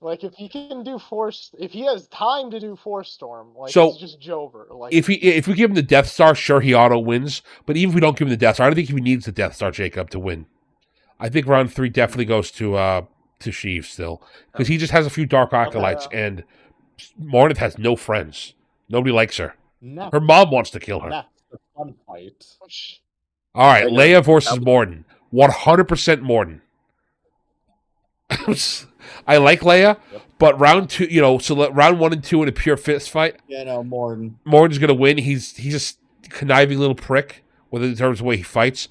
Like, if he can do Force, if he has time to do Force Storm, like, So, it's just Jover. Like, If we give him the Death Star, sure he auto wins. But even if we don't give him the Death Star, I don't think he needs the Death Star, Jacob, to win. I think round 3 definitely goes to Sheev still because he just has a few Dark Acolytes and Mornith has no friends. Nobody likes her. Next, Her mom wants to kill her. next, the fun fight. All right, I know. Leia versus Morden. 100% Morden. I like Leia, but round 2, round 1 and 2 in a pure fist fight, Yeah, no, Morden. Morden's gonna win. He's just a conniving little prick, whether in terms of the way he fights.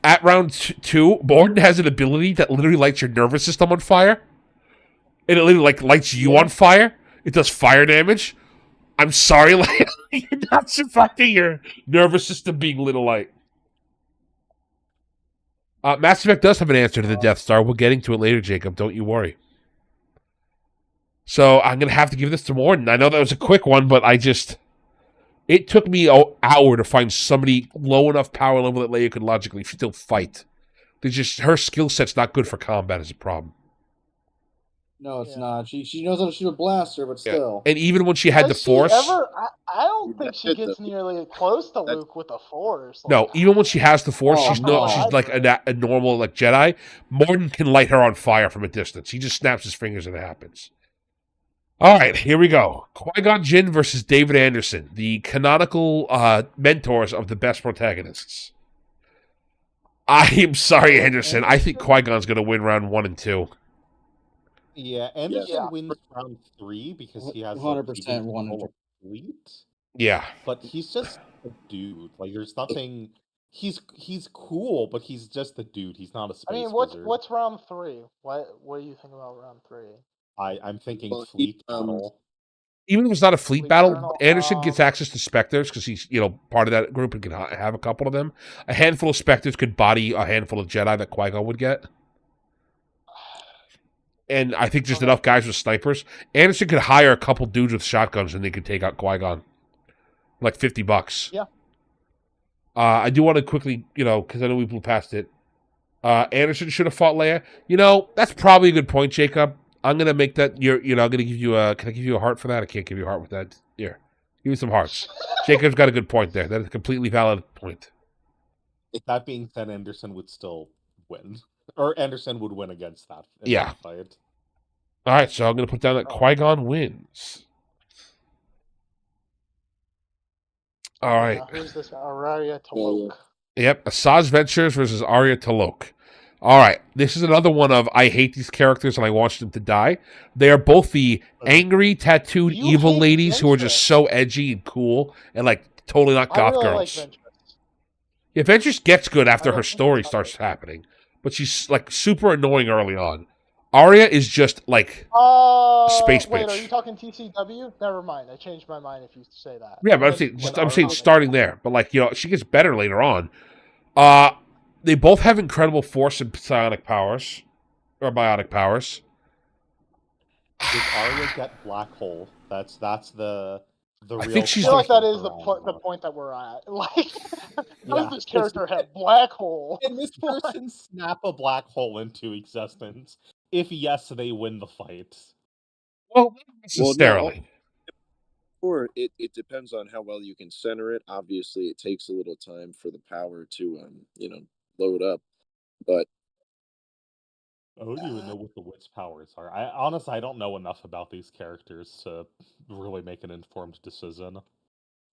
At round 2, Morden has an ability that literally lights your nervous system on fire, and it literally lights you on fire. It does fire damage. I'm sorry, Leia, you're not surviving your nervous system being lit alight. Mass Effect does have an answer to the Death Star. We're getting to it later, Jacob. Don't you worry. So I'm going to have to give this to Morden. I know that was a quick one, but it took me an hour to find somebody low enough power level that Leia could logically still fight They just her skill set's not good for combat is a problem. No, it's Yeah. not. She knows how to shoot a blaster, but Yeah. still. And even when she had the Has she force, ever? I don't think That's she it, gets though. nearly close to That's- Luke with a force. no, Like, even when she has the force, Oh, she's come no, on, she's I'd like do it. a normal like Jedi. Morton can light her on fire from a distance. He just snaps his fingers and it happens. All right, here we go. Qui-Gon Jinn versus David Anderson, the canonical mentors of the best protagonists. I am sorry, Anderson. I think Qui-Gon's going to win round 1 and 2. Yeah, Anderson Yeah. wins round 3 because he has 100% he 1 and control 2. of fleet. Yeah. But he's just a dude. Like there's nothing. He's cool, but he's just a dude. He's not a space I mean, wizard. what's round 3? What do you think about round 3? I'm thinking Well, fleet battle. Even if it's not a fleet Fleet battle, Colonel, Anderson gets access to Spectres because he's, part of that group and can have a couple of them. A handful of Spectres could body a handful of Jedi that Qui-Gon would get. And I think just enough guys with snipers. Anderson could hire a couple dudes with shotguns and they could take out Qui-Gon. Like $50. Yeah. I do want to quickly, because I know we blew past it. Anderson should have fought Leia. That's probably a good point, Jacob. I'm gonna make that. I'm gonna give you a. Can I give you a heart for that? I can't give you a heart with that. Here, give me some hearts. Jacob's got a good point there. That is a completely valid point. That being said, Anderson would still win, or Anderson would win against that. In Yeah. that fight. All right, so I'm gonna put down that Qui-Gon wins. All right. Who's this? Araya Tolok. Yep, Asajj Ventress versus Arya Tolok. All right, this is another one of I hate these characters and I want them to die. They are both the angry, tattooed, You evil hate ladies who are just Ventress. so edgy and cool and like totally not I goth really girls. like Ventress. Yeah, Ventress gets good after I her don't story think I starts happening, but she's like super annoying early on. Arya is just like space Wait, bitch. are you talking TCW? Never mind. I changed my mind if you say that. Yeah, but I'm saying starting there, but like she gets better later on. They both have incredible force and psionic powers, or biotic powers. Does Arya get black hole? That's the real. I think she's I feel like that question is for the Arya. point that we're at. Like, how Yeah, does this character have black hole? Can this person snap a black hole into existence? If yes, they win the fight. Well, not necessarily. Or it depends on how well you can center it. Obviously, it takes a little time for the power to load up. But I don't even know what the witch powers are. I don't know enough about these characters to really make an informed decision.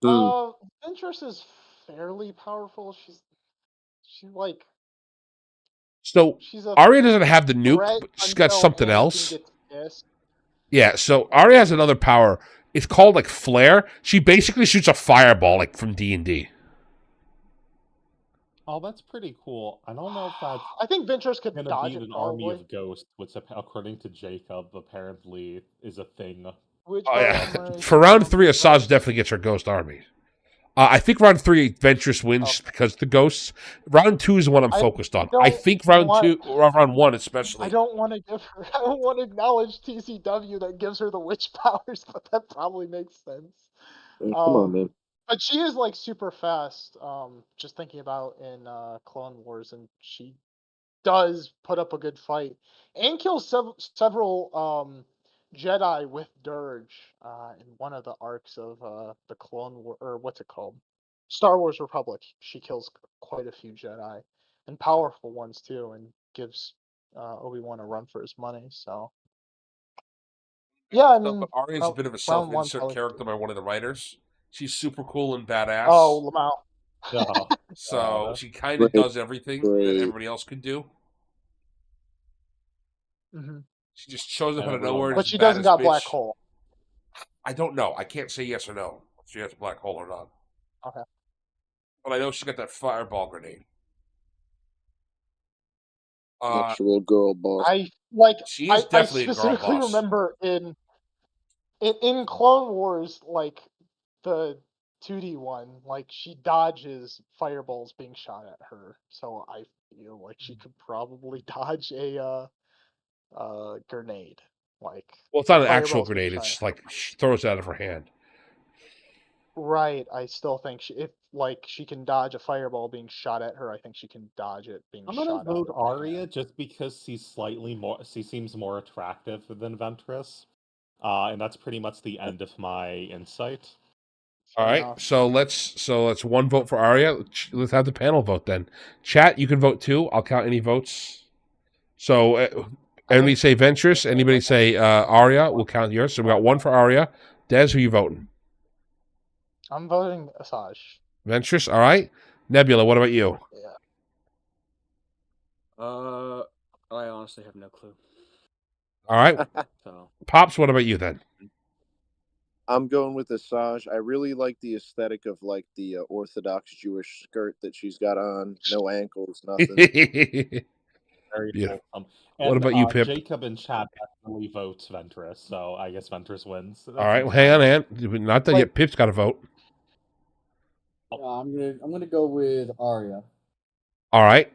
Ventress is fairly powerful. She's like So she's a Arya doesn't have the nuke, threat but she's got until something Anakin else. gets pissed. Yeah, so Arya has another power. It's called like flare. She basically shoots a fireball like from D&D. Oh, that's pretty cool. I don't know if that's I think Ventress could gonna dodge be it an army probably. of ghosts, which according to Jacob apparently is a thing. Which Oh yeah, for round 3, Asajj definitely gets her ghost army. I think round 3 Ventress wins because of the ghosts. Round 2 is the one I'm focused on. I think round 1 especially. I don't want to give her. I don't want to acknowledge TCW that gives her the witch powers, but that probably makes sense. come on, man. But she is like super fast. Just thinking about in Clone Wars, and she does put up a good fight and kills several Jedi with Dirge in one of the arcs of the Clone War, or what's it called? Star Wars Republic. She kills quite a few Jedi and powerful ones too, and gives Obi-Wan a run for his money. So yeah, I mean, but Arya's a bit of a round one self-insert probably. character by one of the writers. She's super cool and badass. Oh, Lamau. Oh, So she kind of does everything that everybody else could do. Mm-hmm. She just shows up And out of everyone nowhere. But she doesn't got black hole. I don't know. I can't say yes or no if she has a black hole or not. Okay. But I know she got that fireball grenade. Actual girl boss. She is definitely a girl specifically boss. remember in Clone Wars, like the 2D one, like she dodges fireballs being shot at her. So I feel like she could probably dodge a grenade. Like, well, it's not an actual fireballs being grenade. shot It's at her. like she throws it out of her hand. Right. I still think if she can dodge a fireball being shot at her, I think she can dodge it being I'm shot gonna out vote of her Arya hand. just because she seems more attractive than Ventress. And that's pretty much the end of my insight. All Fair right, enough. so let's one vote for Arya. Let's have the panel vote then. Chat, you can vote too. I'll count any votes. So, anybody say Ventress? Anybody say Arya? We'll count yours. So we got one for Arya. Des, who you voting? I'm voting Asajj. Ventress. All right. Nebula, what about you? Yeah. I honestly have no clue. All right. So Pops, what about you then? I'm going with Asajj. I really like the aesthetic of like the Orthodox Jewish skirt that she's got on. No ankles, nothing. Very Yeah. wholesome. What And about you, Pip? Jacob in chat definitely votes Ventress, so I guess Ventress wins. That All right. seems Well, hang on, fine. Ant. Not done yet. Pip's got to vote. I'm gonna go with Arya. All right.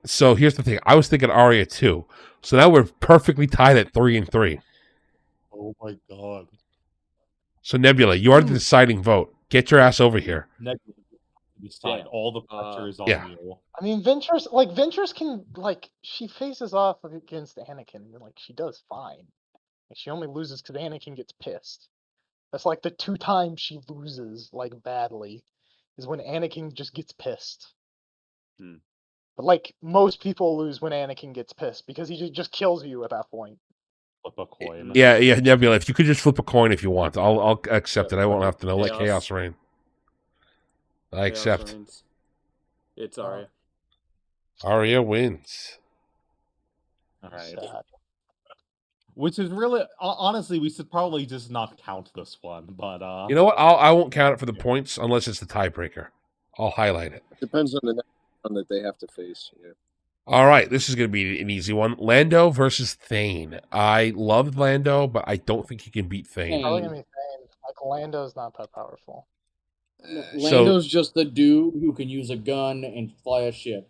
So here's the thing. I was thinking Arya too. So now we're perfectly tied at 3-3. Oh my god. So Nebula, you are the deciding vote. Get your ass over here. Nebula, decide. Damn. All the pressure is on Yeah. you. I mean, Ventress can she faces off against Anakin, and she does fine. She only loses because Anakin gets pissed. That's like the 2 times she loses badly, is when Anakin just gets pissed. But most people lose when Anakin gets pissed because he just kills you at that point. Flip a coin. Yeah, Nebula. If you could just flip a coin if you want, I'll accept it. I won't have to know. Let chaos reign. I accept. reigns. It's Arya. Arya wins. All right. Sad. Which is really, honestly, we should probably just not count this one. But You know what? I won't count it for the points unless it's the tiebreaker. I'll highlight it. Depends on the next one that they have to face. Yeah. All right, this is going to be an easy one. Lando versus Thane. I love Lando, but I don't think he can beat Thane. Probably gonna be Thane. Lando's not that powerful. Lando's just the dude who can use a gun and fly a ship.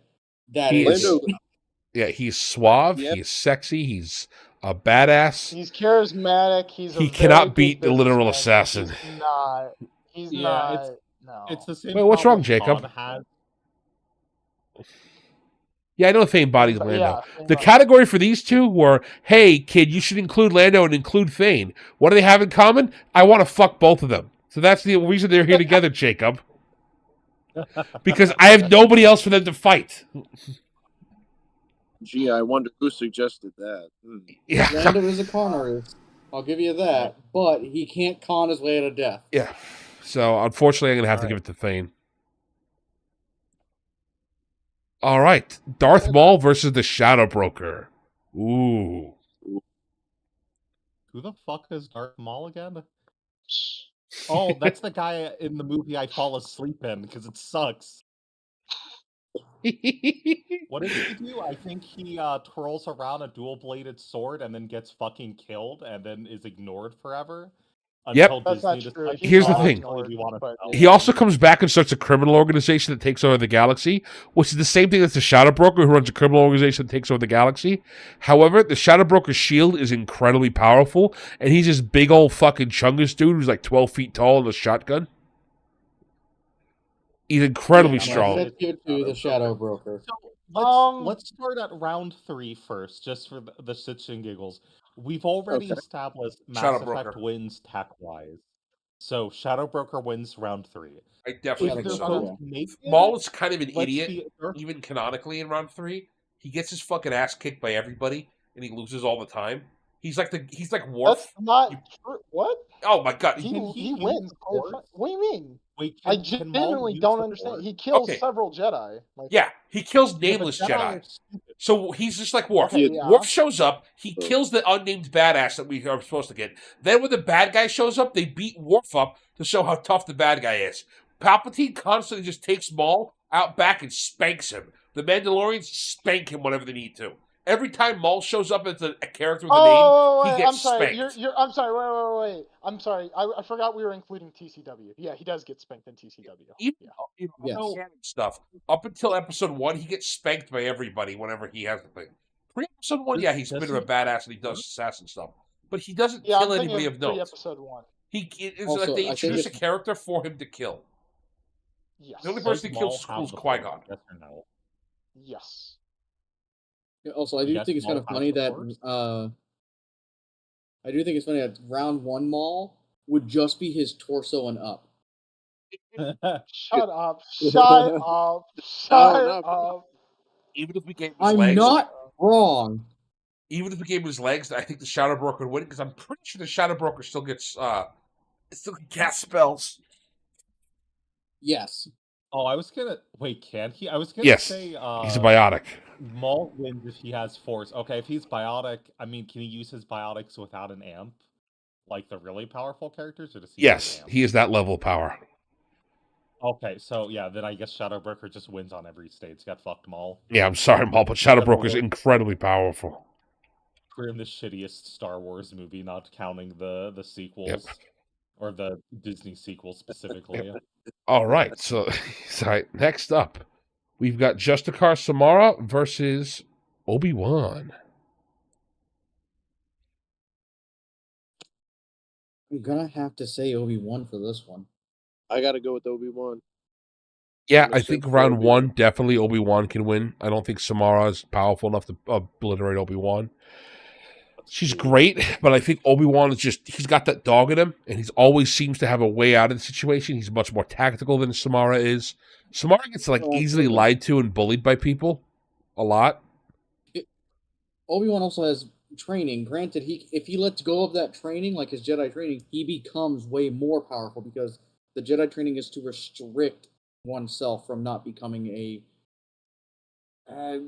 That is Lando. Yeah, he's suave. Yeah. He's sexy. He's a badass. He's charismatic. He cannot beat the literal assassin. He's Yeah, not. No. it's the same. Wait, what's wrong, problem Jacob? Todd has. Yeah, I know Thane bodies Lando. Yeah, The category for these two were, hey, kid, you should include Lando and include Thane. What do they have in common? I want to fuck both of them. So that's the reason they're here together, Jacob. Because I have nobody else for them to fight. Gee, I wonder who suggested that. Yeah. Lando is a con artist. I'll give you that. But he can't con his way out of death. Yeah. So, unfortunately, I'm going to have to give it to Thane. All right. Darth Maul versus the Shadow Broker. Ooh. Who the fuck is Darth Maul again? Oh, that's the guy in the movie I fall asleep in because it sucks. What does he do? I think he twirls around a dual-bladed sword and then gets fucking killed and then is ignored forever. Yep. Until That's not Disney true. decides, Here's the "Oh, thing. actually, we want to sell He also comes back and starts a criminal organization that takes over the galaxy, which is the same thing as the Shadow Broker, who runs a criminal organization that takes over the galaxy. However, the Shadow Broker's shield is incredibly powerful, and he's this big old fucking chungus dude who's like 12 feet tall with a shotgun. He's incredibly strong. Let's give it to the Shadow Broker. So let's start at round 3 first, just for the shits and giggles. We've already established Mass Effect wins tech-wise. So Shadow Broker wins round 3. I definitely If think they're so. both naked, Maul is kind of an let's idiot, be- even canonically in round 3. He gets his fucking ass kicked by everybody, and he loses all the time. He's like Worf. That's not true. What? Oh my god. He use wins. Force? What do you mean? Wait, I can Maul genuinely use don't the understand. Force? He kills Okay. several Jedi. Yeah, he kills Yeah, but nameless Jedi Jedi. are stupid. So he's just like Worf. Okay, yeah. Worf shows up, he kills the unnamed badass that we are supposed to get. Then when the bad guy shows up, they beat Worf up to show how tough the bad guy is. Palpatine constantly just takes Maul out back and spanks him. The Mandalorians spank him whenever they need to. Every time Maul shows up as a character with a name, he gets I'm sorry. spanked. I'm sorry. Wait. I'm sorry. I forgot we were including TCW. Yeah, he does get spanked in TCW. Even Yes. canon stuff. Up until episode 1, he gets spanked by everybody whenever he has the thing. Pre-episode 1, yeah, he's a bit of a badass and he does assassin stuff. But he doesn't Yeah, kill I'm anybody thinking of note. pre-episode 1. It's Also, like they I think introduce a it's character for him to kill. Yes. The only Does person he kills Maul is cool have the Qui-Gon. Force? Yes or no? Yes. also I do Yes, think it's kind Maul of has funny the that Force? I do think it's funny that round 1 Maul would just be his torso and up. Shut up. No, Shut up. Shut no. up. Even if we gave him his I'm legs, not wrong. even if we gave him his legs, I think the Shadow Broker would win because I'm pretty sure the Shadow Broker still gets still can cast spells. Yes. Oh, I was gonna wait. Can he? I was gonna Yes, say he's a biotic. Maul wins if he has Force. Okay, if he's biotic, I mean, can he use his biotics without an amp, like the really powerful characters, or does he Yes, need an he is that level of power. Okay, so yeah, then I guess Shadowbreaker just wins on every stage. Got fucked Maul. Yeah, I'm sorry, Maul, but Shadow Except for Broker is the- incredibly powerful. We're in the shittiest Star Wars movie, not counting the sequels or the Disney sequels specifically. All right, so sorry. Next up, we've got Justicar Samara versus Obi-Wan. I'm gonna have to say Obi-Wan for this one. I got to go with Obi-Wan. Yeah, I'm a I think simp for round Obi-Wan. one, definitely Obi-Wan can win. I don't think Samara is powerful enough to obliterate Obi-Wan. She's great, but I think Obi-Wan is he's got that dog in him, and he always seems to have a way out of the situation. He's much more tactical than Samara is. Samara gets easily lied to and bullied by people a lot. Obi-Wan also has training. Granted, if he lets go of that training, like his Jedi training, he becomes way more powerful because the Jedi training is to restrict oneself from not becoming a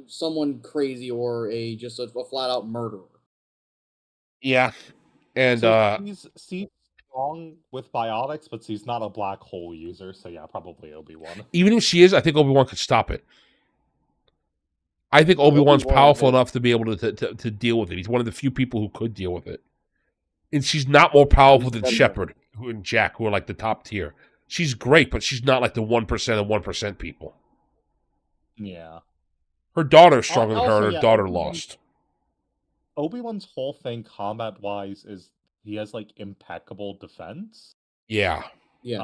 someone crazy or just a flat out murderer. Yeah, and so he's strong with biotics, but he's not a black hole user. So yeah, probably Obi-Wan. even if she is, I think Obi-Wan could stop it. I think Obi-Wan's powerful enough to be able to deal with it. He's one of the few people who could deal with it. And she's not more powerful than Shepard and Jack, who are like the top tier. She's great, but she's not like the 1% of 1% people. Yeah. Her daughter's stronger than her, Also, and her yeah, daughter lost. Obi-Wan's whole thing combat-wise is he has like impeccable defense. Yeah. Yes.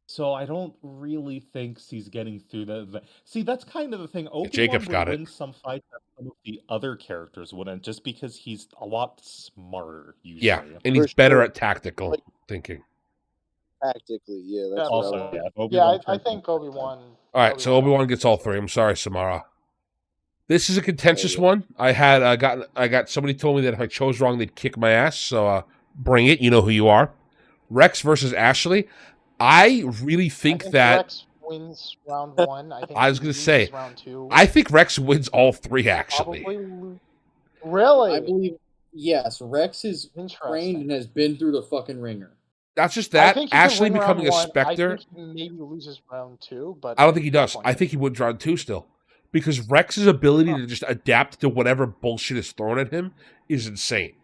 So I don't really think he's getting through the. See, that's kind of the thing. Obi-Wan Jacob's would got it. win some fights that some of the other characters wouldn't, just because he's a lot smarter usually. Yeah, and he's better at tactical thinking. Tactically, yeah. That's Also, what yeah, I think Obi-Wan. All right, so Obi-Wan gets all three. I'm sorry, Samara. This is a contentious one. I got somebody told me that if I chose wrong, they'd kick my ass. So bring it. You know who you are. Rex versus Ashley. I really think that Rex wins round one. I was going to say round two. I think Rex wins all three. Actually, really, I believe yes. Rex is trained and has been through the fucking ringer. Not just that, Ashley becoming a Spectre. I think he maybe loses round two, but I don't think he does. I think he wins round two still. Because Rex's ability to just adapt to whatever bullshit is thrown at him is insane.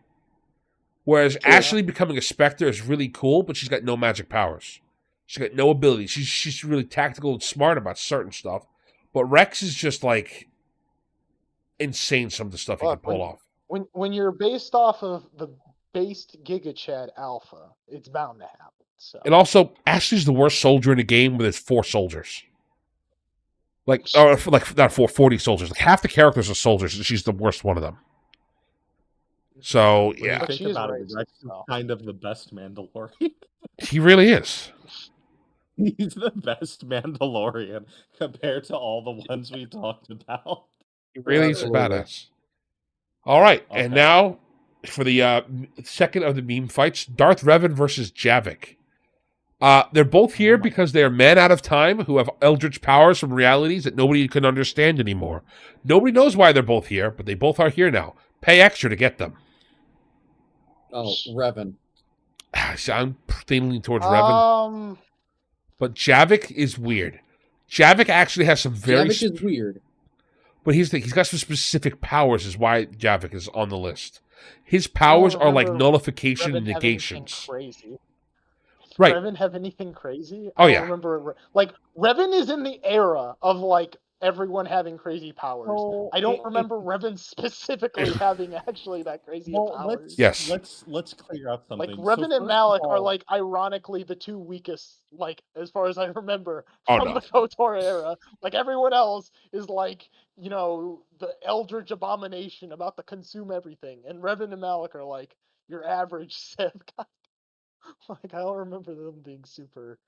Whereas Ashley becoming a Spectre is really cool, but she's got no magic powers. She's got no ability. She's really tactical and smart about certain stuff. But Rex is just like insane, some of the stuff he can pull off. When you're based off of the based Giga Chad Alpha, it's bound to happen. So. And also, Ashley's the worst soldier in the game with his 4 soldiers. Not 40 soldiers. Like half the characters are soldiers, and she's the worst one of them. So, yeah. When you think about it, Rex is kind of the best Mandalorian. He really is. He's the best Mandalorian compared to all the ones we talked about. He really is a badass. All right, and now for the second of the meme fights, Darth Revan versus Javik. They're both here because they are men out of time who have eldritch powers from realities that nobody can understand anymore. Nobody knows why they're both here, but they both are here now. Pay extra to get them. Oh, Revan. I'm leaning towards Revan. But Javik is weird. Javik actually has some very... Javik is weird. But he's got some specific powers is why Javik is on the list. His powers are like nullification Revan and negations. Crazy. Right. Revan have anything crazy? Oh, I yeah. remember, like, Revan is in the era of, like, everyone having crazy powers. So I don't remember Revan specifically having actually that crazy powers. Yes. Let's clear up Like something. Revan So and Malik are all, like ironically the two weakest, like as far as I remember Oh, from no. the KOTOR era. Like everyone else is like, you know, the eldritch abomination about to consume everything, and Revan and Malik are like your average Civ guy. Like I don't remember them being super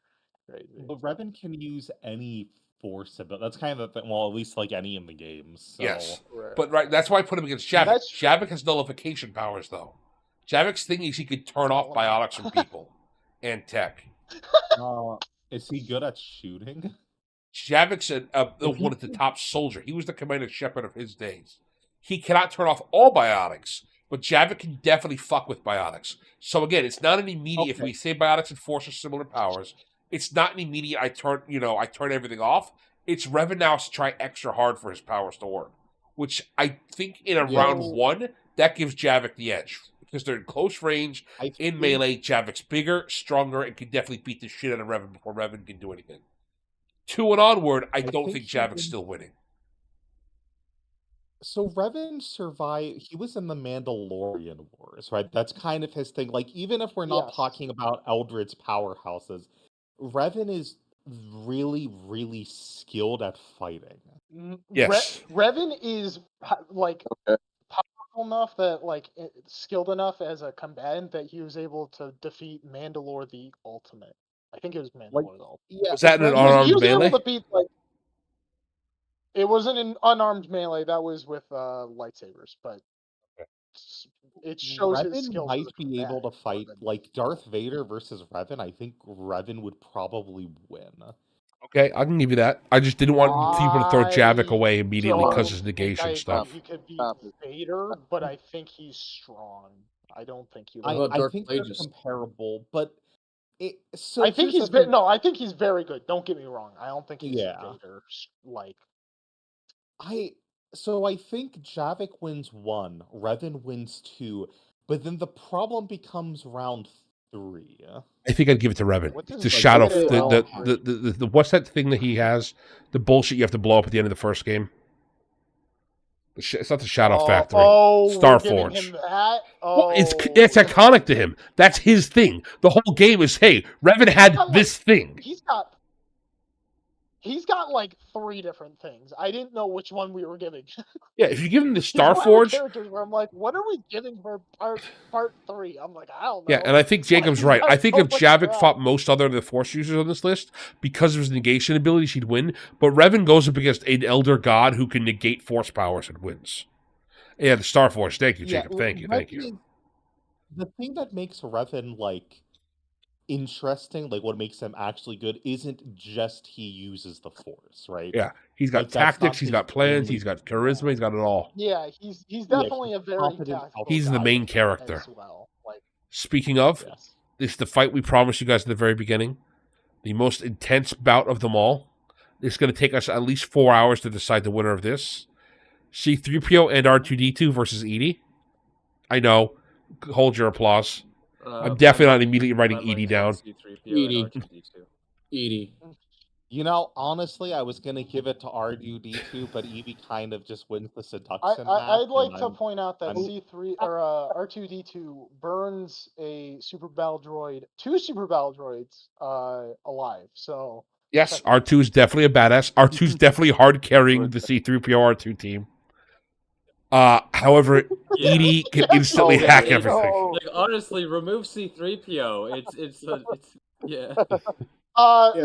crazy. the Revan can use any force ability. That's kind of the thing. Well, at least like any in the games. So. Yes. Right. But that's why I put him against Javik. That's true. Javik has nullification powers, though. Javik's thing is he could turn off biotics from people and tech. Is he good at shooting? Javik's one of the top soldier. He was the commander shepherd of his days. He cannot turn off all biotics, but Javik can definitely fuck with biotics. So again, it's not an immediate. If we say biotics and force are similar powers, it's not an immediate. I turn everything off. It's Revan now to try extra hard for his powers to work, which I think in round one that gives Javik the edge because they're in close range in melee. Javik's bigger, stronger, and can definitely beat the shit out of Revan before Revan can do anything. 2 and onward, I don't think Javik's still winning. So Revan survived. He was in the Mandalorian Wars, right? That's kind of his thing. Like, even if we're not talking about Eldred's powerhouses, Revan is really, really skilled at fighting. Yes. Revan is like powerful enough that skilled enough as a combatant that he was able to defeat Mandalore the Ultimate. I think it was Mandalore the Ultimate. Yeah, was that in an unarmed melee? Able to beat, it wasn't an unarmed melee. That was with lightsabers, but it shows Revan his skills. Might be able to fight like Darth Vader versus Revan. I think Revan would probably win. Okay, I can give you that. I just didn't want people to throw Javik away immediately because of his negation stuff. He could beat Vader, but I think he's strong. I don't think he. I think they're comparable, but I think he's I think he's very good. Don't get me wrong. I don't think he's Vader like. I think Javik wins 1, Revan wins 2, but then the problem becomes round 3. I think I'd give it to Revan. The shadow, the what's that thing that he has? The bullshit you have to blow up at the end of the first game. It's not the Shadow Factory. Starforge. Well, it's iconic to him. That's his thing. The whole game is, hey, Revan had this thing. He's got like 3 different things. I didn't know which one we were giving. Yeah, if you give him the Starforge, characters where I'm like, what are we giving for part 3? I'm like, I don't know. Yeah, and I think Jacob's right. I think if Javik fought most other of the Force users on this list, because of his negation ability, she'd win. But Revan goes up against an Elder God who can negate Force powers and wins. Yeah, the Starforge. Thank you, Jacob. Thank you. The thing that makes Revan interesting, what makes him actually good, isn't just he uses the Force, right? Yeah, he's got tactics, he's got plans, he's got charisma, he's got it all. Yeah, he's definitely a very tactical. He's the main character. As well. Speaking of, this is the fight we promised you guys at the very beginning. The most intense bout of them all. It's going to take us at least 4 hours to decide the winner of this. C-3PO and R2-D2 versus Edie. I know. Hold your applause. I'm definitely not immediately writing Edie down. Edie. Honestly, I was going to give it to R2-D2, but Edie kind of just wins the seduction. I'd like to point out that R2-D2 burns a super battle droid, 2 super battle droids alive. So yes, R2 is definitely a badass. R2 is definitely hard carrying the C-3PO R2 team. However, Edie can instantly hack everything. Honestly, remove C-3PO. It's yeah.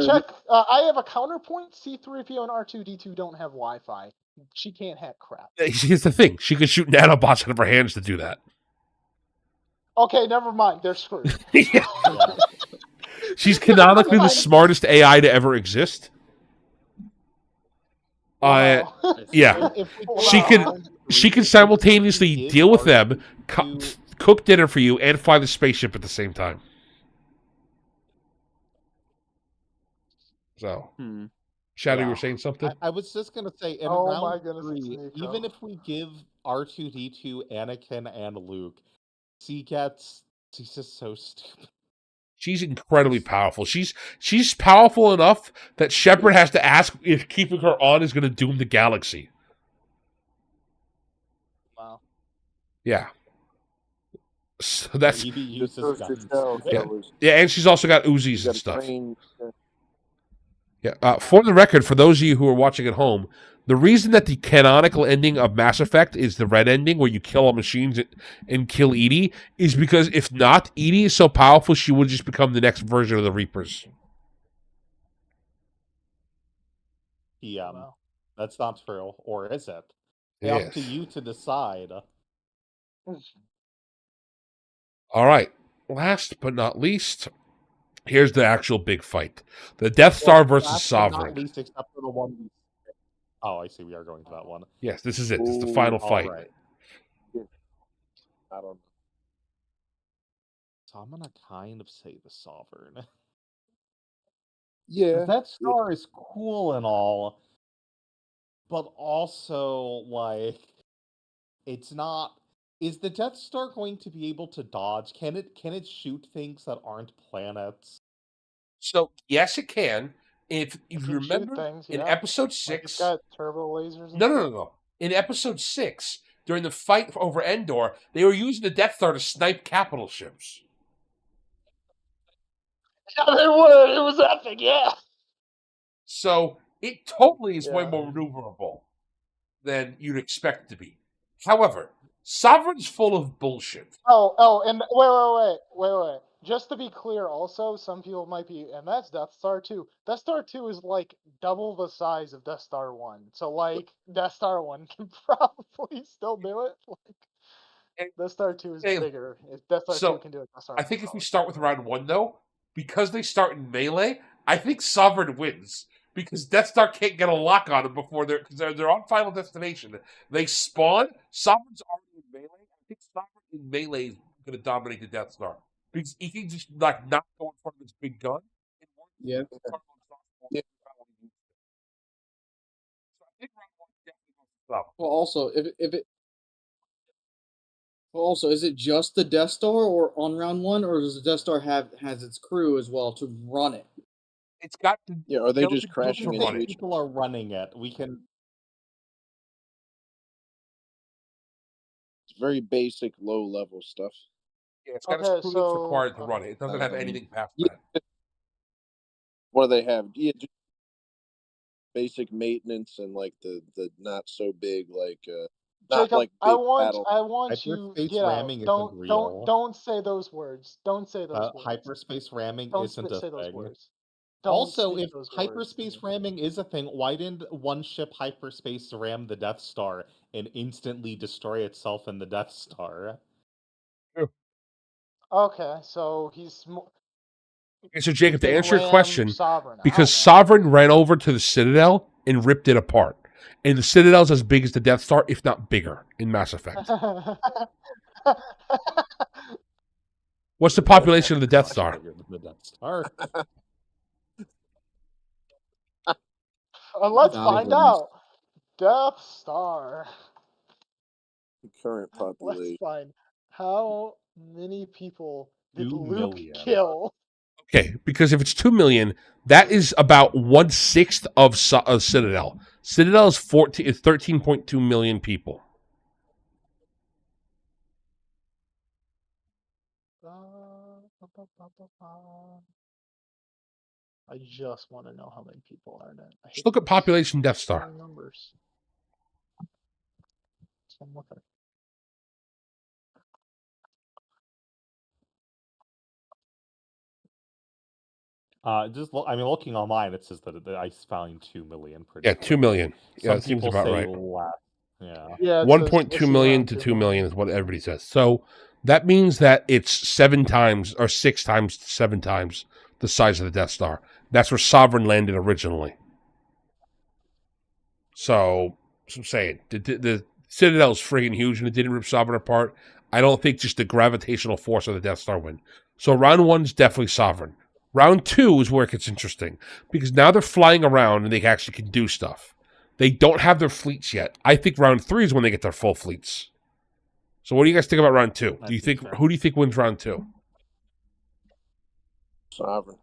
Check. I have a counterpoint. C-3PO and R2-D2 don't have Wi-Fi. She can't hack crap. Here's the thing: she can shoot nanobots out of her hands to do that. Okay, never mind. They're screwed. She's canonically the smartest AI to ever exist. Yeah, she can simultaneously deal with them, cook dinner for you, and fly the spaceship at the same time. So, Shadow, you were saying something? I was just going to say, in round 3, even if we give R2-D2, Anakin, and Luke, she's just so stupid. She's incredibly powerful. She's powerful enough that Shepard has to ask if keeping her on is going to doom the galaxy. Wow. Yeah. So that's He Just uses goes to guns. show, Yeah. fellas, yeah, and she's also got Uzis you and got to stuff. train. Yeah. For the record, for those of you who are watching at home, the reason that the canonical ending of Mass Effect is the red ending, where you kill all machines and kill Edie, is because if not, Edie is so powerful she would just become the next version of the Reapers. Wow. That's not true, or is it? Yes. Up to you to decide. All right. Last but not least, here's the actual big fight: the Death Star versus Last but not Sovereign. least, except for the one. Oh, I see. We are going to that one. Yes, this is it. This is the Ooh, final All fight. right. I don't know. So I'm gonna kind of say the Sovereign. Yeah. That Star is cool and all, but also like it's not. Is the Death Star going to be able to dodge? Can it shoot things that aren't planets? So yes, it can. If It you can remember shoot things, in yeah. episode Like, it's 6, got turbo lasers and no, no, stuff. no, no. In episode 6, during the fight over Endor, they were using the Death Star to snipe capital ships. Yeah, they were. It was epic, yeah. So it totally is way Yeah. more maneuverable than you'd expect it to be. However, Sovereign's full of bullshit. Oh, and wait. Just to be clear, also, some people might be, and that's Death Star 2. Death Star 2 is like double the size of Death Star 1. So, like, Death Star 1 can probably still do it. Like, Death Star 2 is Hey, bigger. If Death Star so 2 can do it, Death Star I 1 think if we probably start with round 1, though, because they start in melee, I think Sovereign wins. Because Death Star can't get a lock on them before they're on Final Destination. They spawn. Sovereign's already in melee. I think Sovereign in melee is going to dominate the Death Star because he can just like not go in front of his big gun. Yeah. Yeah. So I think round 1 definitely goes to Sovereign. Well, also, is it just the Death Star, or on round 1, or does the Death Star has its crew as well to run it? It's got to. Yeah, are they kill just the- crashing to into run it. each People are running it. We can. It's very basic, low level stuff. Yeah, it's got its Okay, crew that's so required to run it. It doesn't have anything past Yeah. that. What do they have? Yeah, just basic maintenance and like the not so big not Jacob, like I big want battle. you Hyperspace get out. ramming isn't real. Don't say those words. Don't say those words. Hyperspace ramming Don't isn't a say those thing. words. Don't Also, speak if those words. hyperspace ramming is a thing, why didn't one ship hyperspace ram the Death Star and instantly destroy itself in the Death Star? Okay, so he's Okay, so Jacob, to they answer your ram question, Sovereign. I because don't know. Sovereign ran over to the Citadel and ripped it apart. And the Citadel's as big as the Death Star, if not bigger, in Mass Effect. What's the population of the Death Much Star? bigger than the Death Star. Let's find Thousands. out. Death Star. Current Let's population. find how many people did 2 Luke million. kill? Okay, because if it's 2 million, that is about 1/6 of Citadel. Citadel is 13.2 million people. I just want to know how many people are in it. Just look at population Death Star. Numbers. So I'm looking. Looking online, it says that I found 2 million. Yeah, 2 million. Yeah, Some it seems people about say right. less. Yeah. Yeah, 1.2 million to 2 million is what everybody says. So that means that it's 7 times or 6 times to 7 times the size of the Death Star. That's where Sovereign landed originally. So I'm saying the Citadel's friggin' huge and it didn't rip Sovereign apart. I don't think just the gravitational force of the Death Star win. So round 1's definitely Sovereign. Round 2 is where it gets interesting because now they're flying around and they actually can do stuff. They don't have their fleets yet. I think round 3 is when they get their full fleets. So what do you guys think about round 2? Who do you think wins round 2? Sovereign.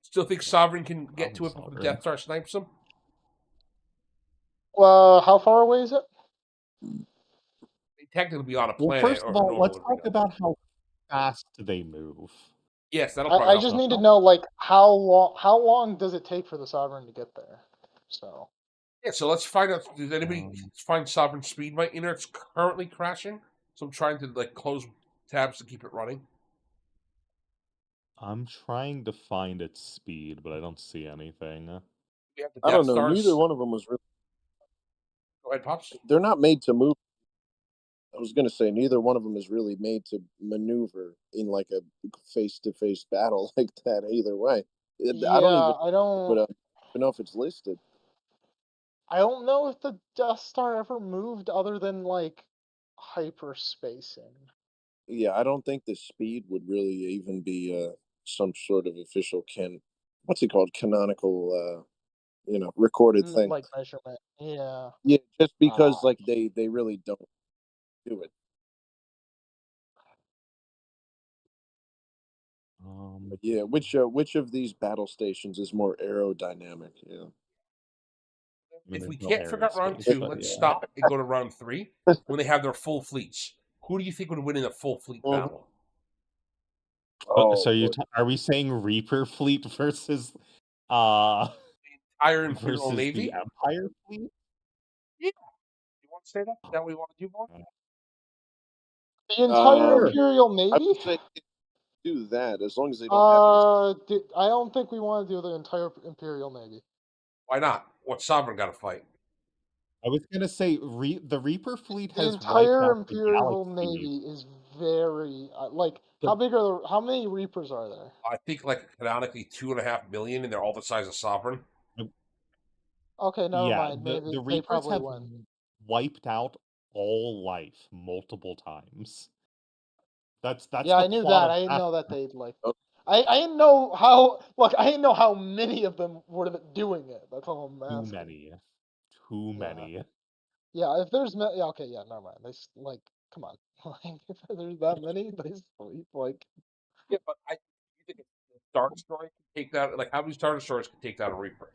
Still think Sovereign can get to it before the Sovereign. Death Star snipes him? Well, how far away is it? They technically be on a Well, planet first or of a all, normal let's arena. talk about how fast they move. Yes, that'll probably I help. just out. need to know, like, how long does it take for the Sovereign to get there? So Yeah, so let's find out. Does anybody Um, find Sovereign speed? My internet's currently crashing, so I'm trying to like close tabs to keep it running. I'm trying to find its speed, but I don't see anything. We have the I Death don't know. Stars. Neither one of them was really. Go ahead, Pops. They're not made to move. I was gonna say neither one of them is really made to maneuver in like a face-to-face battle like that. Either way, I don't yeah, I don't even know if it's listed. know if the Death Star ever moved other than like hyperspacing. Yeah, I don't think the speed would really even be some sort of official what's it called, canonical recorded thing. Like measurement. Yeah. Yeah, just because Uh, like they really don't do it. But yeah, which of these battle stations is more aerodynamic? Yeah. I mean, If we there's no can't figure out round aerospace, 2, but let's yeah. stop and go to round 3 when they have their full fleets. Who do you think would win in a full fleet Mhm. battle? Oh, So boy. are we saying Reaper fleet versus uh Entire Imperial versus Navy? the Empire fleet? Yeah. You want to say that? Is that what we want to do, Mark? the entire Sure. Imperial I Navy? would say do that as long as they don't have any. I don't think we want to do the entire Imperial Navy. Why not? What Sovereign got to fight? I was gonna say the Reaper fleet The has wiped entire out the Imperial galaxy. Navy is very like how many Reapers are there? I think like canonically 2.5 million, and they're all the size of Sovereign. Okay, never Yeah, mind. the Maybe they Reapers probably have win. wiped out all life multiple times. That's Yeah, the I knew plot that. of I didn't Mass know that Effect. they'd like. Oh. I didn't know how. Look, I didn't know how many of them were doing it. That's all I'm Too asking. many. Too Yeah. many. Yeah, if there's yeah, okay, yeah, never mind. Like, come on. Like, if there's that many, they sleep like. Yeah, but you think a Star Destroyer can take that? Like, how many Star Destroyers can take down a Reaper?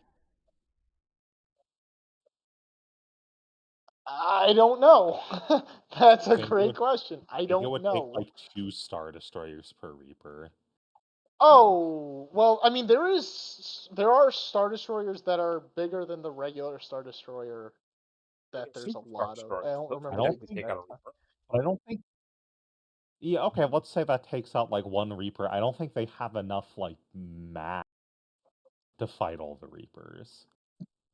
I don't know. That's a think it great would question. I I think it don't would take know. like 2 Star Destroyers per Reaper. Oh, well, I mean, there are Star Destroyers that are bigger than the regular Star Destroyer that there's a Super Star lot of. Destroyers. I don't Those can remember the definitely take exact. out a Reaper. I don't think Yeah, okay, let's say that takes out like 1 Reaper. I don't think they have enough like mass to fight all the Reapers.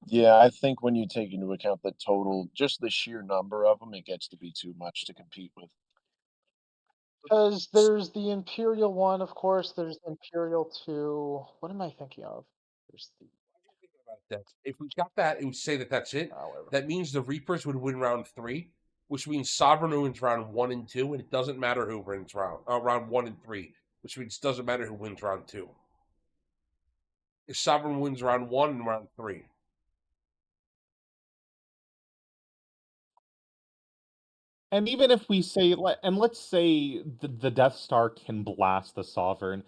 Yeah, I think when you take into account the total, just the sheer number of them, it gets to be too much to compete with. Because there's the Imperial one, of course. There's Imperial 2. What am I thinking of? There's the. If we got that, it would say that that's it. Whatever. That means the Reapers would win round 3, which means Sovereign wins round 1 and 2, and it doesn't matter who wins round 1 and 3, which means it doesn't matter who wins round 2. If Sovereign wins round 1 and round 3. And even if we say, and let's say the Death Star can blast the Sovereign,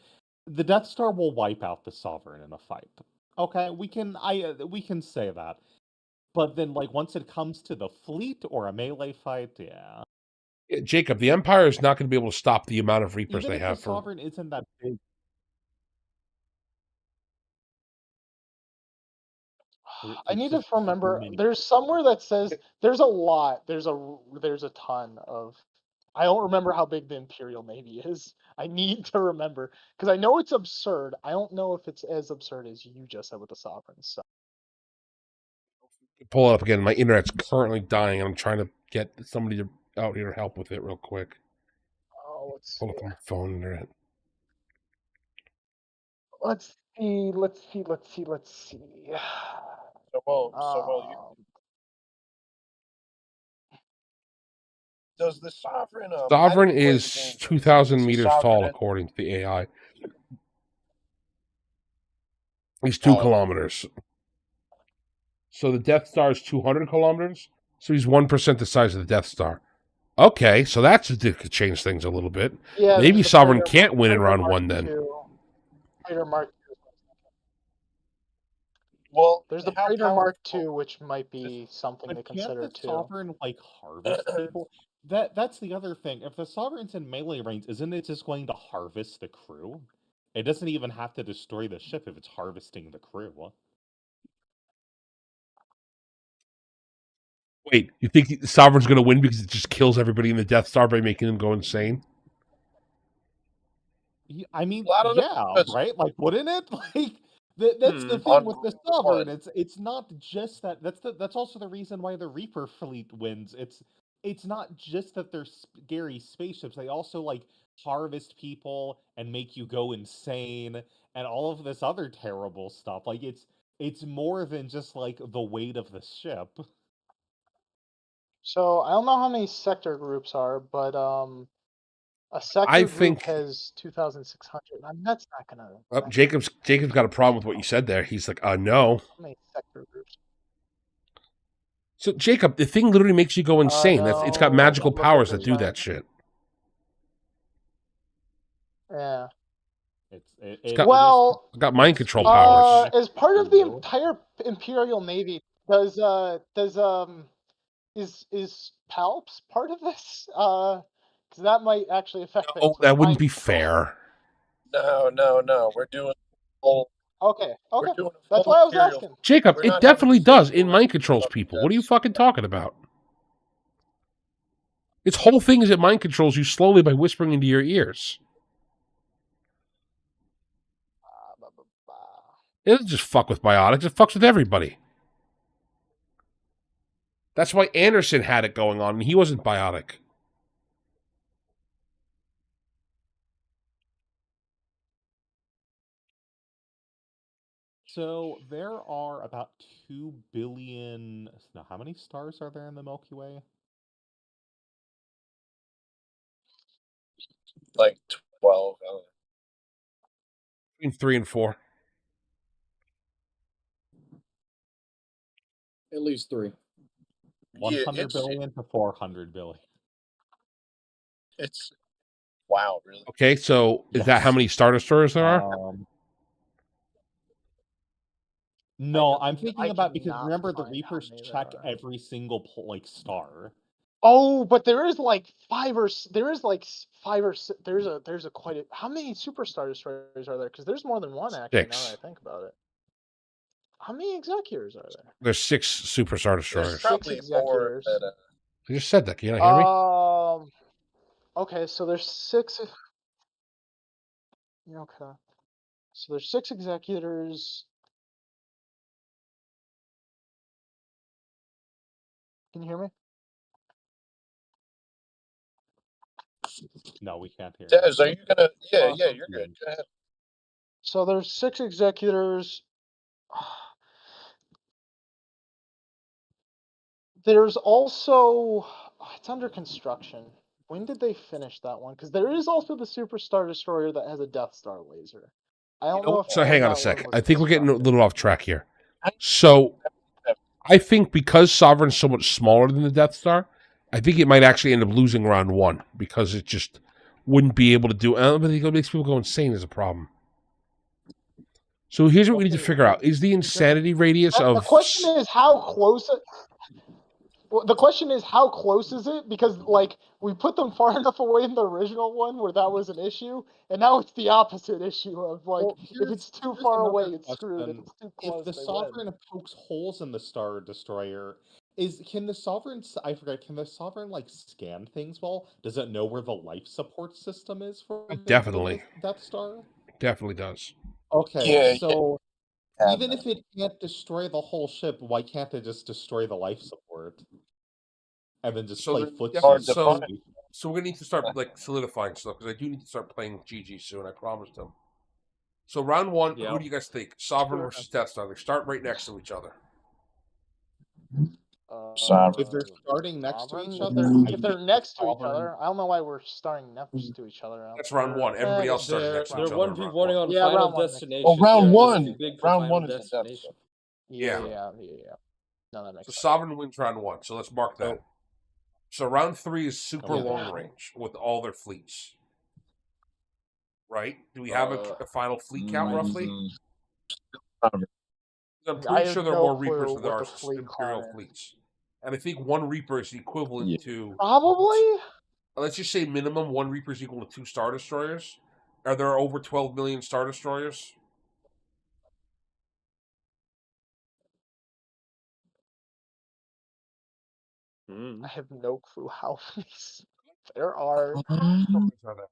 the Death Star will wipe out the Sovereign in a fight. Okay, we can say that. But then, like, once it comes to the fleet or a melee fight, yeah. Jacob, the Empire is not going to be able to stop the amount of Reapers Even they if have the Sovereign isn't that big. I need to Just too remember. many. There's somewhere that says there's a lot. There's a ton of. I don't remember how big the Imperial Navy is. I need to remember because I know it's absurd. I don't know if it's as absurd as you just said with the Sovereigns. So. Pull it up again. My internet's currently dying, and I'm trying to get somebody out here to help with it real quick. Oh, let's Pull up see. my phone internet. Let's see. Let's see. Let's see. Let's see. Does the Sovereign? I Sovereign didn't play the is game very 2,000 Does the meters tall, Sovereign according to the AI. He's 2 kilometers. So the Death Star is 200 kilometers. So he's 1% the size of the Death Star. Okay, so that could change things a little bit. Yeah, Maybe there's the Sovereign Predator can't win in Predator round Mark 1 then. II. Praetor Mark II. Well, There's the how Praetor Mark powerful? II, which might be something to But can't consider the too. sovereign like harvest people? That's the other thing. If the sovereign's in melee range, isn't it just going to harvest the crew? It doesn't even have to destroy the ship if it's harvesting the crew. Wait, you think the Sovereign's going to win because it just kills everybody in the Death Star by making them go insane? I mean, Well, I don't know, yeah, 'cause- right? Like, wouldn't it? Like, that's the thing On with the Rogue sovereign. One. It's not just that. That's also the reason why the Reaper fleet wins. It's not just that they're scary spaceships. They also like harvest people and make you go insane and all of this other terrible stuff. Like it's more than just like the weight of the ship. So I don't know how many sector groups are, but a sector I group think has 2,600. I mean, that's not gonna. Jacob's got a problem with what you said there. He's like, no. How many sector groups? So Jacob, the thing literally makes you go insane. It's got No, magical I'm looking powers for that do that some. shit. Yeah. It got- Well, It's got mind control powers. as part of the entire Imperial Navy, is Palps part of this? Because that might actually affect Oh, things. that with wouldn't mind be control. fair. No. We're doing full. Okay. We're doing That's full why I was Imperial. asking. Jacob, We're it not definitely having does. It Civil mind controls War people. What are you deaths. fucking talking about? Its whole thing is it mind controls you slowly by whispering into your ears. It doesn't just fuck with biotics, it fucks with everybody. That's why Anderson had it going on and he wasn't biotic. So there are about 2 billion. Now, how many stars are there in the Milky Way? Like 12. I don't know. Between 3 and 4. At least 3. 100 billion to 400 billion. It's wow, really. Okay, so is that how Yes. many Star Destroyers there are? No, I'm thinking I about because cannot remember the find how Reapers many there check are. every single like star. Oh, but there is like there's a quite a, how many Superstar Destroyers are there? Because there's more than one actually. 6. Now that I think about it, how many Executors are there? There's 6 Super Star Destroyers. There's probably more Executors. than I just said that. Can you not hear me? Okay, so there's 6. Okay, so there's 6 Executors. Can you hear me? No, we can't hear. Des, are you gonna? Yeah, you're good. Go ahead. So there's 6 Executors. There's also it's under construction. When did they finish that one? Because there is also the Superstar Destroyer that has a Death Star laser. I don't know if So hang on a that sec. one was I think we're getting a constructed. little off track here. So I think because Sovereign's so much smaller than the Death Star, I think it might actually end up losing round 1 because it just wouldn't be able to do. But it makes people go insane is a problem. So here's what we need to figure out: is the insanity radius of The question is how close. Well, the question is how close is it? Because like we put them far enough away in the original one where that was an issue, and now it's the opposite issue of like if it's too far away, it's screwed. If it's too close, if the they Sovereign win. pokes holes in the Star Destroyer, can the Sovereign? I forgot. Can the Sovereign like scan things well? Does it know where the life support system is for Definitely. the Death Star? Definitely does. Okay, so Yeah. even if it can't destroy the whole ship, why can't it just destroy the life support? And then just play footsie. So we're gonna need to start like solidifying stuff because I do need to start playing GG soon. I promised him. So round 1, who do you guys think? Sovereign versus Death Star. They start right next to each other. If they're starting next to each other, If they're next to each other, I don't know why we're starting next to each other. That's round 1. Everybody else started next to each They're other. 1v1ing on Yeah, Final round 1. Destination. Oh, round They're one. too big for Round Final 1 is the Death Star. Destination. Yeah. No, that makes So sense. Sovereign wins round 1. So let's mark that. So round 3 is super long range with all their fleets. right? Do we have a final fleet count roughly? I'm I pretty have sure there are no more clue Reapers than there what are the fleet Imperial count is. fleets. And I think one Reaper is equivalent Yeah. to, Probably. let's just say minimum one Reaper is equal to 2 Star Destroyers. Are there over 12 million Star Destroyers? I have no clue how many there are. Destroyers are there?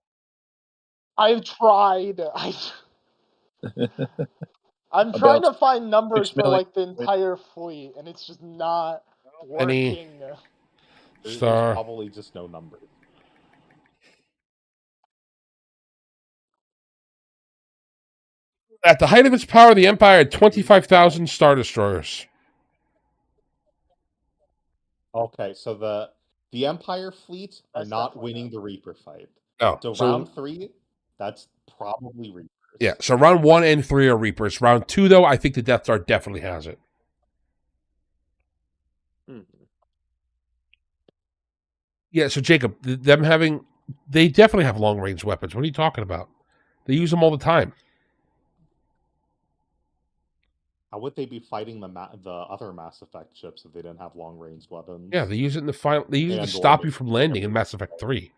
I've tried. I'm trying About to find numbers 6 for million. like the entire fleet, and it's just not Any- working. There's Star. probably just no numbers. At the height of its power, the Empire had 25,000 Star Destroyers. Okay, so the Empire fleet are That's not definitely winning the Reaper fight. No. So round 3, that's probably Reapers. Yeah, so round 1 and 3 are Reapers. Round 2, though, I think the Death Star definitely has it. Yeah, so Jacob, they definitely have long range weapons. What are you talking about? They use them all the time. How would they be fighting the other Mass Effect ships if they didn't have long range weapons? Yeah, they use it in the final. They use it to And stop or- you from landing in Mass Effect 3.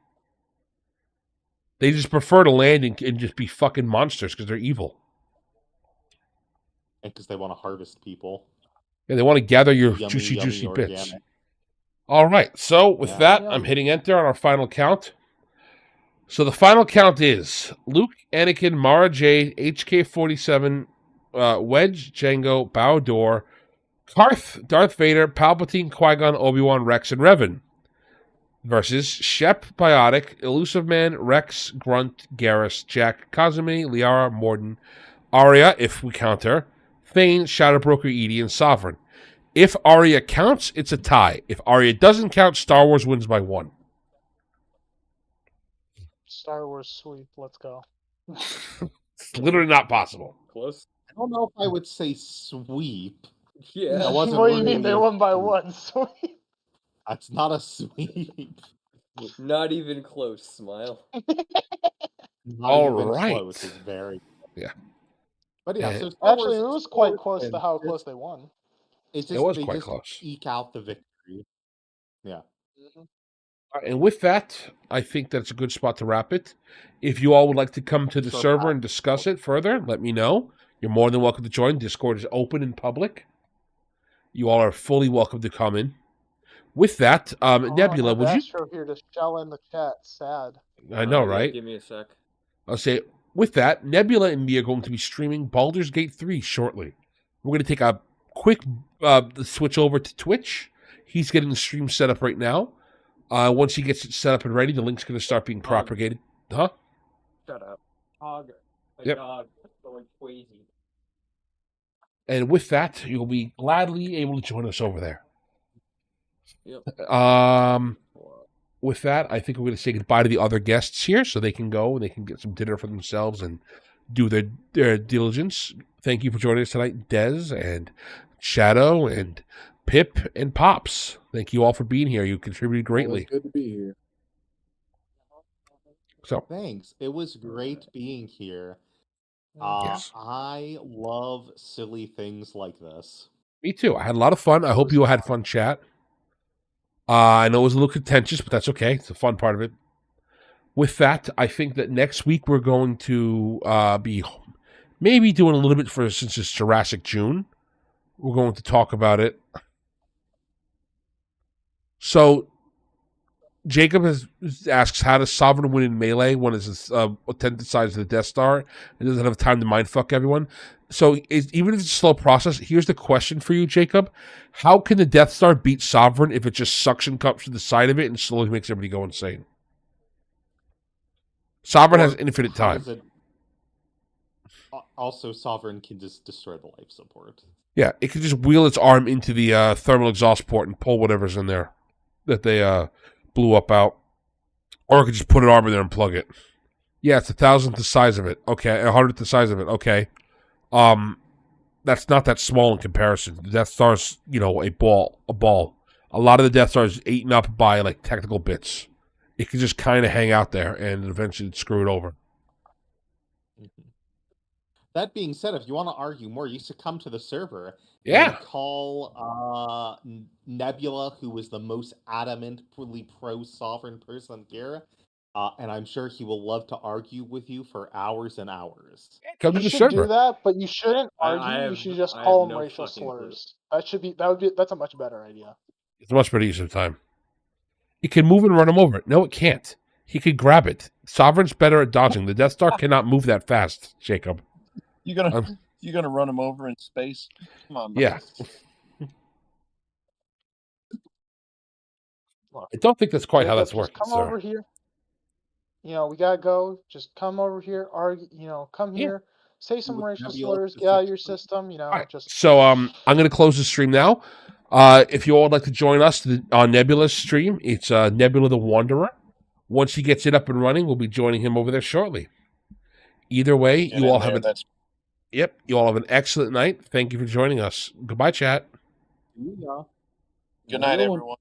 They just prefer to land and just be fucking monsters because they're evil. because they want to harvest people. Yeah, they want to gather your Yummy, juicy, yummy juicy bits. organic. All right, so with Yeah. that, Yum. I'm hitting enter on our final count. So the final count is Luke, Anakin, Mara Jade, HK-47, Wedge, Jango, Bao-Dor, Karth, Darth Vader, Palpatine, Qui-Gon, Obi-Wan, Rex, and Revan. Versus Shep, Biotic, Elusive Man, Rex, Grunt, Garrus, Jack, Kazumi, Liara, Morden, Arya, if we count her, Thane, Shadowbroker, Edie, and Sovereign. If Arya counts, it's a tie. If Arya doesn't count, Star Wars wins by 1. Star Wars sweep. Let's go. It's literally not possible. Close. I don't know if I would say sweep. Yeah. That wasn't What do you mean really they a won by sweep. 1? Sweep. That's not a sweep. Not even close, Smile. Not All even right. close. It's very Yeah. But yeah, Yeah. so Star Actually, it Wars- was Star quite Wars close to wins. how close they won. It's It just, was they quite just close. eke out the victory. Yeah. And with that, I think that's a good spot to wrap it. If you all would like to come to the Sure, server Pat. and discuss it further, let me know. You're more than welcome to join. Discord is open and public. You all are fully welcome to come in. With that, Nebula, would you? Astro here to shell in the chat. Sad. I know, Yeah, right? give me a sec. I'll say, with that, Nebula and me are going to be streaming Baldur's Gate 3 shortly. We're going to take a quick switch over to Twitch. He's getting the stream set up right now. Once he gets it set up and ready, the link's going to start being propagated. Huh? Shut up. Dog. Yep. Dog. Going crazy. And with that, you'll be gladly able to join us over there. Yep. With that, I think we're going to say goodbye to the other guests here so they can go and they can get some dinner for themselves and do their diligence. Thank you for joining us tonight, Dez and Shadow and Pip and Pops. Thank you all for being here. You contributed greatly. Always good to be here. So, Thanks. It was great being here. Yes. I love silly things like this. me too. I had a lot of fun. I hope you all had fun chat. I know it was a little contentious, but that's okay. It's a fun part of it. With that, I think that next week we're going to be maybe doing a little bit since it's Jurassic June. We're going to talk about it. So, Jacob asks, how does Sovereign win in melee when it's a tenth the size of the Death Star and doesn't have time to mindfuck everyone? So, even if it's a slow process, here's the question for you, Jacob. How can the Death Star beat Sovereign if it just suction cups to the side of it and slowly makes everybody go insane? Sovereign has infinite How time. does it- Also, Sovereign can just destroy the life support. Yeah, it can just wheel its arm into the thermal exhaust port and pull whatever's in there that they blew up out. Or it could just put an arm in there and plug it. Yeah, it's 1,000th the size of it. Okay, 100th the size of it. Okay. That's not that small in comparison. The Death Star's, a ball. A lot of the Death Star is eaten up by, technical bits. It can just kind of hang out there and eventually screw it over. That being said, if you want to argue more, you should come to the server Yeah. and call Nebula, who is the most adamantly pro-sovereign person here, and I'm sure he will love to argue with you for hours and hours. Come to You the should do server. that, but you shouldn't argue. You should just call them no racial fucking clue. slurs. That's a much better idea. It's a much better use of time. It can move and run him over. No, it can't. He could grab it. Sovereign's better at dodging. The Death Star cannot move that fast, Jacob. You gonna run him over in space? Come on, Yeah. Look, I don't think that's quite how Jacob, that's just working, come sir. over here. You know, we gotta go. Just come over here, argue. You know, come Yeah. here, say some With racial Nebula slurs, to get out of fix your it. system. You know, All right. just So I'm going to close the stream now. If you all would like to join us on Nebula's stream, it's Nebula the Wanderer. Once he gets it up and running, we'll be joining him over there shortly. Either way, Get you in all there, have that's you all have an excellent night. Thank you for joining us. Goodbye, chat. good night, Have a good one. everyone.